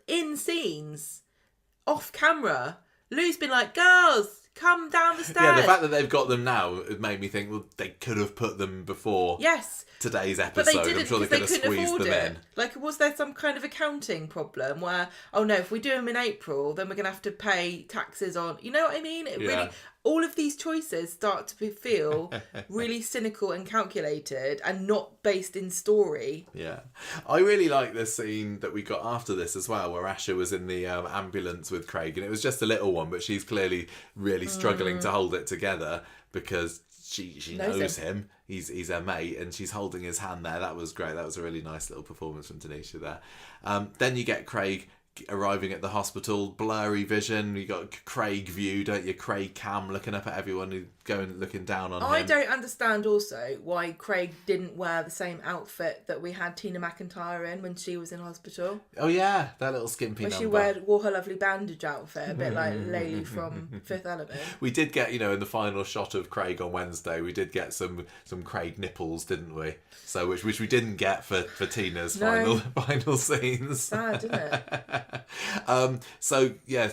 B: in scenes off camera. Lou's been like, girls, come down the stairs.
A: Yeah, the fact that they've got them now, it made me think, well, they could have put them before today's episode.
B: But they didn't,
A: I'm sure they could have squeezed them in.
B: Like, was there some kind of accounting problem where, oh no, if we do them in April, then we're going to have to pay taxes on... You know what I mean? Really, all of these choices start to feel really cynical and calculated and not based in story.
A: Yeah. I really like the scene that we got after this as well, where Asha was in the ambulance with Craig, and it was just a little one, but she's clearly really struggling to hold it together because she knows him. He's her mate, and she's holding his hand there. That was great. That was a really nice little performance from Tanisha there. Then you get Craig arriving at the hospital, blurry vision. You got Craig view, don't you? Craig cam looking up at everyone who looking down on him.
B: I don't understand also why Craig didn't wear the same outfit that we had Tina McIntyre in when she was in hospital.
A: Oh yeah, that little skimpy number.
B: She wore her lovely bandage outfit, a bit like Laylee from Fifth Element.
A: We did get, in the final shot of Craig on Wednesday, we did get some Craig nipples, didn't we? So which we didn't get for Tina's final scenes.
B: Sad, isn't it?
A: So yeah,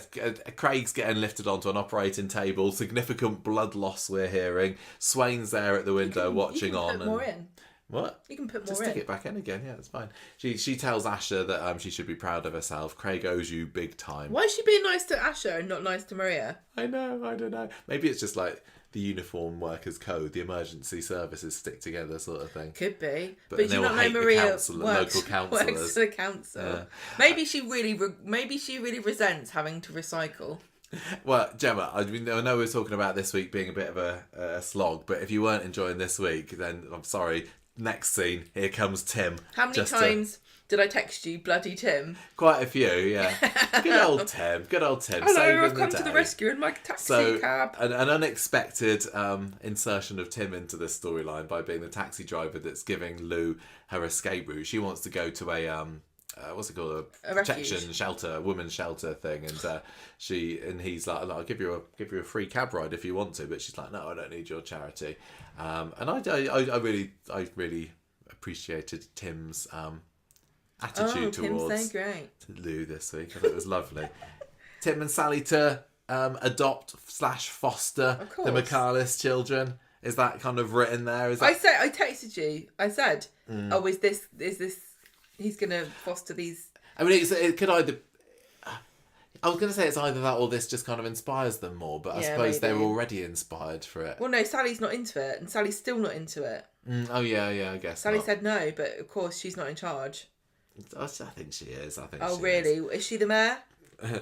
A: Craig's getting lifted onto an operating table. Significant blood loss we're hearing. Swain's there at the window watching on.
B: Put more in.
A: What?
B: You can put more
A: Just
B: in.
A: stick it back in again. Yeah, it's fine. She tells Asha that she should be proud of herself. Craig owes you big time.
B: Why is she being nice to Asha and not nice to Maria?
A: I know. I don't know. Maybe it's just like the uniform workers code, the emergency services stick together sort of thing.
B: Could be.
A: But
B: do you not know Maria
A: local councillors.
B: works for the council? Yeah. Maybe she really resents having to recycle.
A: Well, Gemma, I know we're talking about this week being a bit of a slog, but if you weren't enjoying this week, then I'm sorry. next scene, here comes Tim.
B: How many times did I text you, bloody Tim?
A: Quite a few, yeah. Good old Tim.
B: Hello, I've come to the rescue in my taxi cab.
A: An unexpected insertion of Tim into this storyline by being the taxi driver that's giving Lou her escape route. She wants to go to a what's it called,
B: a
A: protection shelter, women's shelter thing, and he's like, I'll give you a free cab ride if you want to, but she's like, no, I don't need your charity. And I really appreciated Tim's attitude towards Lou this week. I thought it was lovely. Tim and Sally to adopt / foster the McCarless children. Is that kind of written there?
B: I texted you. I said, "Oh, is this? He's gonna foster these."
A: I mean, it could either. I was going to say it's either that or this just kind of inspires them more, but I suppose they were already inspired for it.
B: Well, no, Sally's not into it, and Sally's still not into it.
A: Oh yeah, I guess.
B: Sally said no, but of course she's not in charge.
A: I think she is.
B: Oh, really? Is she the mayor?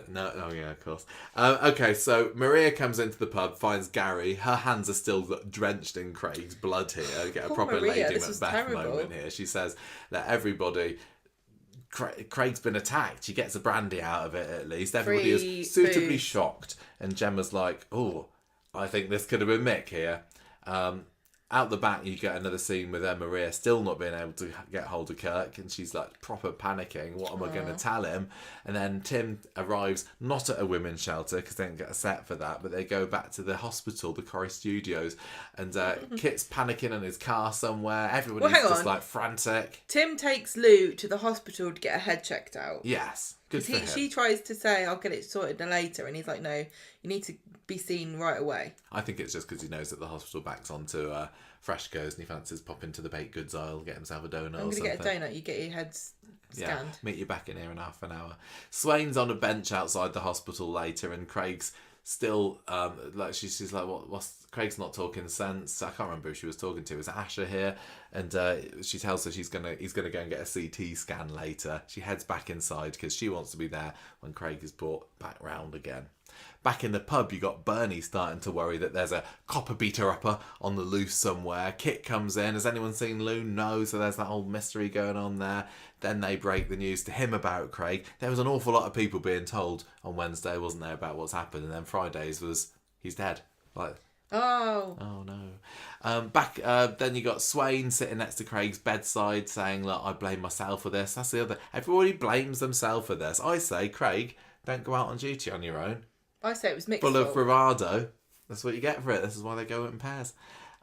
A: No, oh yeah, of course. Okay, so Maria comes into the pub, finds Gary. Her hands are still drenched in Craig's blood here. Get a proper
B: Maria,
A: Lady Macbeth moment here. She says that everybody... Craig's been attacked. She gets a brandy out of it at least. Everybody is suitably shocked. And Gemma's like, oh, I think this could have been Mick here. Out the back, you get another scene with Maria still not being able to get hold of Kirk, and she's like proper panicking. What am I going to tell him? And then Tim arrives not at a women's shelter because they don't get a set for that, but they go back to the hospital, the Corrie Studios, and Kit's panicking in his car somewhere. Everybody's just like frantic.
B: Tim takes Lou to the hospital to get her head checked out.
A: Yes, good for him.
B: She tries to say, "I'll get it sorted later," and he's like, "No, you need to be seen right away."
A: I think it's just because he knows that the hospital backs onto Freshco's and he fancies pop into the baked goods aisle, get himself a donut or something.
B: I'm going to get a donut, you get your head scanned.
A: Yeah, meet you back in here in half an hour. Swain's on a bench outside the hospital later, and Craig's still, like she's like, what's Craig's not talking sense. I can't remember who she was talking to. Is it Asher here? And she tells her he's gonna go and get a CT scan later. She heads back inside because she wants to be there when Craig is brought back round again. Back in the pub, you got Bernie starting to worry that there's a copper beater-upper on the loose somewhere. Kit comes in. Has anyone seen Lou? No. So there's that whole mystery going on there. Then they break the news to him about Craig. There was an awful lot of people being told on Wednesday, wasn't there, about what's happened. And then Fridays was, he's dead. Like,
B: oh
A: no. Then you got Swain sitting next to Craig's bedside saying, look, I blame myself for this. That's the other. Everybody blames themselves for this. I say, Craig, don't go out on duty on your own.
B: I say it was Mick's
A: full
B: fault.
A: of bravado. That's what you get for it. This is why they go in pairs.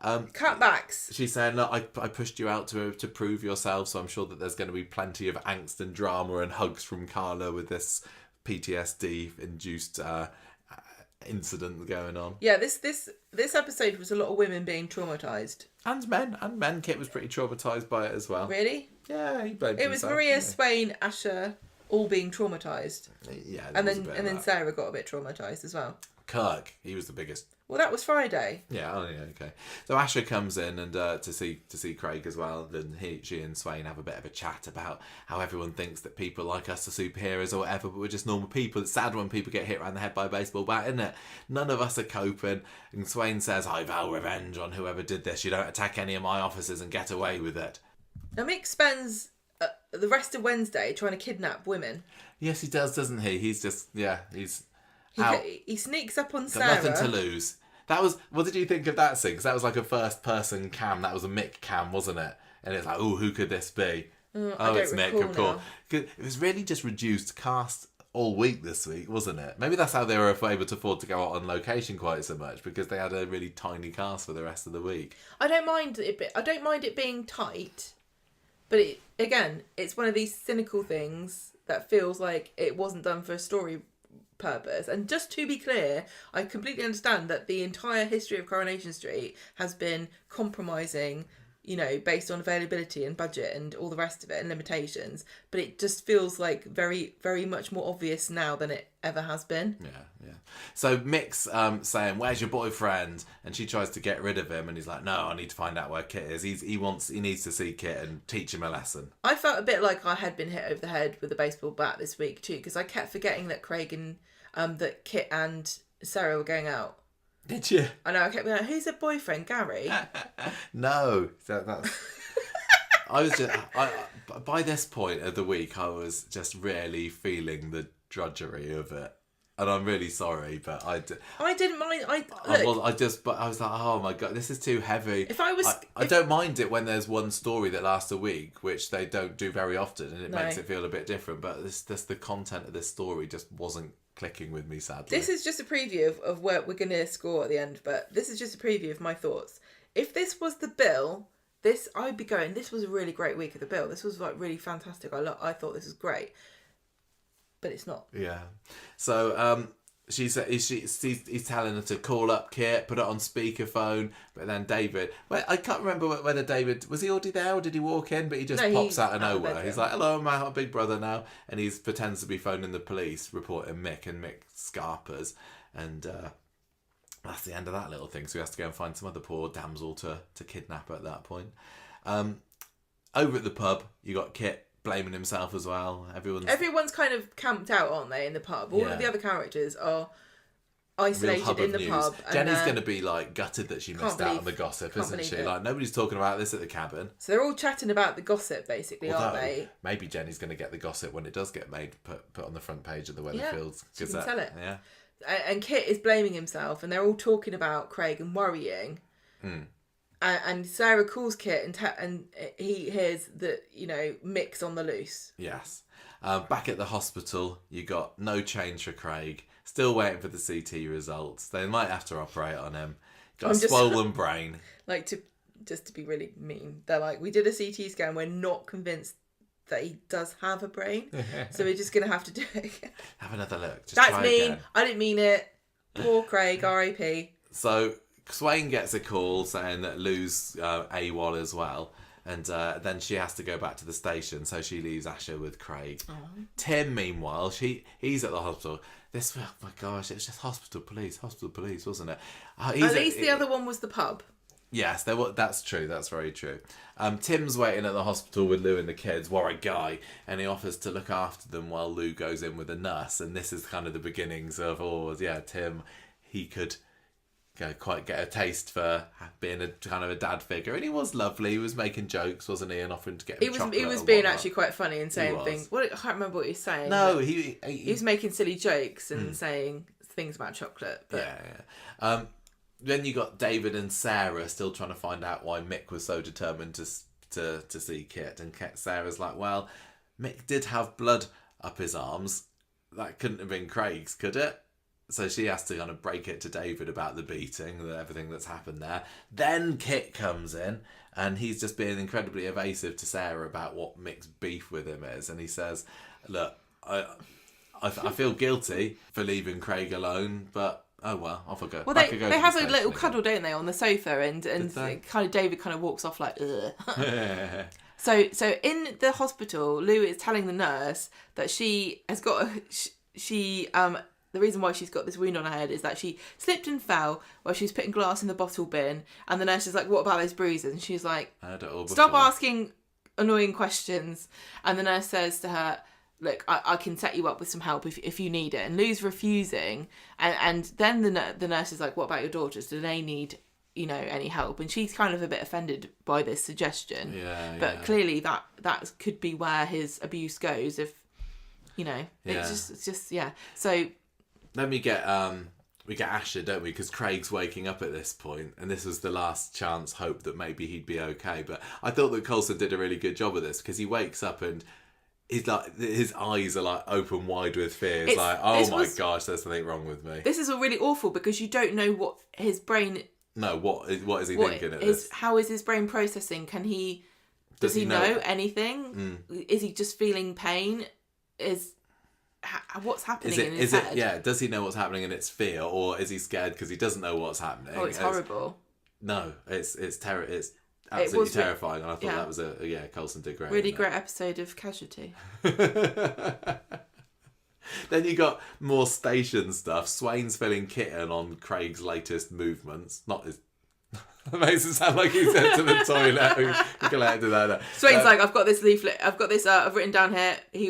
B: Cutbacks.
A: She's saying, look, I pushed you out to prove yourself, so I'm sure that there's going to be plenty of angst and drama and hugs from Carla with this PTSD-induced incident going on.
B: Yeah, this episode was a lot of women being traumatised.
A: And men. Kit was pretty traumatised by it as well.
B: Really?
A: Yeah, he blamed
B: It was
A: himself,
B: Maria, Swain, Asher, all being traumatised.
A: Yeah,
B: and then Sarah got a bit traumatised as well.
A: Kirk, he was the biggest.
B: Well, that was Friday.
A: Yeah, okay. So Asher comes in and to see Craig as well, and she and Swain have a bit of a chat about how everyone thinks that people like us are superheroes or whatever, but we're just normal people. It's sad when people get hit around the head by a baseball bat, isn't it? None of us are coping. And Swain says, I vow revenge on whoever did this. You don't attack any of my officers and get away with it.
B: Now Mick spends the rest of Wednesday trying to kidnap women.
A: Yes, he does, doesn't he? He's just,
B: he sneaks up on
A: got
B: Sarah.
A: Nothing to lose. That was. What did you think of that scene? Because that was like a first-person cam. That was a Mick cam, wasn't it? And it's like, oh, who could this be? It's Mick, of course. It was really just reduced cast all week this week, wasn't it? Maybe that's how they were able to afford to go out on location quite so much, because they had a really tiny cast for the rest of the week.
B: I don't mind it being tight, but it's one of these cynical things that feels like it wasn't done for a story purpose. And just to be clear, I completely understand that the entire history of Coronation Street has been compromising, based on availability and budget and all the rest of it and limitations, but it just feels like very, very much more obvious now than it ever has been.
A: Yeah. So Mick's saying, where's your boyfriend? And she tries to get rid of him, and he's like, no, I need to find out where Kit is. He needs to see Kit and teach him a lesson.
B: I felt a bit like I had been hit over the head with a baseball bat this week too, because I kept forgetting that Craig and that Kit and Sarah were going out.
A: Did you?
B: I know, I kept being like, who's her boyfriend, Gary?
A: No. That's... I was just by this point of the week, I was just really feeling the drudgery of it. And I'm really sorry, but I
B: didn't mind.
A: I was like, oh my god, this is too heavy. I don't mind it when there's one story that lasts a week, which they don't do very often, and it makes it feel a bit different. But the content of this story just wasn't clicking with me, sadly.
B: This is just a preview of where we're going to score at the end, but this is just a preview of my thoughts. If this was the bill, I'd be going, this was a really great week of the bill. This was like really fantastic. I thought this was great. But it's not.
A: Yeah. So he's telling her to call up Kit, put it on speakerphone, but then David... Well, I can't remember whether David... Was he already there or did he walk in? But he just pops out of nowhere. He's like, hello, I'm my big brother now. And he pretends to be phoning the police, reporting Mick, and Mick scarpers. And that's the end of that little thing. So he has to go and find some other poor damsel to kidnap at that point. Over at the pub, you got Kit blaming himself as well. Everyone's
B: kind of camped out, aren't they, in the pub? All of the other characters are isolated in the pub.
A: Jenny's going to be like gutted that she missed out on the gossip, isn't she? Like, nobody's talking about this at the cabin.
B: So they're all chatting about the gossip, basically, aren't they?
A: Maybe Jenny's going to get the gossip when it does get made, put on the front page of the Weatherfield Gazette.
B: She can sell it.
A: Yeah.
B: And Kit is blaming himself, and they're all talking about Craig and worrying. And Sarah calls Kit and he hears that, Mick's on the loose.
A: Yes. Back at the hospital, you got no change for Craig. Still waiting for the CT results. They might have to operate on him. Got a swollen brain.
B: Just to be really mean, they're like, we did a CT scan. We're not convinced that he does have a brain. So we're just going to have to do it again.
A: Have another look.
B: That's mean. Again. I didn't mean it. Poor Craig, R.I.P.
A: So... Swain gets a call saying that Lou's AWOL as well, and then she has to go back to the station, so she leaves Asher with Craig. Tim, meanwhile, he's at the hospital. Oh my gosh, it's just hospital police, wasn't it?
B: At least the other one was the pub.
A: Yes, that's true, that's very true. Tim's waiting at the hospital with Lou and the kids, worried guy, and he offers to look after them while Lou goes in with a nurse, and this is kind of the beginnings of, Tim, he could... quite get a taste for being a kind of a dad figure, and he was lovely. He was making jokes, wasn't he, and offering to get him chocolate.
B: He was being actually quite funny and saying things. I can't remember what he was saying.
A: No,
B: he was making silly jokes and saying things about chocolate. But...
A: Yeah. Then you got David and Sarah still trying to find out why Mick was so determined to see Kit, and Sarah's like, well, Mick did have blood up his arms. That couldn't have been Craig's, could it? So she has to kind of break it to David about the beating, everything that's happened there. Then Kit comes in, and he's just being incredibly evasive to Sarah about what Mick's beef with him is. And he says, look, I feel guilty for leaving Craig alone, but oh well, off I go.
B: Well, they have a little cuddle, don't they, on the sofa, and kind of David kind of walks off like, ugh. So in the hospital, Lou is telling the nurse that she has got the reason why she's got this wound on her head is that she slipped and fell while she was putting glass in the bottle bin, and the nurse is like, what about those bruises? And she's like, stop asking annoying questions. And the nurse says to her, look, I can set you up with some help if you need it. And Lou's refusing, and then the nurse is like, what about your daughters? Do they need any help? And she's kind of a bit offended by this suggestion. But clearly that could be where his abuse goes if it's just so
A: then we get Asher, don't we? Because Craig's waking up at this point, and this was the last chance hope that maybe he'd be okay. But I thought that Coulson did a really good job of this, because he wakes up and he's like, his eyes are like open wide with fear. It's like, oh my gosh, there's something wrong with me.
B: This is really awful, because you don't know what his brain.
A: No, what is he thinking at this?
B: How is his brain processing? Does he know anything? Is he just feeling pain? What's happening in his head?
A: Yeah, does he know what's happening and it's fear, or is he scared because he doesn't know what's happening?
B: Oh, it's horrible.
A: No, it's absolutely terrifying, and I thought that was Coulson did great.
B: Really great episode of Casualty.
A: Then you got more station stuff. Swain's filling kitten on Craig's latest movements. Not his... That makes it sound like he's sent to the toilet and collected that.
B: Swain's like, I've got this leaflet. I've got this. I've written down here. He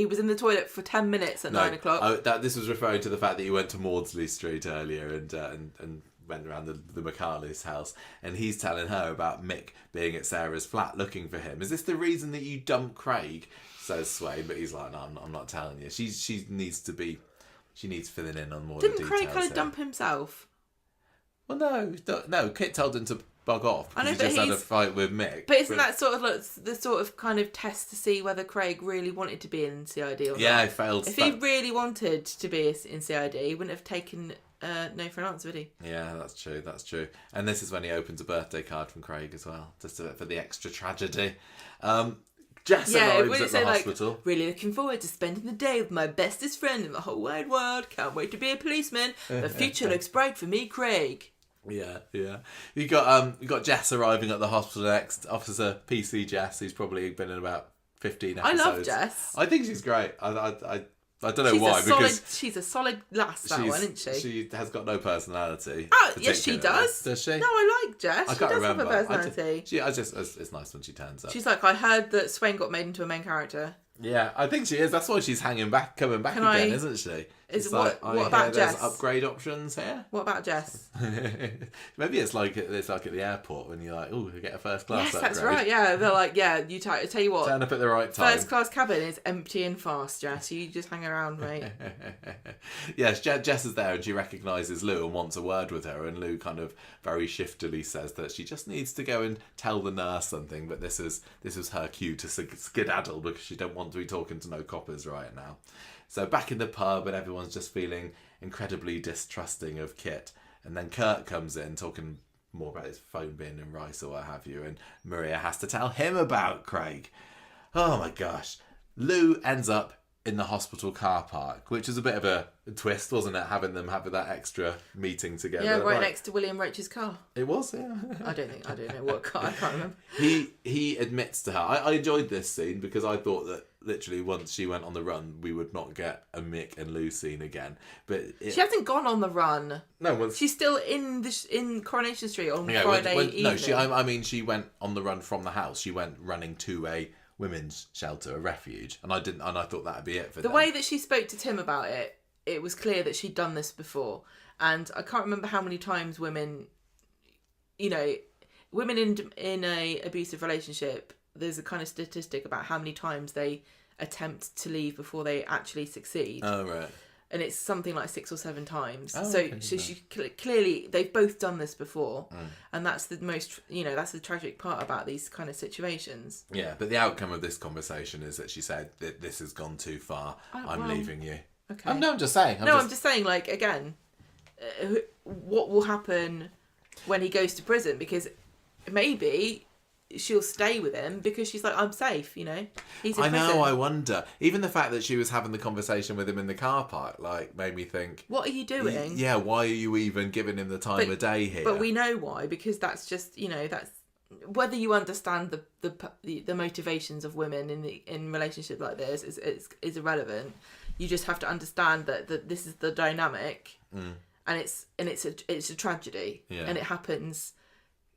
B: was in the toilet for 10 minutes at 9 o'clock.
A: This was referring to the fact that he went to Maudsley Street earlier and went around the McCarley's house, and he's telling her about Mick being at Sarah's flat looking for him. Is this the reason that you dumped Craig? Says Swain, but he's like, no, I'm not telling you. She needs filling in on more of the details.
B: Didn't Craig kind of dump himself?
A: Well, no. Kit told him to bug off.
B: I know,
A: he
B: but
A: just had a fight with Mick.
B: But isn't that sort of like the sort of kind of test to see whether Craig really wanted to be in CID or not?
A: Yeah, he failed.
B: If he really wanted to be in CID, he wouldn't have taken no for an answer, would he?
A: Yeah, that's true. And this is when he opens a birthday card from Craig as well, just for the extra tragedy. Jess arrives at the hospital.
B: Like, really looking forward to spending the day with my bestest friend in the whole wide world. Can't wait to be a policeman. The future looks bright for me, Craig.
A: Yeah. You got Jess arriving at the hospital next. Officer PC Jess, who's probably been in about 15 episodes.
B: I love Jess.
A: I think she's great. I don't know why, because
B: she's a solid lass, that one, isn't she?
A: She has got no personality.
B: Oh, yes, she does.
A: Does she?
B: No, I like Jess.
A: I can't remember.
B: Have a personality.
A: It's nice when she turns up.
B: She's like, I heard that Swain got made into a main character.
A: Yeah, I think she is. That's why she's coming back again, isn't she?
B: What about Jess?
A: There's upgrade options here.
B: What about Jess?
A: Maybe it's like at the airport when you're like, oh, you get a first class upgrade.
B: That's right. Yeah, they're like, yeah. Tell you what.
A: Turn up at the right time.
B: First class cabin is empty and fast, Jess. You just hang around, mate.
A: Yes, Jess is there and she recognises Lou and wants a word with her. And Lou kind of very shiftily says that she just needs to go and tell the nurse something. But this is her cue to skedaddle because she don't want to be talking to no coppers right now. So back in the pub and everyone's just feeling incredibly distrusting of Kit. And then Kurt comes in talking more about his phone bin and rice or what have you. And Maria has to tell him about Craig. Oh my gosh. Lou ends up in the hospital car park, which is a bit of a twist, wasn't it? Having that extra meeting together.
B: Yeah, right next to William Roach's car.
A: It was, yeah.
B: I don't know what car, I can't remember.
A: He admits to her. I enjoyed this scene because I thought that literally once she went on the run, we would not get a Mick and Lou scene again. But
B: she hasn't gone on the run.
A: No,
B: she's still in Coronation Street on Friday evening.
A: No, she went on the run from the house. She went running to a women's shelter, a refuge, and I thought that'd be it for them.
B: The way that she spoke to Tim about it, it was clear that she'd done this before, and I can't remember how many times women in a abusive relationship, there's a kind of statistic about how many times they attempt to leave before they actually succeed.
A: Oh, right.
B: And it's something like 6 or 7 times.
A: Oh,
B: so
A: okay,
B: she clearly, they've both done this before. And that's the most, that's the tragic part about these kind of situations.
A: Yeah, but the outcome of this conversation is that she said that this has gone too far. I'm leaving you.
B: Okay.
A: I'm just saying.
B: I'm just saying, like, again, what will happen when he goes to prison? Because maybe she'll stay with him because she's like, I'm safe, he's in prison.
A: I wonder. Even the fact that she was having the conversation with him in the car park, like, made me think,
B: what are you doing?
A: Yeah, why are you even giving him the time of day here?
B: But we know why, because that's just, that's whether you understand the motivations of women in relationships like this is irrelevant. You just have to understand that this is the dynamic, and it's a tragedy, and it happens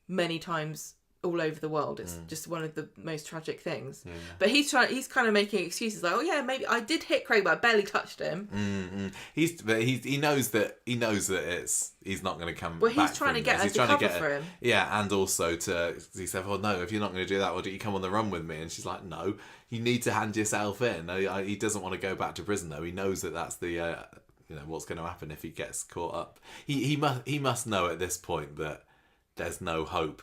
B: many times all over the world. It's just one of the most tragic things. Yeah. But he's kind of making excuses like, oh yeah, maybe I did hit Craig, but I barely touched him.
A: He knows that he's not going to come.
B: Well, he's trying to get her to cover for him.
A: Yeah, and also he said, well, no, if you're not going to do that, why don't you come on the run with me? And she's like, no, you need to hand yourself in. He doesn't want to go back to prison though. He knows that that's the what's going to happen if he gets caught up. He must know at this point that there's no hope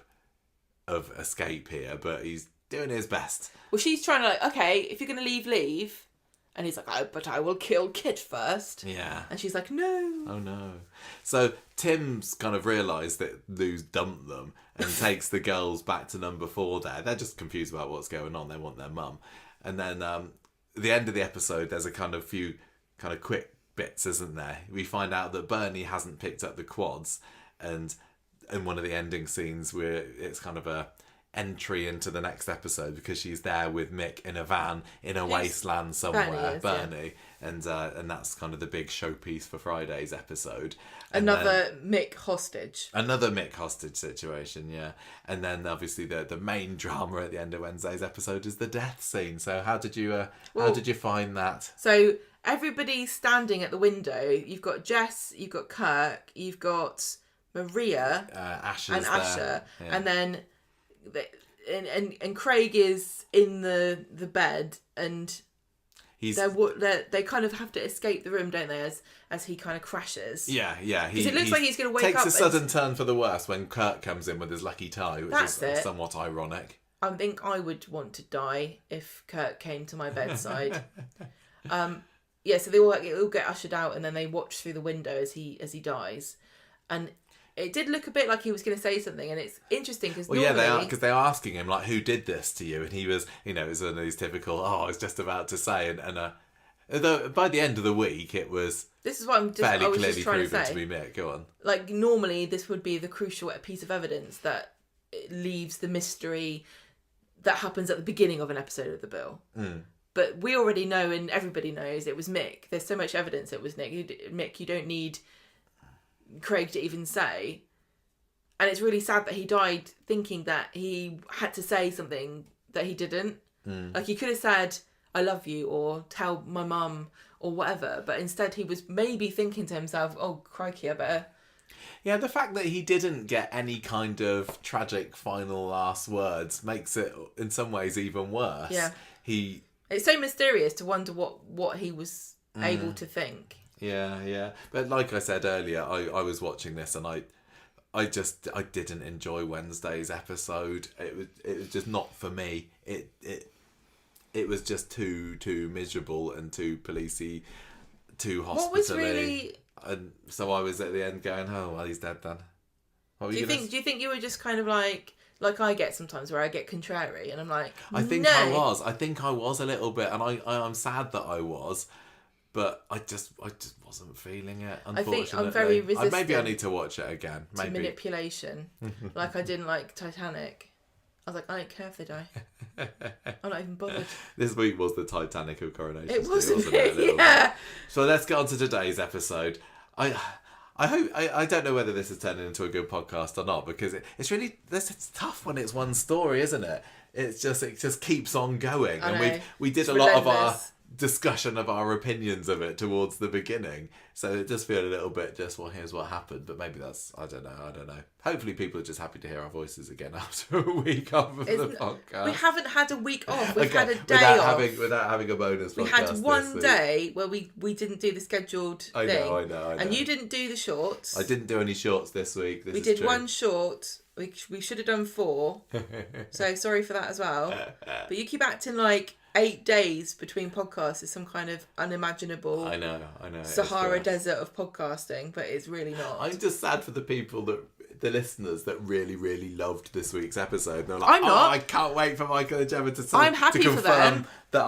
A: of escape here, but he's doing his best.
B: Well, she's trying to like, okay, if you're going to leave. And he's like, oh, but I will kill Kit first.
A: Yeah.
B: And she's like, no.
A: Oh, no. So Tim's kind of realised that Lou's dumped them and takes the girls back to number 4 there. They're just confused about what's going on. They want their mum. And then at the end of the episode, there's a kind of few kind of quick bits, isn't there? We find out that Bernie hasn't picked up the quads, and in one of the ending scenes where it's kind of a entry into the next episode because she's there with Mick in a van in a wasteland somewhere, Bernie, and that's kind of the big showpiece for Friday's episode. And
B: another Mick hostage
A: situation, yeah. And then obviously the main drama at the end of Wednesday's episode is the death scene. So how did you find that?
B: So everybody's standing at the window. You've got Jess, you've got Kirk, you've got Maria
A: Asher's
B: and Asher,
A: there.
B: and then and Craig is in the bed, and they kind of have to escape the room, don't they? As he kind of crashes.
A: Yeah.
B: Because it looks like he's going to wake up.
A: Takes a sudden turn for the worse when Kurt comes in with his lucky tie, which is somewhat ironic.
B: I think I would want to die if Kurt came to my bedside. So they all get ushered out, and then they watch through the window as he dies, and it did look a bit like he was going to say something, and it's interesting because
A: because they are asking him like, who did this to you, and he was, it was one of these typical, I was just about to say, and although by the end of the week it was fairly clearly proven to be Mick. Go on.
B: Like normally this would be the crucial piece of evidence that it leaves the mystery that happens at the beginning of an episode of The Bill. But we already know, and everybody knows, it was Mick. There's so much evidence it was Mick. You don't need Craig to even say. And it's really sad that he died thinking that he had to say something that he didn't. Like he could have said, I love you, or tell my mum, or whatever. But instead he was maybe thinking to himself, oh, crikey, I better...
A: Yeah, the fact that he didn't get any kind of tragic final last words makes it, in some ways, even worse.
B: Yeah. It's so mysterious to wonder what he was able to think.
A: Yeah. But like I said earlier, I was watching this and I didn't enjoy Wednesday's episode. It was just not for me. It was just too miserable and too policey, too hospitally.
B: What was really...
A: And so I was at the end going, oh, well, he's dead then.
B: Do you think you were just kind of like I get sometimes, where I get contrary and I'm like,
A: I think I was a little bit, and I'm sad that I was, but I just wasn't feeling it, unfortunately.
B: I think I'm very resistant.
A: Maybe I need to watch it again.
B: To manipulation. Like I didn't like Titanic. I was like, I don't care if they die. I'm not even bothered.
A: This week was the Titanic of Coronation.
B: It wasn't it? Yeah.
A: So let's get on to today's episode. I hope I don't know whether this is turning into a good podcast or not, because it's tough when it's one story, isn't it? It just keeps on going, and we did a lot of our discussion of our opinions of it towards the beginning, so it does feel a little bit just, well, here's what happened, but maybe that's I don't know. Hopefully people are just happy to hear our voices again after a week off of the podcast.
B: We haven't had a week off. We've had a day off
A: without having a bonus podcast.
B: We had one day where we didn't do the scheduled thing.
A: I know.
B: And you didn't do the shorts.
A: I didn't do any shorts this week.
B: We did one short. We should have done 4. So sorry for that as well. But you keep acting like 8 days between podcasts is some kind of unimaginable
A: I know
B: Sahara desert of podcasting, but it's really not.
A: I'm just sad for the people the listeners that really, really loved this week's episode. They're like, I can't wait for Michael and Gemma
B: I'm happy
A: to
B: for them
A: that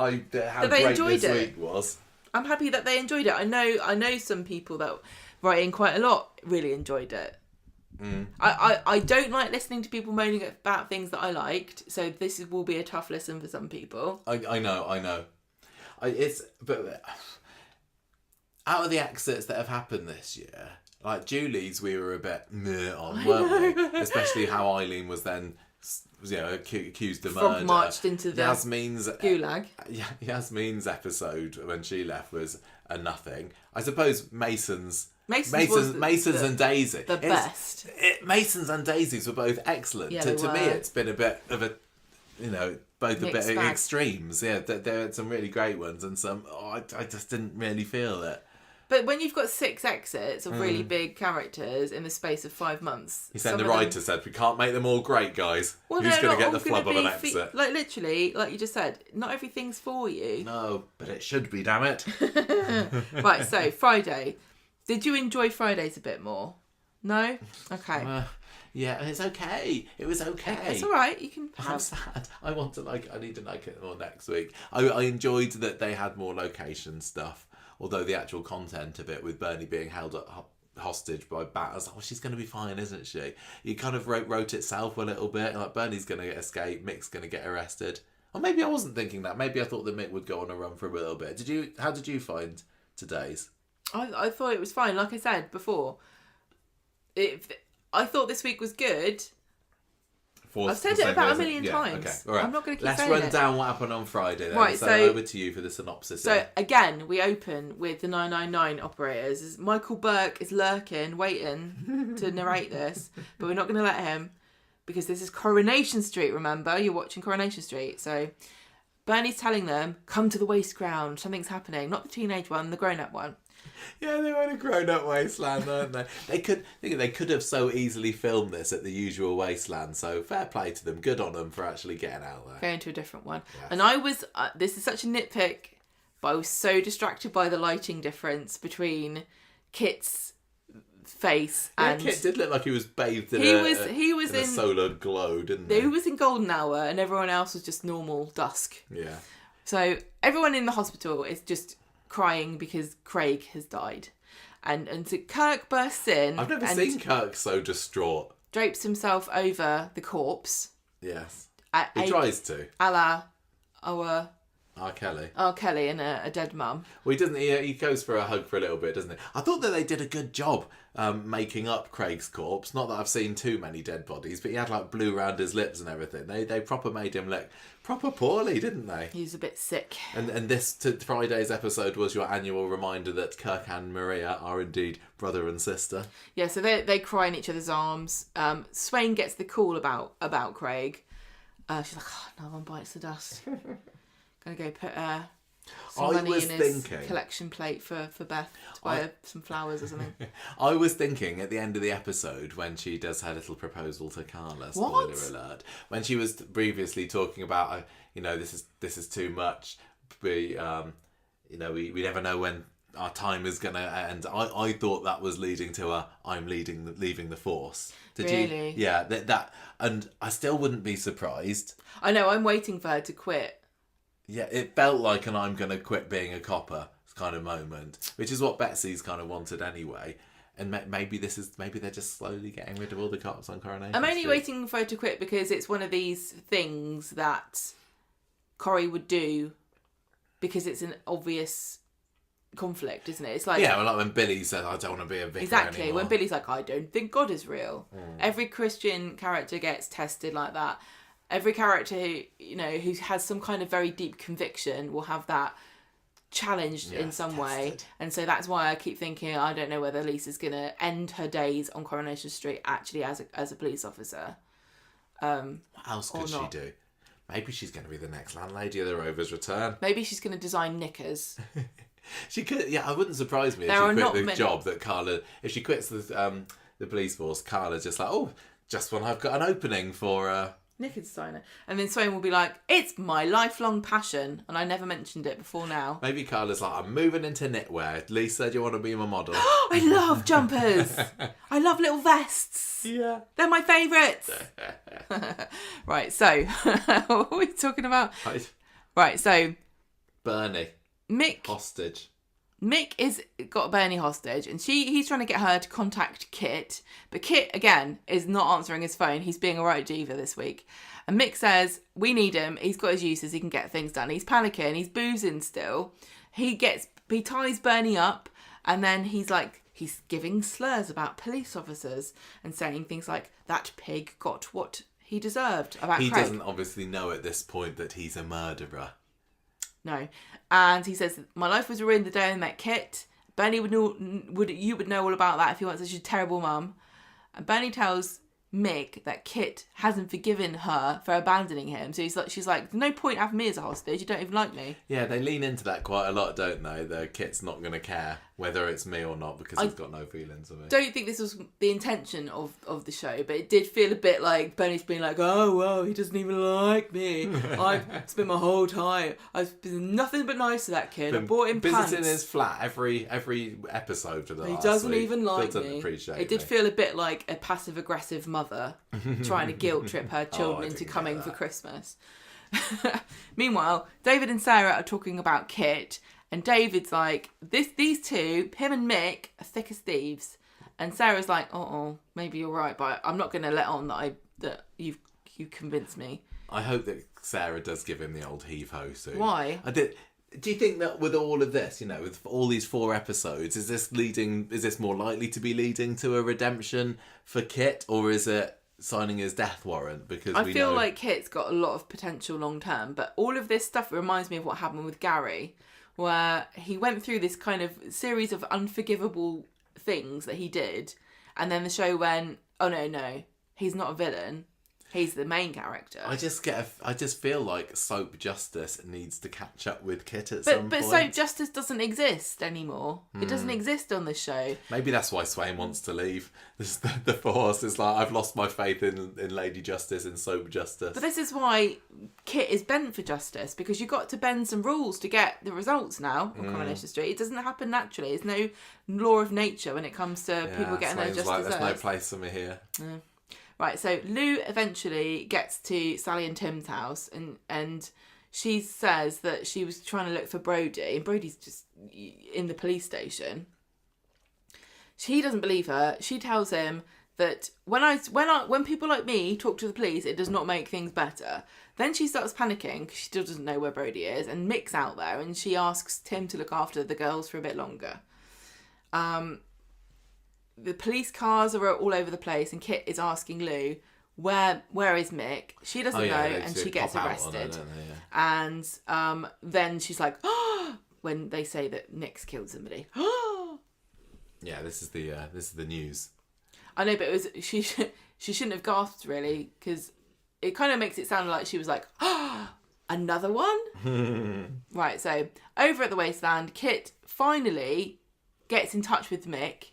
A: how great this week was.
B: I'm happy that they enjoyed it. I know some people that write in quite a lot really enjoyed it. I don't like listening to people moaning about things that I liked, so this will be a tough listen for some people.
A: I know. But out of the exits that have happened this year, like Julie's, we were a bit meh on, weren't we? Especially how Eileen was then, accused of murder.
B: Marched into the
A: Yasmin's
B: gulag.
A: Yasmin's episode when she left was a nothing. I suppose Mason's and Daisy.
B: The best.
A: Mason's and Daisy's were both excellent.
B: Yeah,
A: to me, it's been a bit of a, both a bit
B: bag.
A: extremes. Yeah, there are some really great ones and some, I just didn't really feel it.
B: But when you've got 6 exits of really big characters in the space of 5 months...
A: He said the writer said, we can't make them all great, guys.
B: Well,
A: who's going to get the flub of an exit?
B: Like, literally, like you just said, not everything's for you.
A: No, but it should be, damn it.
B: Right, so, Friday. Did you enjoy Fridays a bit more? No? Okay.
A: Yeah, and it's okay. It was okay.
B: It's all right. You can
A: I'm sad. I need to like it more next week. I enjoyed that they had more location stuff. Although the actual content of it, with Bernie being held hostage by Bat, I was like, well, she's going to be fine, isn't she? You kind of wrote itself a little bit. Like, Bernie's going to escape, Mick's going to get arrested. Or maybe I wasn't thinking that. Maybe I thought that Mick would go on a run for a little bit. How did you find today's?
B: I thought it was fine. Like I said before, I thought this week was good. I've said it about a million times.
A: Okay. All right.
B: I'm not going to keep
A: Let's
B: saying
A: run
B: it.
A: down what happened on Friday then.
B: Right,
A: so over to you for the synopsis.
B: So again, we open with the 999 operators. Michael Burke is lurking, waiting to narrate this, but we're not going to let him because this is Coronation Street, remember? You're watching Coronation Street. So Bernie's telling them, come to the waste ground. Something's happening. Not the teenage one, the grown-up one.
A: Yeah, they were in a grown-up wasteland, weren't they? They could have so easily filmed this at the usual wasteland. So fair play to them. Good on them for actually getting out there.
B: Going to a different one.
A: Yes.
B: And I was, this is such a nitpick, but I was so distracted by the lighting difference between Kit's face and...
A: Kit did look like he was bathed in a solar glow, didn't he?
B: He was in golden hour and everyone else was just normal dusk.
A: Yeah.
B: So everyone in the hospital is just crying because Craig has died. And so Kirk bursts in.
A: I've never seen Kirk so distraught.
B: Drapes himself over the corpse.
A: Yes. He tries to.
B: A la our
A: R. Kelly.
B: R. Kelly and a dead mum.
A: Well, he doesn't. He goes for a hug for a little bit, doesn't he? I thought that they did a good job making up Craig's corpse. Not that I've seen too many dead bodies, but he had like blue around his lips and everything. They proper made him look proper poorly, didn't they?
B: He's a bit sick.
A: And this Friday's episode was your annual reminder that Kirk and Maria are indeed brother and sister.
B: Yeah, so they cry in each other's arms. Swain gets the call about Craig. She's like, oh, no one bites the dust. Gonna go put some money in his collection plate for Beth to buy some flowers or something.
A: I was thinking at the end of the episode when she does her little proposal to Carla, spoiler alert, when she was previously talking about, this is too much. We never know when our time is gonna end. I thought that was leading to I'm leaving the Force. Did
B: really?
A: You? Yeah, that, and I still wouldn't be surprised.
B: I know. I'm waiting for her to quit.
A: Yeah, it felt like an I'm going to quit being a copper kind of moment, which is what Betsy's kind of wanted anyway. And maybe they're just slowly getting rid of all the cops on Coronation
B: I'm only
A: Street.
B: waiting for her to quit because it's one of these things that Corrie would do because it's an obvious conflict, isn't it? It's like...
A: Yeah, well, like when Billy said, I don't want to be a vicar
B: Exactly,
A: anymore.
B: when Billy's like, I don't think God is real. Every Christian character gets tested like that. Every character who has some kind of very deep conviction will have that challenged in some way. And so that's why I keep thinking, I don't know whether Lisa's going to end her days on Coronation Street actually as a police officer.
A: What else could she do? Maybe she's going to be the next landlady of the Rover's Return.
B: Maybe she's going to design knickers.
A: She could, yeah, it wouldn't surprise me if she quit the job that Carla, if she quits the police force, Carla's just like, just when I've got an opening for...
B: Knicker designer. And then Swain will be like, it's my lifelong passion. And I never mentioned it before now.
A: Maybe Carla's like, I'm moving into knitwear. Lisa, do you want to be my model?
B: I love jumpers. I love little vests.
A: Yeah.
B: They're my favourites. Right, so, what are we talking about? Right, so...
A: Bernie.
B: Mick...
A: Hostage.
B: Mick is got Bernie hostage and he's trying to get her to contact Kit, but Kit again is not answering his phone. He's being a right diva this week, and Mick says we need him. He's got his uses. He can get things done. He's panicking. He's boozing still. He ties Bernie up, and then he's giving slurs about police officers and saying things like that pig got what he deserved about Craig.
A: He doesn't obviously know at this point that he's a murderer.
B: No. And he says, my life was ruined the day I met Kit. Bernie would know all about that if he weren't such a terrible mum. And Bernie tells Mick that Kit hasn't forgiven her for abandoning him. So she's like, there's no point having me as a hostage. You don't even like me. Yeah,
A: they lean into that quite a lot, don't they? The Kit's not going to care whether it's me or not because he's got no feelings of it.
B: Don't think this was the intention of the show, but it did feel a bit like Bernie's being like, oh, well, he doesn't even like me. I've spent my whole time. I've been nothing but nice to that kid. I bought him pants.
A: Visiting his flat every episode for the last
B: He doesn't
A: week.
B: even like
A: doesn't
B: me.
A: Appreciate
B: it did feel a bit like a passive-aggressive mother trying to guilt trip her children into coming for Christmas. Meanwhile, David and Sarah are talking about Kit. And David's like, these two, him and Mick, are thick as thieves. And Sarah's like, maybe you're right, but I'm not going to let on that you convinced me. I
A: hope that Sarah does give him the old heave-ho soon.
B: Why?
A: Do you think that with all of this, with all these 4 episodes, is this more likely to be leading to a redemption for Kit, or is it signing his death warrant because
B: I feel like Kit's got a lot of potential long term, but all of this stuff reminds me of what happened with Gary, where he went through this kind of series of unforgivable things that he did, and then the show went, oh no, he's not a villain. He's the main character.
A: I just feel like soap justice needs to catch up with Kit at some point.
B: But soap justice doesn't exist anymore. It doesn't exist on this show.
A: Maybe that's why Swain wants to leave. The force is like, I've lost my faith in Lady Justice and soap justice.
B: But this is why Kit is bent for justice, because you've got to bend some rules to get the results now on Coronation Street. It doesn't happen naturally. There's no law of nature when it comes to people getting their just desserts.
A: There's no place for me here.
B: Yeah. Right, so Lou eventually gets to Sally and Tim's house, and she says that she was trying to look for Brody, and Brody's just in the police station. He doesn't believe her. She tells him that when people like me talk to the police, it does not make things better. Then she starts panicking because she still doesn't know where Brody is, and Mick's out there, and she asks Tim to look after the girls for a bit longer. The police cars are all over the place, and Kit is asking Lou, where is Mick? She doesn't know, and she gets arrested. And then she's like, oh, when they say that Nick's killed somebody.
A: Yeah, this is the news.
B: I know, but she shouldn't have gasped really, because it kind of makes it sound like she was like, oh, another one? Right, so over at the wasteland, Kit finally gets in touch with Mick.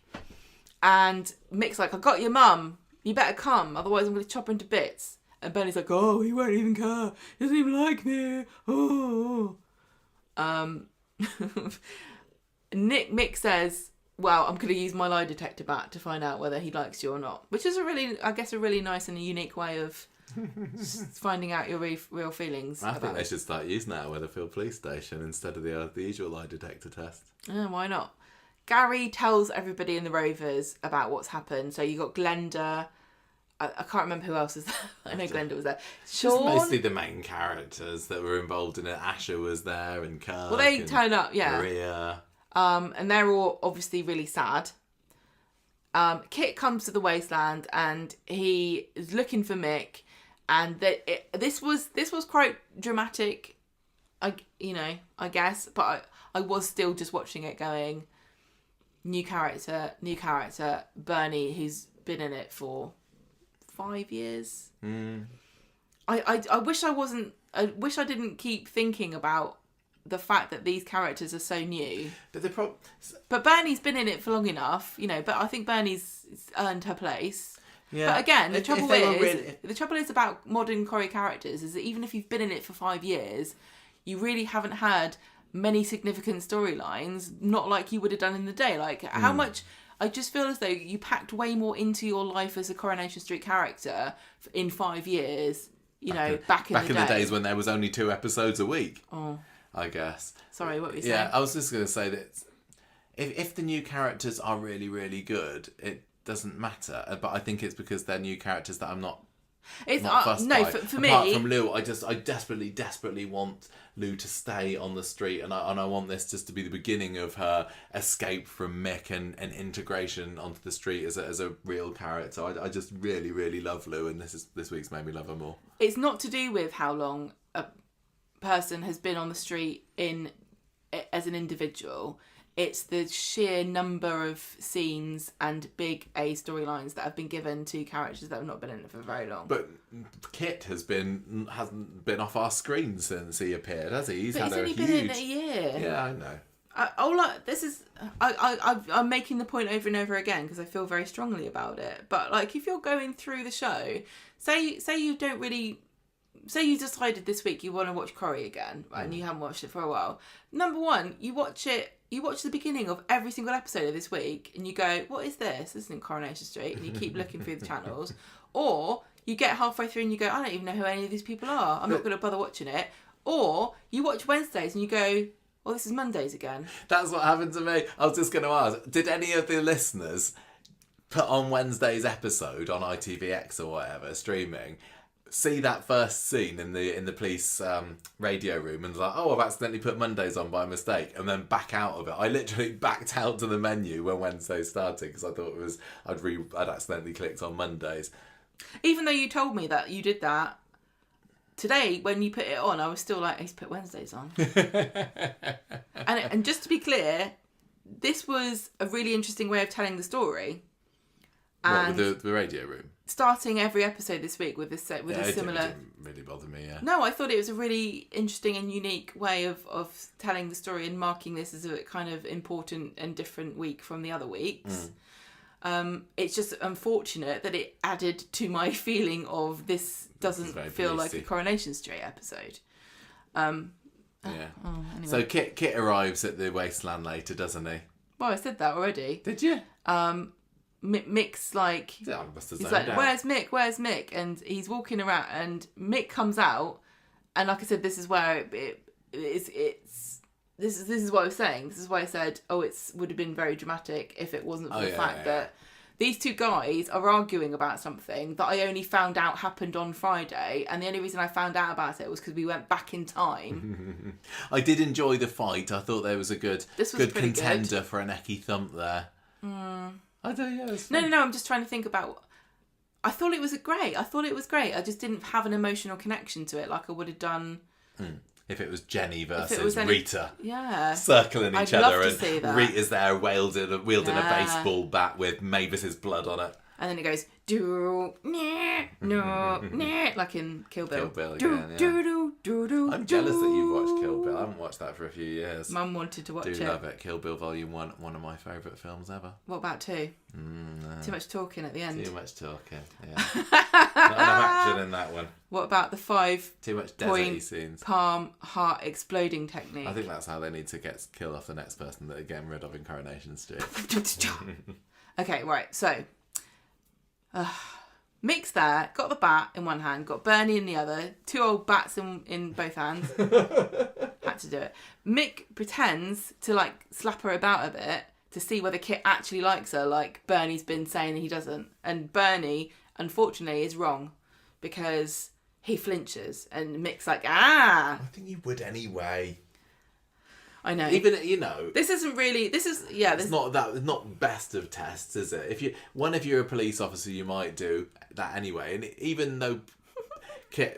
B: And Mick's like, I got your mum. You better come, otherwise I'm going to chop her into bits. And Benny's like, oh, he won't even care. He doesn't even like me. Oh. Mick says, well, I'm going to use my lie detector bat to find out whether he likes you or not. Which is a really nice and a unique way of finding out your real feelings.
A: I think they should start using that at Weatherfield Police Station instead of the usual lie detector test.
B: Why not? Gary tells everybody in the Rovers about what's happened. So you got Glenda. I can't remember who else was there. I know Glenda was there. Sean.
A: Just mostly the main characters that were involved in it. Asher was there and Kirk.
B: Well, they turn up, yeah.
A: Maria.
B: And they're all obviously really sad. Kit comes to the wasteland and he is looking for Mick. And this was quite dramatic, I guess. But I was still just watching it going, new character, Bernie, who's been in it for 5 years. I wish I didn't keep thinking about the fact that these characters are so new. But Bernie's been in it for long enough, but I think Bernie's earned her place. Yeah. But again, the trouble is about modern Corrie characters is that even if you've been in it for 5 years, you really haven't had many significant storylines, not like you would have done in the day. Like how much, I just feel as though you packed way more into your life as a Coronation Street character in 5 years, back in the days when
A: there was only 2 episodes a week. Oh. I guess.
B: Sorry, what were you saying?
A: Yeah, I was just going to say that if the new characters are really, really good, it doesn't matter. But I think it's because they're new characters that I'm not fussed by.
B: For me,
A: apart from Lou, I desperately want Lou to stay on the street, and I want this just to be the beginning of her escape from Mick and integration onto the street as a real character. I just really, really love Lou, and this week's made me love her more.
B: It's not to do with how long a person has been on the street as an individual. It's the sheer number of scenes and big A storylines that have been given to characters that have not been in it for very long.
A: But Kit hasn't been off our screen since he appeared, has he? He's only
B: been in it a year.
A: Yeah, I know.
B: I'm making the point over and over again because I feel very strongly about it. But like, if you're going through the show, say you decided this week you want to watch Corrie again, right? And you haven't watched it for a while. Number one, you watch the beginning of every single episode of this week and you go, what is this? This isn't Coronation Street. And you keep looking through the channels. Or you get halfway through and you go, I don't even know who any of these people are. I'm not going to bother watching it. Or you watch Wednesdays and you go, well, this is Mondays again.
A: That's what happened to me. I was just going to ask, did any of the listeners put on Wednesday's episode on ITVX or whatever, streaming, see that first scene in the police radio room and like, oh, I've accidentally put Mondays on by mistake, and then back out of it? I literally backed out to the menu when Wednesday started because I thought I'd accidentally clicked on Mondays.
B: Even though you told me that you did that, today, when you put it on, I was still like, he's put Wednesdays on. and just to be clear, this was a really interesting way of telling the story.
A: And with the radio room?
B: Starting every episode this week with a similar...
A: It didn't really bother me, yeah.
B: No, I thought it was a really interesting and unique way of telling the story and marking this as a kind of important and different week from the other weeks. It's just unfortunate that it added to my feeling of this doesn't feel like a Coronation Street episode.
A: Anyway. So Kit arrives at the wasteland later, doesn't he?
B: Well, I said that already.
A: Did you?
B: Mick's like, he's like, where's Mick? And he's walking around, and Mick comes out, and like I said, this is where this is what I was saying. This is why I said, it would have been very dramatic if it wasn't for the fact that these two guys are arguing about something that I only found out happened on Friday, and the only reason I found out about it was because we went back in time.
A: I did enjoy the fight. I thought there was a good contender
B: good.
A: For a necky thump there. I don't know.
B: No. I'm just trying to think about. I thought it was great. I just didn't have an emotional connection to it like I would have done.
A: If it was Jenny versus Rita, circling each
B: I'd
A: other,
B: love to see that.
A: Rita's there wielding a baseball bat with Mavis's blood on it,
B: and then it goes do no like in Kill Bill.
A: I'm jealous that you've watched Kill Bill. I haven't watched that for a few years.
B: Mum wanted to watch it.
A: Do love it. Kill Bill Volume 1, one of my favourite films ever.
B: What about 2?
A: No.
B: Too much talking at the end.
A: Too much talking. Yeah. Not enough action in that one.
B: What about the 5?
A: Too much deserty scenes.
B: Palm heart exploding technique.
A: I think that's how they need to kill off the next person that they're getting rid of in Coronation Street.
B: Okay, right. So, Mick's there, got the bat in one hand, got Bernie in the other, 2 old bats in both hands. Had to do it. Mick pretends to like slap her about a bit to see whether Kit actually likes her, like Bernie's been saying he doesn't. And Bernie, unfortunately, is wrong because he flinches and Mick's like, I
A: think you would anyway.
B: I know.
A: Even
B: this isn't really. This is
A: It's not best of tests, is it? If you're a police officer, you might do that anyway. And even though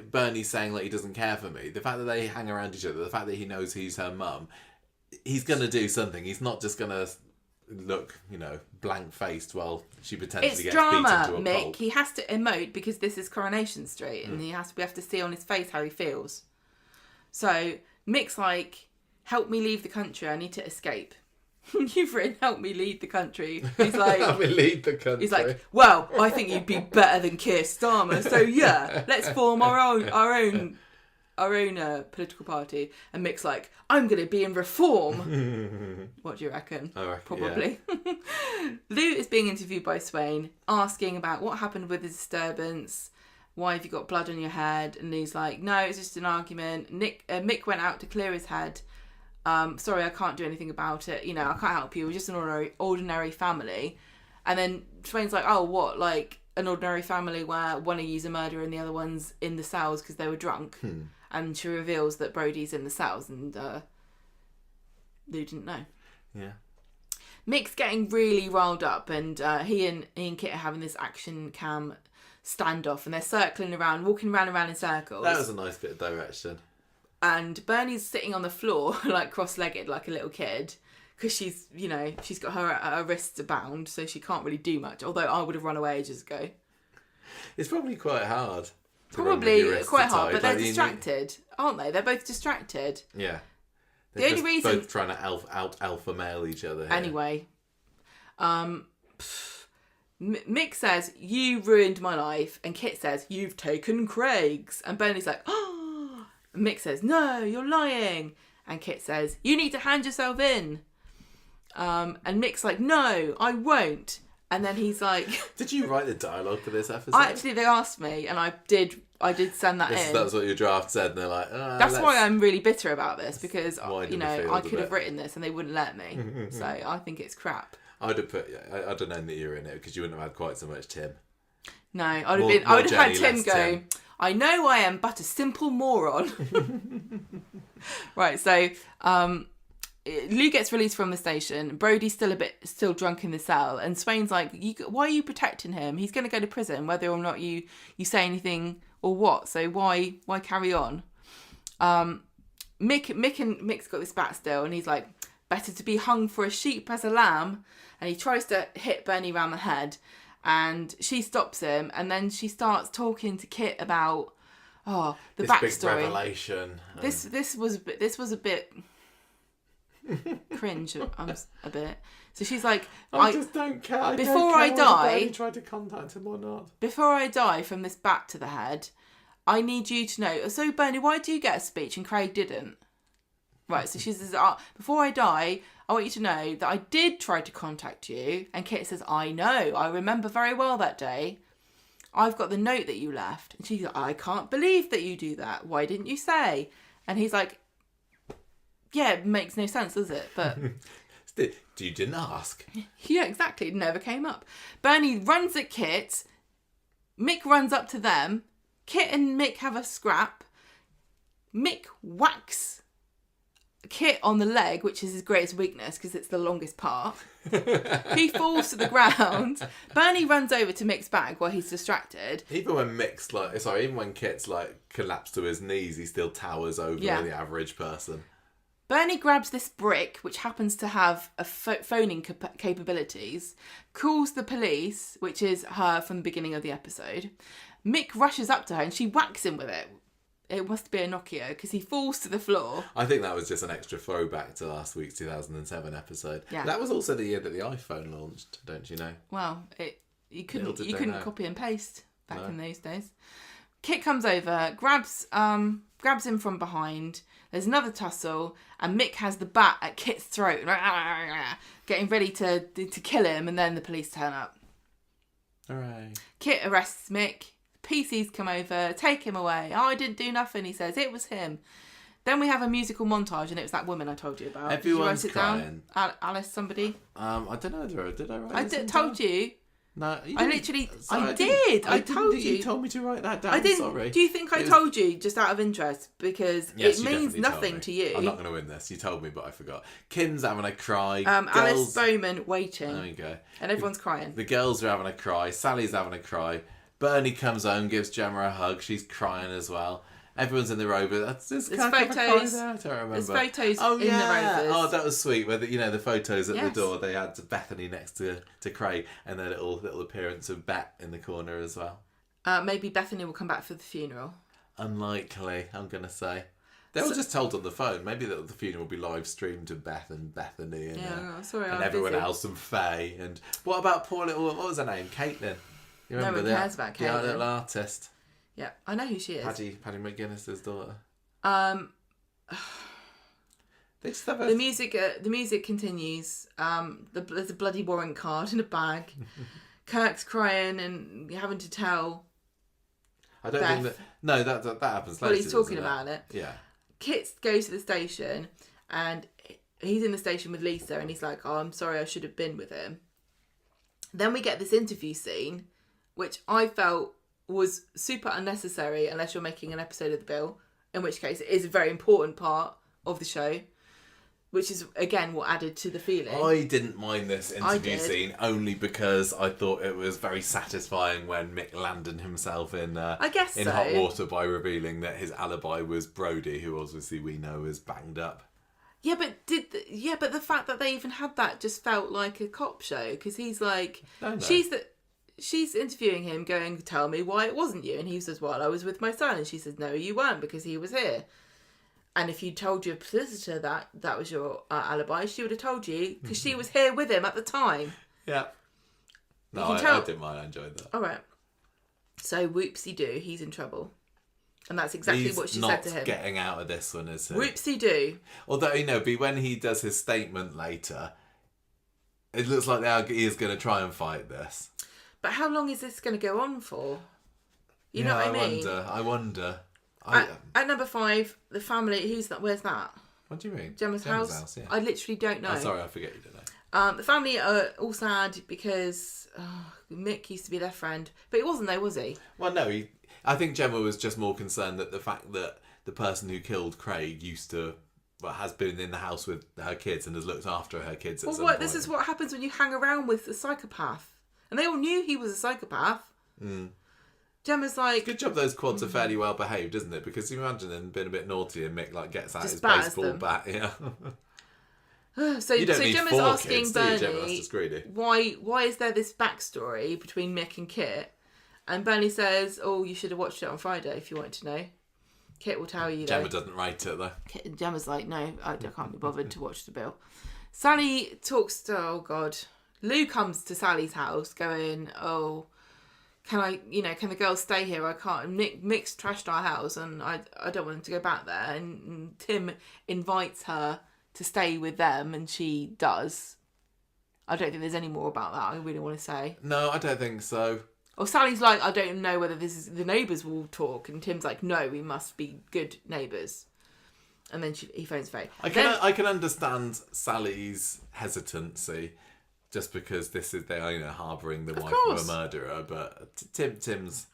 A: Bernie's saying like he doesn't care for me, the fact that they hang around each other, the fact that he knows he's her mum, he's gonna do something. He's not just gonna look, blank faced while she potentially gets beaten to a
B: Mick.
A: pulp.
B: He has to emote because this is Coronation Street, and we have to see on his face how he feels. So Mick's like, help me leave the country, I need to escape. You've written, help me lead the country. He's like,
A: help me lead the country.
B: He's like, well, I think you'd be better than Keir Starmer, so yeah, let's form our own political party. And Mick's like, I'm going to be in Reform. What do you reckon?
A: I reckon,
B: probably. Yeah. Lou is being interviewed by Swain, asking about what happened with the disturbance. Why have you got blood on your head? And Lou's like, no, it's just an argument. Mick went out to clear his head. Sorry, I can't do anything about it. I can't help you. We're just an ordinary family. And then Swain's like, oh, what? Like an ordinary family where one of you's a murderer and the other one's in the cells because they were drunk. And she reveals that Brody's in the cells, and Lou didn't know.
A: Yeah.
B: Mick's getting really riled up, and he and Kit are having this action cam standoff, and they're circling around, walking around in circles.
A: That was a nice bit of direction.
B: And Bernie's sitting on the floor, like cross-legged, like a little kid, because she's got her wrists bound, so she can't really do much. Although I would have run away ages ago.
A: It's probably quite hard.
B: Probably quite hard, but they're distracted, aren't they? They're both distracted.
A: Yeah.
B: The only reason
A: both trying to alpha male each other. Here.
B: Anyway, Mick says, you ruined my life, and Kit says, you've taken Craig's, and Bernie's like, oh, and Mick says, no, you're lying, and Kit says, you need to hand yourself in, and Mick's like, no, I won't, and then he's like,
A: did you write the dialogue for this episode?
B: They asked me, and I did send that in.
A: That's what your draft said, and they're like,
B: that's why I'm really bitter about this, because I could have written this and they wouldn't let me, so I think it's crap.
A: I'd have known that you were in it because you wouldn't have had quite so much Tim.
B: No, I would have had Tim go, Tim. I know I am but a simple moron. Right, so Lou gets released from the station. Brody's still drunk in the cell, and Swain's like, "Why are you protecting him? He's going to go to prison, whether or not you say anything or what. So why carry on?" Mick's got this bat still, and he's like, "Better to be hung for a sheep as a lamb." And he tries to hit Bernie around the head, and she stops him, and then she starts talking to Kit about the
A: this
B: backstory.
A: Big revelation.
B: This was a bit cringe. A bit. So she's like,
A: I just don't care.
B: Before I die,
A: you tried to contact him or not.
B: Before I die from this bat to the head, I need you to know. So Bernie, why do you get a speech and Craig didn't? Right. So she says, before I die, I want you to know that I did try to contact you. And Kit says, I know. I remember very well that day. I've got the note that you left. And she's like, I can't believe that you do that. Why didn't you say? And he's like, yeah, it makes no sense, does it? But
A: you didn't ask.
B: Yeah, exactly. It never came up. Bernie runs at Kit. Mick runs up to them. Kit and Mick have a scrap. Mick whacks Kit on the leg, which is his greatest weakness because it's the longest part. He falls to the ground. Bernie runs over to Mick's bag while he's distracted.
A: Even when Kit's like collapsed to his knees, he still towers over the average person.
B: Bernie grabs this brick, which happens to have a phoning capabilities, calls the police, which is her from the beginning of the episode. Mick rushes up to her and she whacks him with it. It must be a Nokia because he falls to the floor.
A: I think that was just an extra throwback to last week's 2007 episode. Yeah. That was also the year that the iPhone launched, don't you know?
B: Well, you couldn't copy and paste back in those days. Kit comes over, grabs him from behind. There's another tussle, and Mick has the bat at Kit's throat, getting ready to kill him, and then the police turn up.
A: Hooray.
B: Kit arrests Mick. PCs come over, take him away. Oh, I didn't do nothing, he says. It was him. Then we have a musical montage, and it was that woman I told you about.
A: Everyone's crying.
B: Down? Alice, somebody?
A: I don't know. Did I write
B: I told you.
A: No,
B: I literally... I did. I told you.
A: You told me to write that down.
B: I didn't.
A: Sorry.
B: Do you think I told you just out of interest? Because it means nothing to you.
A: I'm not going to win this. You told me, but I forgot. Kim's having a cry.
B: Alice Bowman waiting.
A: There you go.
B: And everyone's crying.
A: The girls are having a cry. Sally's having a cry. Bernie comes home, gives Gemma a hug. She's crying as well. Everyone's in the Rover. There's photos. I don't remember.
B: There's photos in the Rovers.
A: Oh, that was sweet. Where the photos at the door. They had Bethany next to Craig, and their little appearance of Bet in the corner as well.
B: Maybe Bethany will come back for the funeral.
A: Unlikely, I'm gonna say. They were just told on the phone. Maybe the funeral will be live streamed to Beth and Bethany and everyone else and Faye. And what about poor little, what was her name? Caitlin. You remember
B: no one cares about Caitlin.
A: The little artist.
B: Yeah, I know who she is.
A: Paddy McGuinness's daughter. They just have
B: the music continues. There's a bloody warrant card in a bag. Kirk's crying and having to tell.
A: I don't think that. No, that happens later.
B: Well, he's talking about it.
A: Yeah.
B: Kit goes to the station and he's in the station with Lisa and he's like, "Oh, I'm sorry, I should have been with him." Then we get this interview scene, which I felt was super unnecessary unless you're making an episode of The Bill, in which case it is a very important part of the show, which is, again, what added to the feeling.
A: I didn't mind this interview scene only because I thought it was very satisfying when Mick landed himself in hot water by revealing that his alibi was Brody, who obviously we know is banged up.
B: Yeah, but the fact that they even had that just felt like a cop show, because he's like, she's interviewing him, going, "Tell me why it wasn't you," and he says, "Well, I was with my son," and she says, "No, you weren't, because he was here." And if you told your solicitor that was your alibi, she would have told you, because she was here with him at the time.
A: Yeah. No, I didn't mind. I enjoyed that.
B: All right. So whoopsie-doo, he's in trouble. And that's exactly what she said to him.
A: He's not getting out of this one, is he?
B: Whoopsie-doo.
A: Although, but when he does his statement later, it looks like he is going to try and fight this. But
B: how long is this going to go on for? You know what I mean?
A: I wonder.
B: At number 5, the family, where's that?
A: What do you mean?
B: Gemma's house? Yeah. I literally don't know.
A: Oh, sorry, I forget you don't know.
B: The family are all sad because Mick used to be their friend. But he wasn't though, was he?
A: Well, no, I think Gemma was just more concerned that the fact that the person who killed Craig used to has been in the house with her kids and has looked after her kids at
B: Well,
A: some
B: what?
A: point.
B: This is what happens when you hang around with a psychopath, and they all knew he was a psychopath. Gemma's like,
A: good job those quads are fairly well behaved, isn't it? Because you imagine them being a bit naughty and Mick like gets out his
B: batters
A: baseball
B: them.
A: bat. Yeah.
B: so
A: You don't need
B: Gemma's
A: 4
B: asking
A: kids, do you,
B: Bernie,
A: Gemma? That's just greedy.
B: why is there this backstory between Mick and Kit? And Bernie says, "Oh, you should have watched it on Friday if you wanted to know." Kit will tell you.
A: Gemma doesn't write it though.
B: Gemma's like, "No, I can't be bothered to watch the bill." Sally talks to, oh God, Lou comes to Sally's house going, "Oh, can the girls stay here? I can't. Mick's trashed our house and I don't want them to go back there." And Tim invites her to stay with them and she does. I don't think there's any more about that I really want to say.
A: No, I don't think so.
B: Or Sally's like, "I don't know whether this is the neighbours will talk," and Tim's like, "No, we must be good neighbours." And then he phones Faye.
A: I can understand Sally's hesitancy, just because this is they're harbouring the wife of a murderer. But Tim's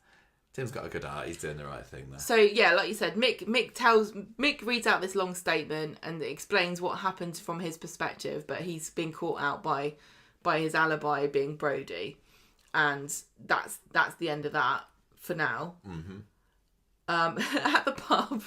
A: got a good heart. He's doing the right thing there.
B: So yeah, like you said, Mick reads out this long statement and explains what happened from his perspective, but he's been caught out by his alibi being Brody. And that's the end of that for now. At the pub,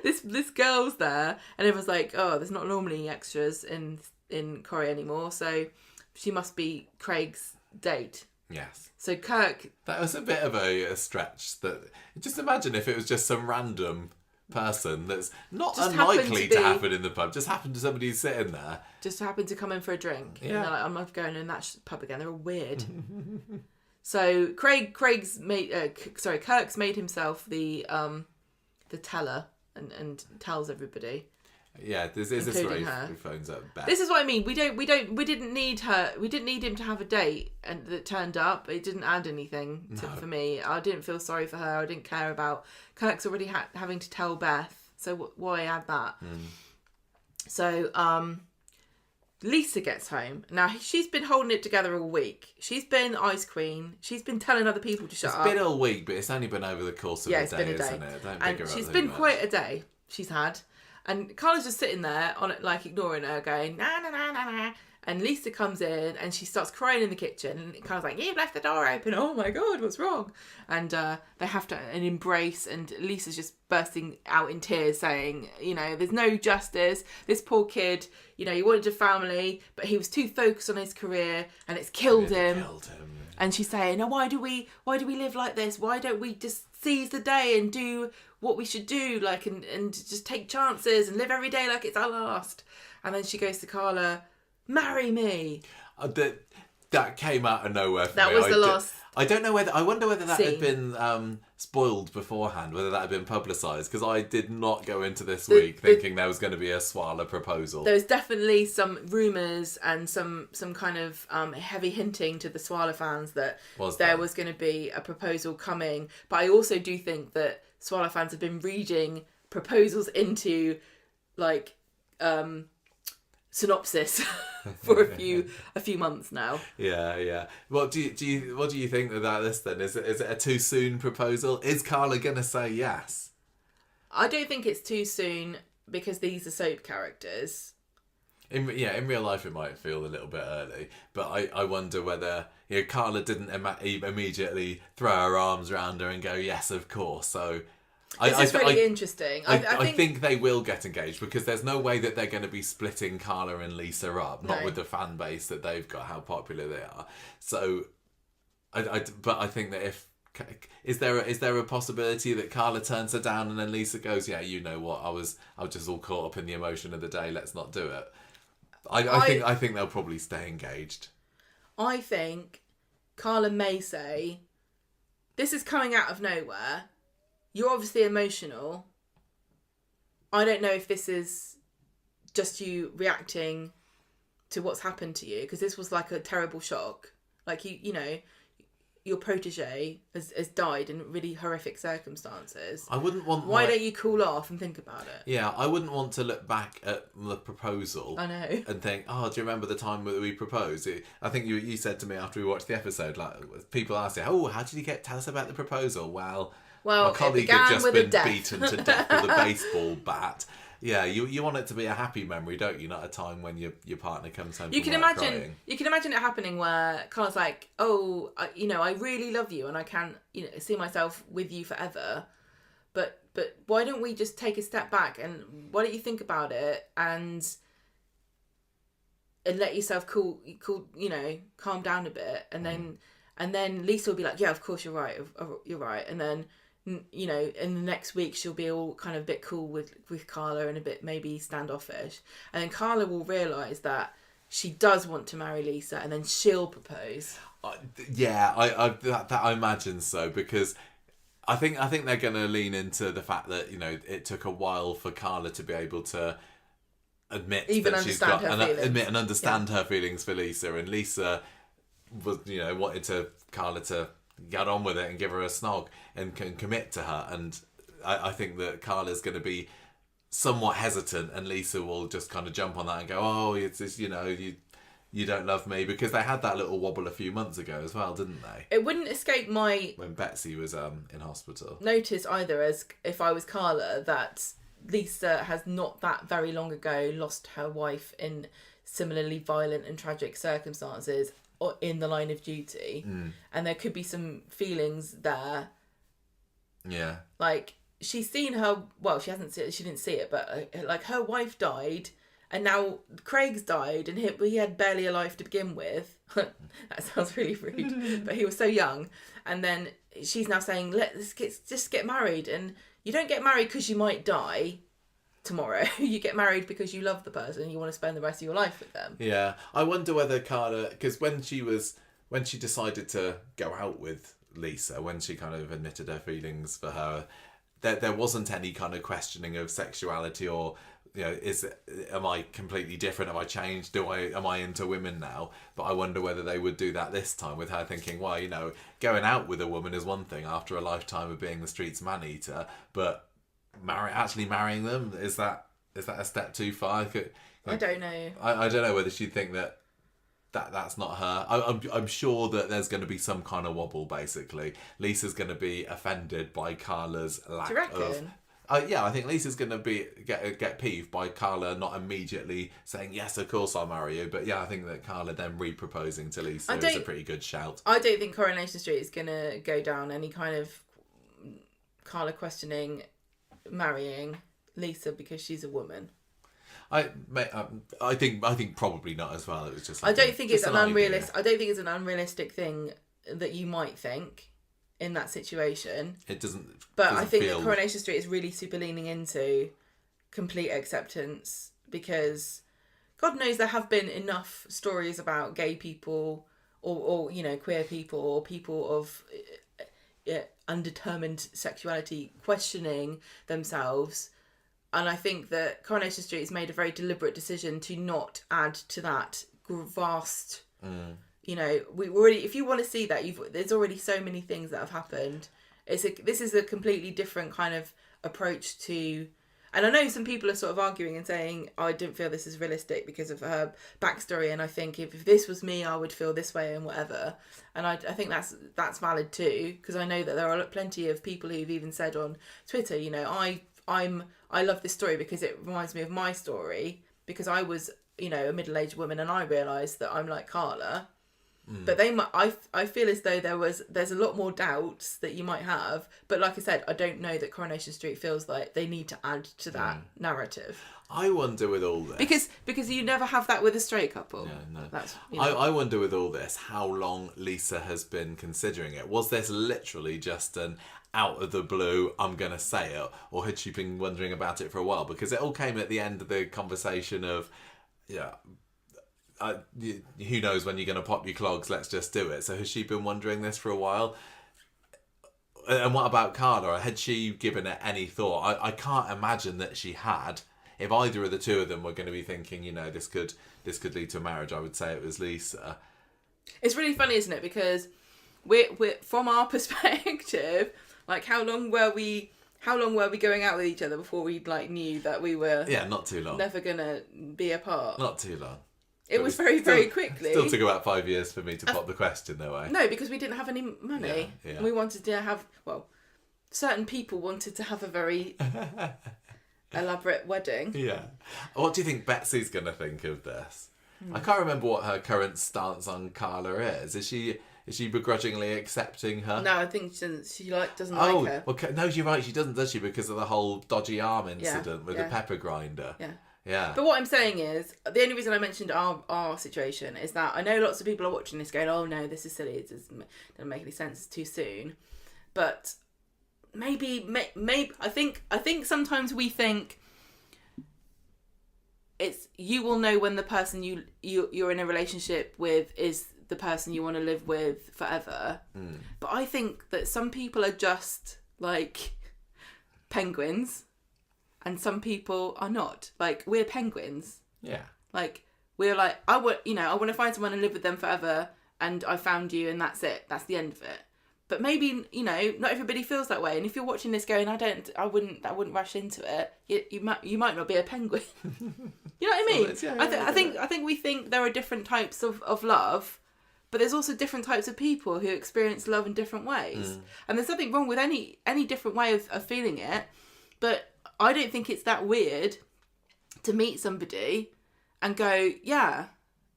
B: this girl's there, and everyone's like, "Oh, there's not normally extras in Corrie anymore, so she must be Craig's date."
A: Yes.
B: So Kirk.
A: That was a bit of a stretch. That just imagine if it was just some random person that's not unlikely to happen in the pub. Just happened to somebody sitting there.
B: Just happened to come in for a drink.
A: Yeah.
B: And they're like, "I'm not going in that pub again. They're all weird." So Kirk's made himself the teller and tells everybody.
A: Yeah, this is where he phones up Beth.
B: This is what I mean. We didn't need her. We didn't need him to have a date, and that turned up. It didn't add anything for me. I didn't feel sorry for her. I didn't care about Kirk's already having to tell Beth. So why add that? So Lisa gets home. Now she's been holding it together all week. She's been Ice Queen. She's been telling other people to shut up.
A: It's been all week, but it's only been over the course of a day, isn't it?
B: And she's been quite a day. She's had. And Carla's just sitting there on it, like ignoring her, going na na na na na. And Lisa comes in and she starts crying in the kitchen. And Carla's like, "You've left the door open. Oh my God, what's wrong?" And they have an embrace. And Lisa's just bursting out in tears, saying, "There's no justice. This poor kid, he wanted a family, but he was too focused on his career, and it's killed him." And she's saying, "Oh, why do we live like this? Why don't we just seize the day and do what we should do, like, and just take chances and live every day like it's our last?" And then she goes to Carla, "Marry me."
A: That came out of nowhere for me.
B: That was the last.
A: I wonder whether that
B: scene
A: had been spoiled beforehand, whether that had been publicised, because I did not go into this week thinking there was going to be a Swala proposal.
B: There was definitely some rumours and some kind of heavy hinting to the Swala fans that there was going to be a proposal coming. But I also do think that Swala fans have been reading proposals into synopsis for a few months now.
A: Yeah. What do you think about this then? Is it a too soon proposal? Is Carla gonna say yes?
B: I don't think it's too soon because these are soap characters.
A: In real life it might feel a little bit early, but I wonder whether Carla didn't immediately throw her arms around her and go, "Yes, of course." So
B: This is really interesting.
A: I think they will get engaged, because there's no way that they're going to be splitting Carla and Lisa up, not with the fan base that they've got, how popular they are. So, but I think that is there a possibility that Carla turns her down and then Lisa goes, "Yeah, you know what, I was just all caught up in the emotion of the day. Let's not do it." I think they'll probably stay engaged. I
B: think Carla may say, "This is coming out of nowhere. You're obviously emotional. I don't know if this is just you reacting to what's happened to you, because this was like a terrible shock. Like, your protege has died in really horrific circumstances.
A: I wouldn't want...
B: Why don't you cool off and think about it?"
A: Yeah, I wouldn't want to look back at the proposal.
B: I know.
A: And think, "Oh, do you remember the time that we proposed?" I think you said to me after we watched the episode, like, people asked you, "Oh, how did you tell us about the proposal?" Well, my colleague had just been beaten to death with a baseball bat. Yeah, you want it to be a happy memory, don't you? Not a time when your partner comes home.
B: You
A: from
B: can
A: work
B: imagine.
A: crying.
B: You can imagine it happening where Carla's like, "Oh, I really love you, and I can't, see myself with you forever. But why don't we just take a step back and why don't you think about it and let yourself cool, calm down a bit, and then Lisa will be like, yeah, of course you're right, and then in the next week she'll be all kind of a bit cool with Carla and a bit maybe standoffish, and then Carla will realise that she does want to marry Lisa, and then she'll propose.
A: I imagine so, because I think they're going to lean into the fact that it took a while for Carla to be able to admit that she's got admit and understand her feelings for Lisa, and Lisa was wanted Carla to get on with it and give her a snog and can commit to her, and I think that Carla's going to be somewhat hesitant, and Lisa will just kind of jump on that and go, oh, it's just, you don't love me, because they had that little wobble a few months ago as well, didn't they?
B: It wouldn't escape my
A: when Betsy was in hospital
B: notice either, as if I was Carla, that Lisa has not that very long ago lost her wife in similarly violent and tragic circumstances or in the line of duty, and there could be some feelings there.
A: Yeah,
B: like she's seen her. Well, she didn't see it, but like her wife died, and now Craig's died, and he had barely a life to begin with. That sounds really rude, but he was so young. And then she's now saying, let's just get married, and you don't get married because you might die tomorrow. You get married because you love the person and you want to spend the rest of your life with them.
A: Yeah, I wonder whether Carla, because when she decided to go out with Lisa, when she kind of admitted her feelings for her, there wasn't any kind of questioning of sexuality or am I completely different? Am I changed? Am I into women now? But I wonder whether they would do that this time, with her thinking, well, going out with a woman is one thing after a lifetime of being the streets man-eater, but actually marrying them, is that a step too far?
B: I don't know.
A: I don't know whether she'd think that's not her. I'm sure that there's going to be some kind of wobble. Basically, Lisa's going to be offended by Carla's lack of. Yeah, I think Lisa's going to get peeved by Carla not immediately saying, yes, of course I'll marry you. But yeah, I think that Carla then re-proposing to Lisa is a pretty good shout.
B: I don't think Coronation Street is going to go down any kind of Carla questioning marrying Lisa because she's a woman.
A: I think probably not as well. It was just.
B: I don't think it's an unrealistic. I don't think it's an unrealistic thing that you might think in that situation.
A: It doesn't.
B: But I think that Coronation Street is really super leaning into complete acceptance, because God knows there have been enough stories about gay people or queer people or people of undetermined sexuality questioning themselves. And I think that Coronation Street has made a very deliberate decision to not add to that vast. We already. If you want to see that, there's already so many things that have happened. This is a completely different kind of approach to. And I know some people are sort of arguing and saying, I don't feel this is realistic because of her backstory, and I think if this was me, I would feel this way and whatever. And I think that's valid too, because I know that there are plenty of people who've even said on Twitter, I love this story because it reminds me of my story, because I was, a middle-aged woman and I realised that I'm like Carla. But I feel as though there's a lot more doubts that you might have. But like I said, I don't know that Coronation Street feels like they need to add to that narrative.
A: I wonder with all this,
B: because you never have that with a straight couple.
A: Yeah, no.
B: That's,
A: I wonder with all this how long Lisa has been considering it. Was this literally just an out of the blue, I'm gonna say it, or had she been wondering about it for a while? Because it all came at the end of the conversation of, who knows when you're going to pop your clogs, let's just do it. So has she been wondering this for a while? And what about Carla? Had she given it any thought? I can't imagine that she had. If either of the two of them were going to be thinking, this could lead to a marriage, I would say it was Lisa.
B: It's really funny, isn't it? Because we're from our perspective, like how long were we going out with each other before we knew that we were
A: not too long,
B: never gonna be apart?
A: Not too long.
B: It was very, very quickly.
A: Still took about 5 years for me to pop the question, though, eh?
B: No, because we didn't have any money.
A: Yeah.
B: And we wanted to have, certain people wanted to have a very elaborate wedding.
A: Yeah. What do you think Betsy's going to think of this? I can't remember what her current stance on Carla is. Is she begrudgingly accepting her?
B: No, I think she doesn't like her.
A: Well, no, you're right. She doesn't, does she? Because of the whole dodgy arm incident with the pepper grinder.
B: Yeah.
A: Yeah.
B: But what I'm saying is, the only reason I mentioned our situation is that I know lots of people are watching this going, oh no, this is silly. It doesn't make any sense. It's too soon. But maybe I think sometimes we think it's, you will know when the person you're in a relationship with is the person you want to live with forever. But I think that some people are just like penguins and some people are not. Like, we're penguins.
A: Yeah.
B: Like, we're like, I want to find someone and live with them forever, and I found you and that's it. That's the end of it. But maybe, not everybody feels that way. And if you're watching this going, I wouldn't rush into it, you might not be a penguin. You know what I mean?
A: Well,
B: I think we think there are different types of love, but there's also different types of people who experience love in different ways. And there's nothing wrong with any different way of feeling it. But I don't think it's that weird to meet somebody and go, yeah,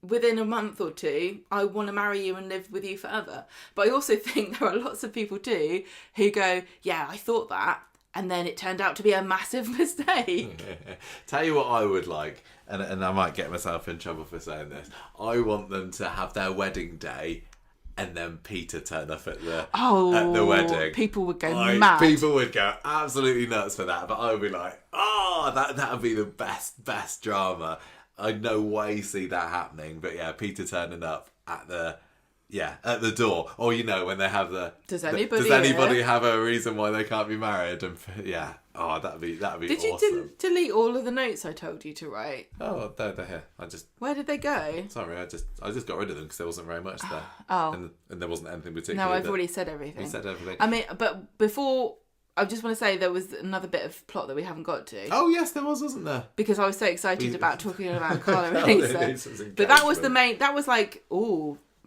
B: within a month or two, I want to marry you and live with you forever. But I also think there are lots of people too who go, yeah, I thought that, and then it turned out to be a massive mistake.
A: Tell you what I would like, and I might get myself in trouble for saying this. I want them to have their wedding day and then Peter turn up at the wedding.
B: People would go mad.
A: People would go absolutely nuts for that. But I would be like, that would be the best drama. I'd no way see that happening. But yeah, Peter turning up at the door. Or, when they have does anybody have a reason why they can't be married? And yeah. Oh, that'd be awesome.
B: Did you delete all of the notes I told you to write?
A: Oh, they're here.
B: Where did they go?
A: Sorry, I just got rid of them because there wasn't very much there.
B: Oh.
A: And there wasn't anything particular.
B: No, I've already said everything.
A: You said everything.
B: I mean, but before, I just want to say there was another bit of plot that we haven't got to.
A: Oh, yes, there was, wasn't there?
B: Because I was so excited about talking about Carla and Lisa. But that was that was like,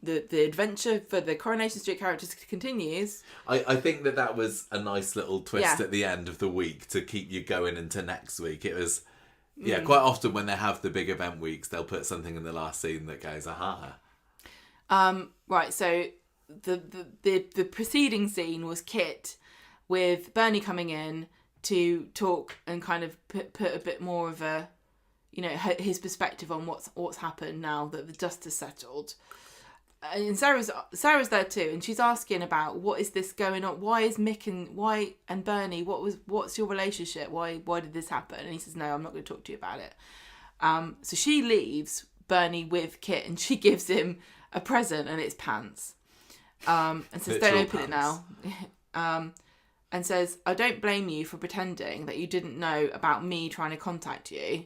B: the adventure for the Coronation Street characters continues.
A: I think that was a nice little twist at the end of the week to keep you going into next week. It was, quite often when they have the big event weeks, they'll put something in the last scene that goes, aha.
B: Right, so the preceding scene was Kit with Bernie coming in to talk and kind of put a bit more of a, his perspective on what's happened now that the dust has settled. And Sarah's there too, and she's asking about what is this going on? Why is Mick and Bernie? What's your relationship? Why did this happen? And he says, no, I'm not going to talk to you about it. So she leaves Bernie with Kit, and she gives him a present, and it's pants. And says, don't open it now. And says, I don't blame you for pretending that you didn't know about me trying to contact you.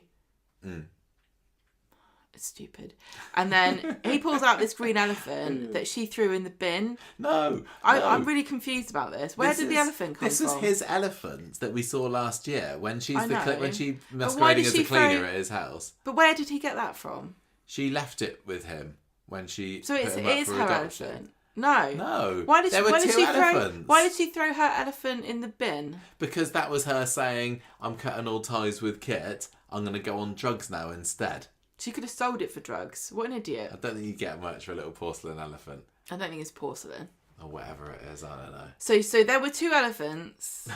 B: It's stupid. And then he pulls out this green elephant that she threw in the bin.
A: No.
B: I'm really confused about this. Where did the elephant come from?
A: This was his elephant that we saw last year when she masquerading as a cleaner at his house.
B: But where did he get that from?
A: She left it with him when she
B: So
A: put him up
B: it is
A: for
B: her
A: adoption.
B: elephant. No.
A: No.
B: Why did she throw her elephant in the bin?
A: Because that was her saying, I'm cutting all ties with Kit. I'm going to go on drugs now instead.
B: She could have sold it for drugs. What an idiot.
A: I don't think you get much for a little porcelain elephant.
B: I don't think it's porcelain.
A: Or whatever it is, I don't know.
B: So there were two elephants.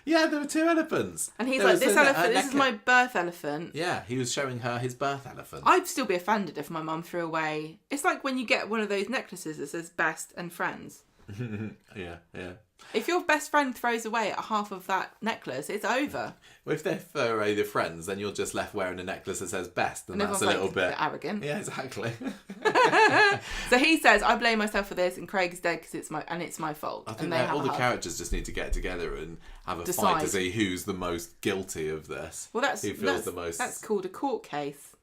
A: Yeah, there were two elephants.
B: And he's like, this is my birth elephant.
A: Yeah, he was showing her his birth elephant.
B: I'd still be offended if my mum threw away... It's like when you get one of those necklaces that says best and friends.
A: Yeah.
B: If your best friend throws away half of that necklace, it's over.
A: Well, if they throw away the friends, then you're just left wearing a necklace that says best, and that's a little bit
B: arrogant.
A: Yeah, exactly.
B: So he says, "I blame myself for this," and Craig's dead because it's my fault.
A: I think all the characters just need to get together and have a fight to see who's the most guilty of this.
B: Well, that's called a court case.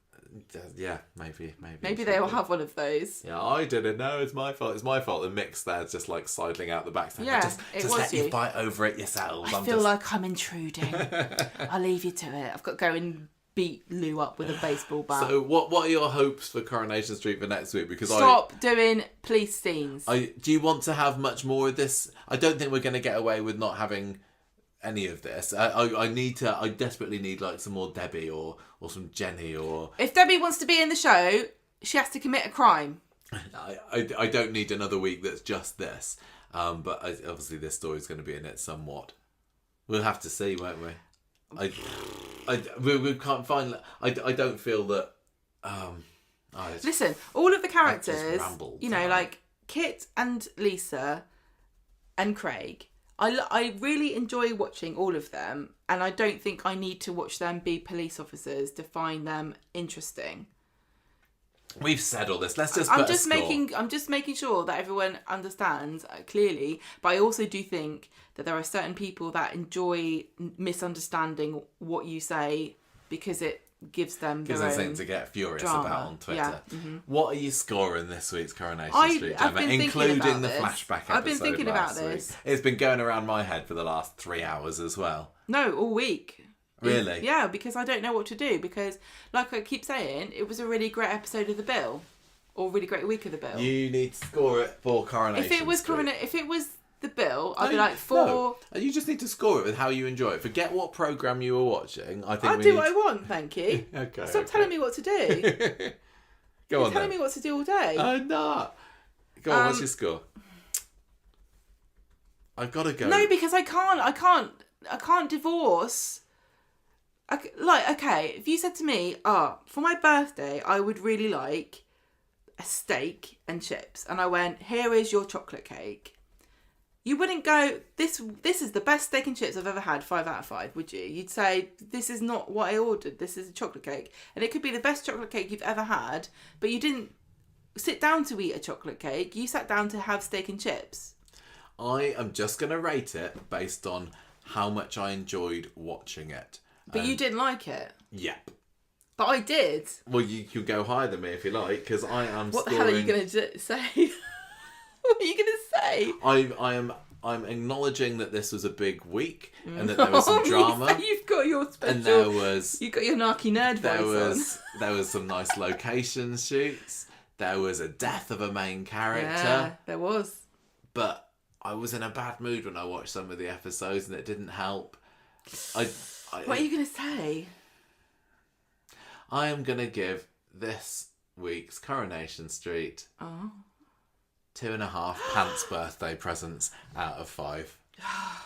A: Yeah, maybe.
B: Maybe they'll have one of those.
A: Yeah, I didn't know. It's my fault. And Mick's there just like sidling out the back. Saying,
B: yeah,
A: just let you fight over it yourselves.
B: I feel like I'm intruding. I'll leave you to it. I've got to go and beat Lou up with a baseball bat.
A: So what are your hopes for Coronation Street for next week? Because
B: Stop doing police scenes.
A: Do you want to have much more of this? I don't think we're going to get away with not having any of this. I desperately need like some more Debbie or some Jenny or.
B: If Debbie wants to be in the show, she has to commit a crime.
A: I don't need another week that's just this. But obviously this story's going to be in it somewhat. We'll have to see, won't we? We can't find. I don't feel that.
B: Listen, all of the characters,
A: rambled,
B: like Kit and Lisa and Craig. I really enjoy watching all of them, and I don't think I need to watch them be police officers to find them interesting.
A: We've said all this. Let's just.
B: I'm just making sure that everyone understands clearly. But I also do think that there are certain people that enjoy misunderstanding what you say because it gives them
A: something to get furious
B: drama.
A: About on Twitter.
B: Yeah. Mm-hmm.
A: What are you scoring this week's Coronation Street, Gemma?
B: Including
A: the flashback episode.
B: I've been thinking about this.
A: Week. It's been going around my head for the last 3 hours as well.
B: No, all week.
A: Really?
B: Yeah, because I don't know what to do. Because, like I keep saying, it was a really great episode of The Bill, or a really great week of The Bill.
A: You need to score it for Coronation.
B: If it was The Bill, I'd be like 4.
A: No. You just need to score it with how you enjoy it. Forget what programme you were watching. I think
B: I'll do what I want, thank you.
A: Okay.
B: Stop telling me what to do.
A: Go on.
B: You're telling me what to do all day.
A: I'm not. Go on. What's your score? I've got to go.
B: No, because I can't divorce. Okay, if you said to me, for my birthday, I would really like a steak and chips, and I went, here is your chocolate cake, you wouldn't go, this is the best steak and chips I've ever had, 5 out of 5, would you? You'd say, this is not what I ordered, this is a chocolate cake. And it could be the best chocolate cake you've ever had, but you didn't sit down to eat a chocolate cake, you sat down to have steak and chips.
A: I am just going to rate it based on how much I enjoyed watching it.
B: But you didn't like it?
A: Yep.
B: But I did.
A: Well, you can go higher than me if you like, because I am
B: What
A: scoring...
B: the hell are you going to say? What are you going to say?
A: I'm acknowledging that this was a big week and that there was some drama.
B: You've got your special...
A: And there was...
B: You've got your narky nerd voice on.
A: There was some nice location shoots. There was a death of a main character.
B: Yeah, there was.
A: But I was in a bad mood when I watched some of the episodes and it didn't help.
B: What are you going to say?
A: I am going to give this week's Coronation Street 2.5 pants birthday presents out of 5.
B: Oh,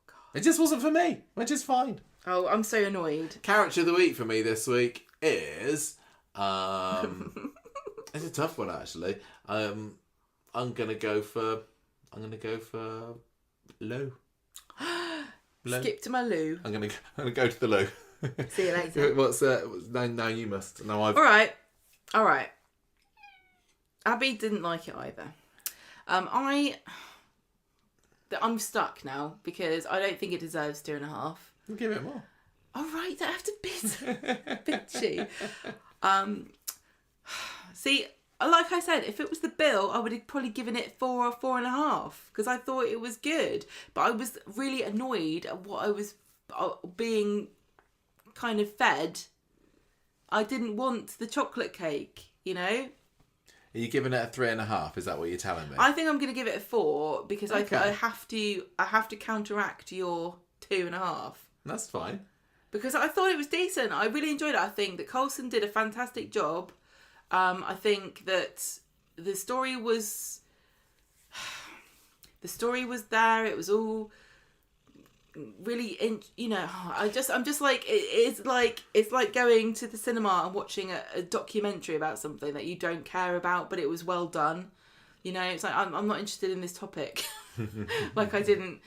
B: God.
A: It just wasn't for me, which is fine.
B: Oh, I'm so annoyed.
A: Character of the week for me this week is... it's a tough one, actually. I'm going to go for Lou.
B: Skip to my loo.
A: I'm gonna go to the loo.
B: See you later.
A: What's now you must. Now I've.
B: All right. Abby didn't like it either. I'm stuck now because I don't think it deserves 2.5.
A: We'll give it more.
B: All right, don't have to be so bitchy. See, like I said, if it was The Bill, I would have probably given it 4 or 4.5 because I thought it was good. But I was really annoyed at what I was being kind of fed. I didn't want the chocolate cake, you know?
A: Are you giving it a 3.5? Is that what you're telling me?
B: I think I'm going to give it a 4 because
A: Okay.
B: I have to counteract your 2.5.
A: That's fine.
B: Because I thought it was decent. I really enjoyed it. I think that Coulson did a fantastic job. I think that the story was there. It was all really, I'm just like, it's like going to the cinema and watching a documentary about something that you don't care about, but it was well done. You know, it's like, I'm not interested in this topic. Like I didn't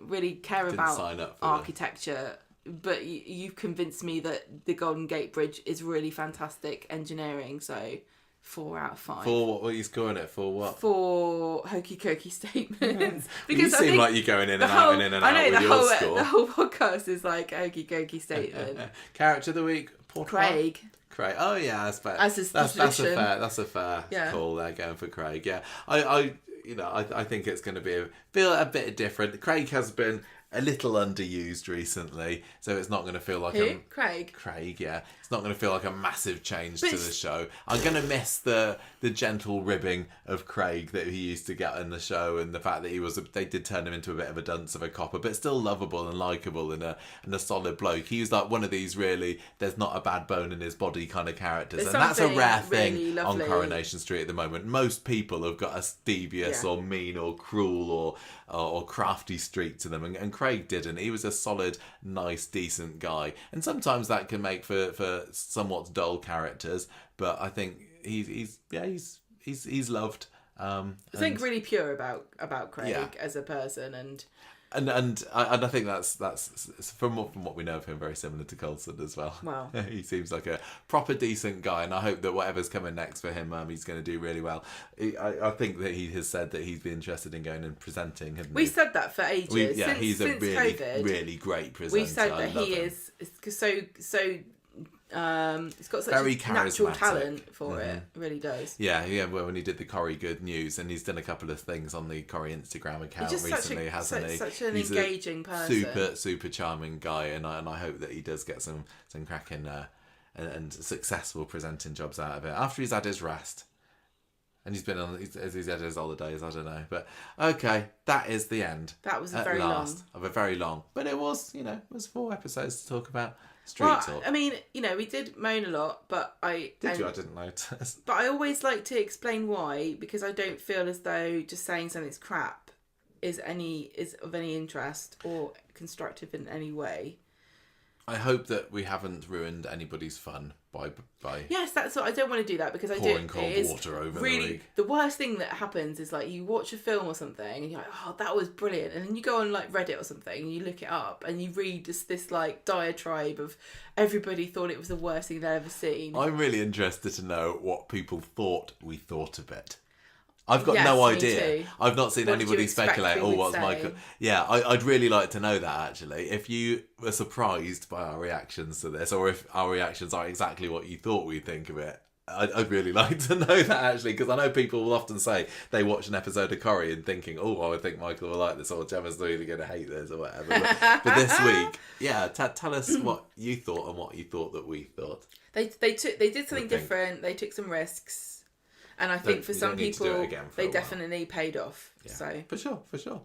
B: really care about
A: sign up for
B: architecture. But you've convinced me that the Golden Gate Bridge is really fantastic engineering, so 4 out of 5.
A: For what are you scoring it for? What?
B: For hokey cokey statements.
A: Because you seem like you're going in and out with your score.
B: The whole podcast is like a hokey cokey statement.
A: Character of the week,
B: Craig.
A: Oh yeah, that's fair. That's a fair call there, going for Craig. Yeah, I think it's going to feel a bit different. Craig has been a little underused recently, so it's not going to feel like
B: Who? Craig?
A: Craig, yeah. It's not going to feel like a massive change to the show. I'm going to miss the gentle ribbing of Craig that he used to get in the show, and the fact that they did turn him into a bit of a dunce of a copper, but still lovable and likeable and a solid bloke. He was like one of these really, there's not a bad bone in his body kind of characters.
B: There's
A: and that's a rare
B: really
A: thing
B: lovely
A: on Coronation Street at the moment. Most people have got a devious or mean or cruel or crafty streak to them, and Craig didn't. He was a solid, nice, decent guy, and sometimes that can make for somewhat dull characters, but I think he's loved. I
B: think really pure about Craig as a person, and
A: I think that's from what we know of him, very similar to Coulson as well.
B: Wow.
A: He seems like a proper decent guy, and I hope that whatever's coming next for him, he's going to do really well. I think that he has said that he'd be interested in going and presenting.
B: We said that for ages.
A: He's a really
B: COVID,
A: really great presenter.
B: We said that he is so. He's got such
A: very
B: a natural
A: charismatic
B: talent for it. It really does.
A: Yeah. Well, when he did the Corrie Good News, and he's done a couple of things on the Corrie Instagram account recently, hasn't he?
B: Such an engaging person.
A: Super charming guy, and I hope that he does get some cracking and successful presenting jobs out of it after he's had his rest. And he's had his holidays, I don't know. But okay, that is the end.
B: That was
A: a very long. But it was, it was 4 episodes to talk about street talk.
B: I mean, we did moan a lot, but I
A: didn't notice.
B: But I always like to explain why, because I don't feel as though just saying something's crap is of any interest or constructive in any way.
A: I hope that we haven't ruined anybody's fun by
B: yes, that's what I don't want to do that, because
A: pouring cold water over
B: really,
A: the league.
B: The worst thing that happens is like you watch a film or something and you're like, oh, that was brilliant, and then you go on like Reddit or something and you look it up and you read this like diatribe of everybody thought it was the worst thing they'd ever seen.
A: I'm really interested to know what people thought we thought of it. I've got no idea. I've not seen anybody speculate, what's Michael... Yeah, I'd really like to know that, actually. If you were surprised by our reactions to this, or if our reactions are exactly what you thought we'd think of it, I'd really like to know that, actually, because I know people will often say they watch an episode of Corrie and thinking, I think Michael will like this, or Gemma's really going to hate this, or whatever. But this week, tell us what you thought and what you thought that we thought.
B: They did something different. They took some risks. And I think for some people, they definitely paid off.
A: Yeah.
B: So
A: For sure.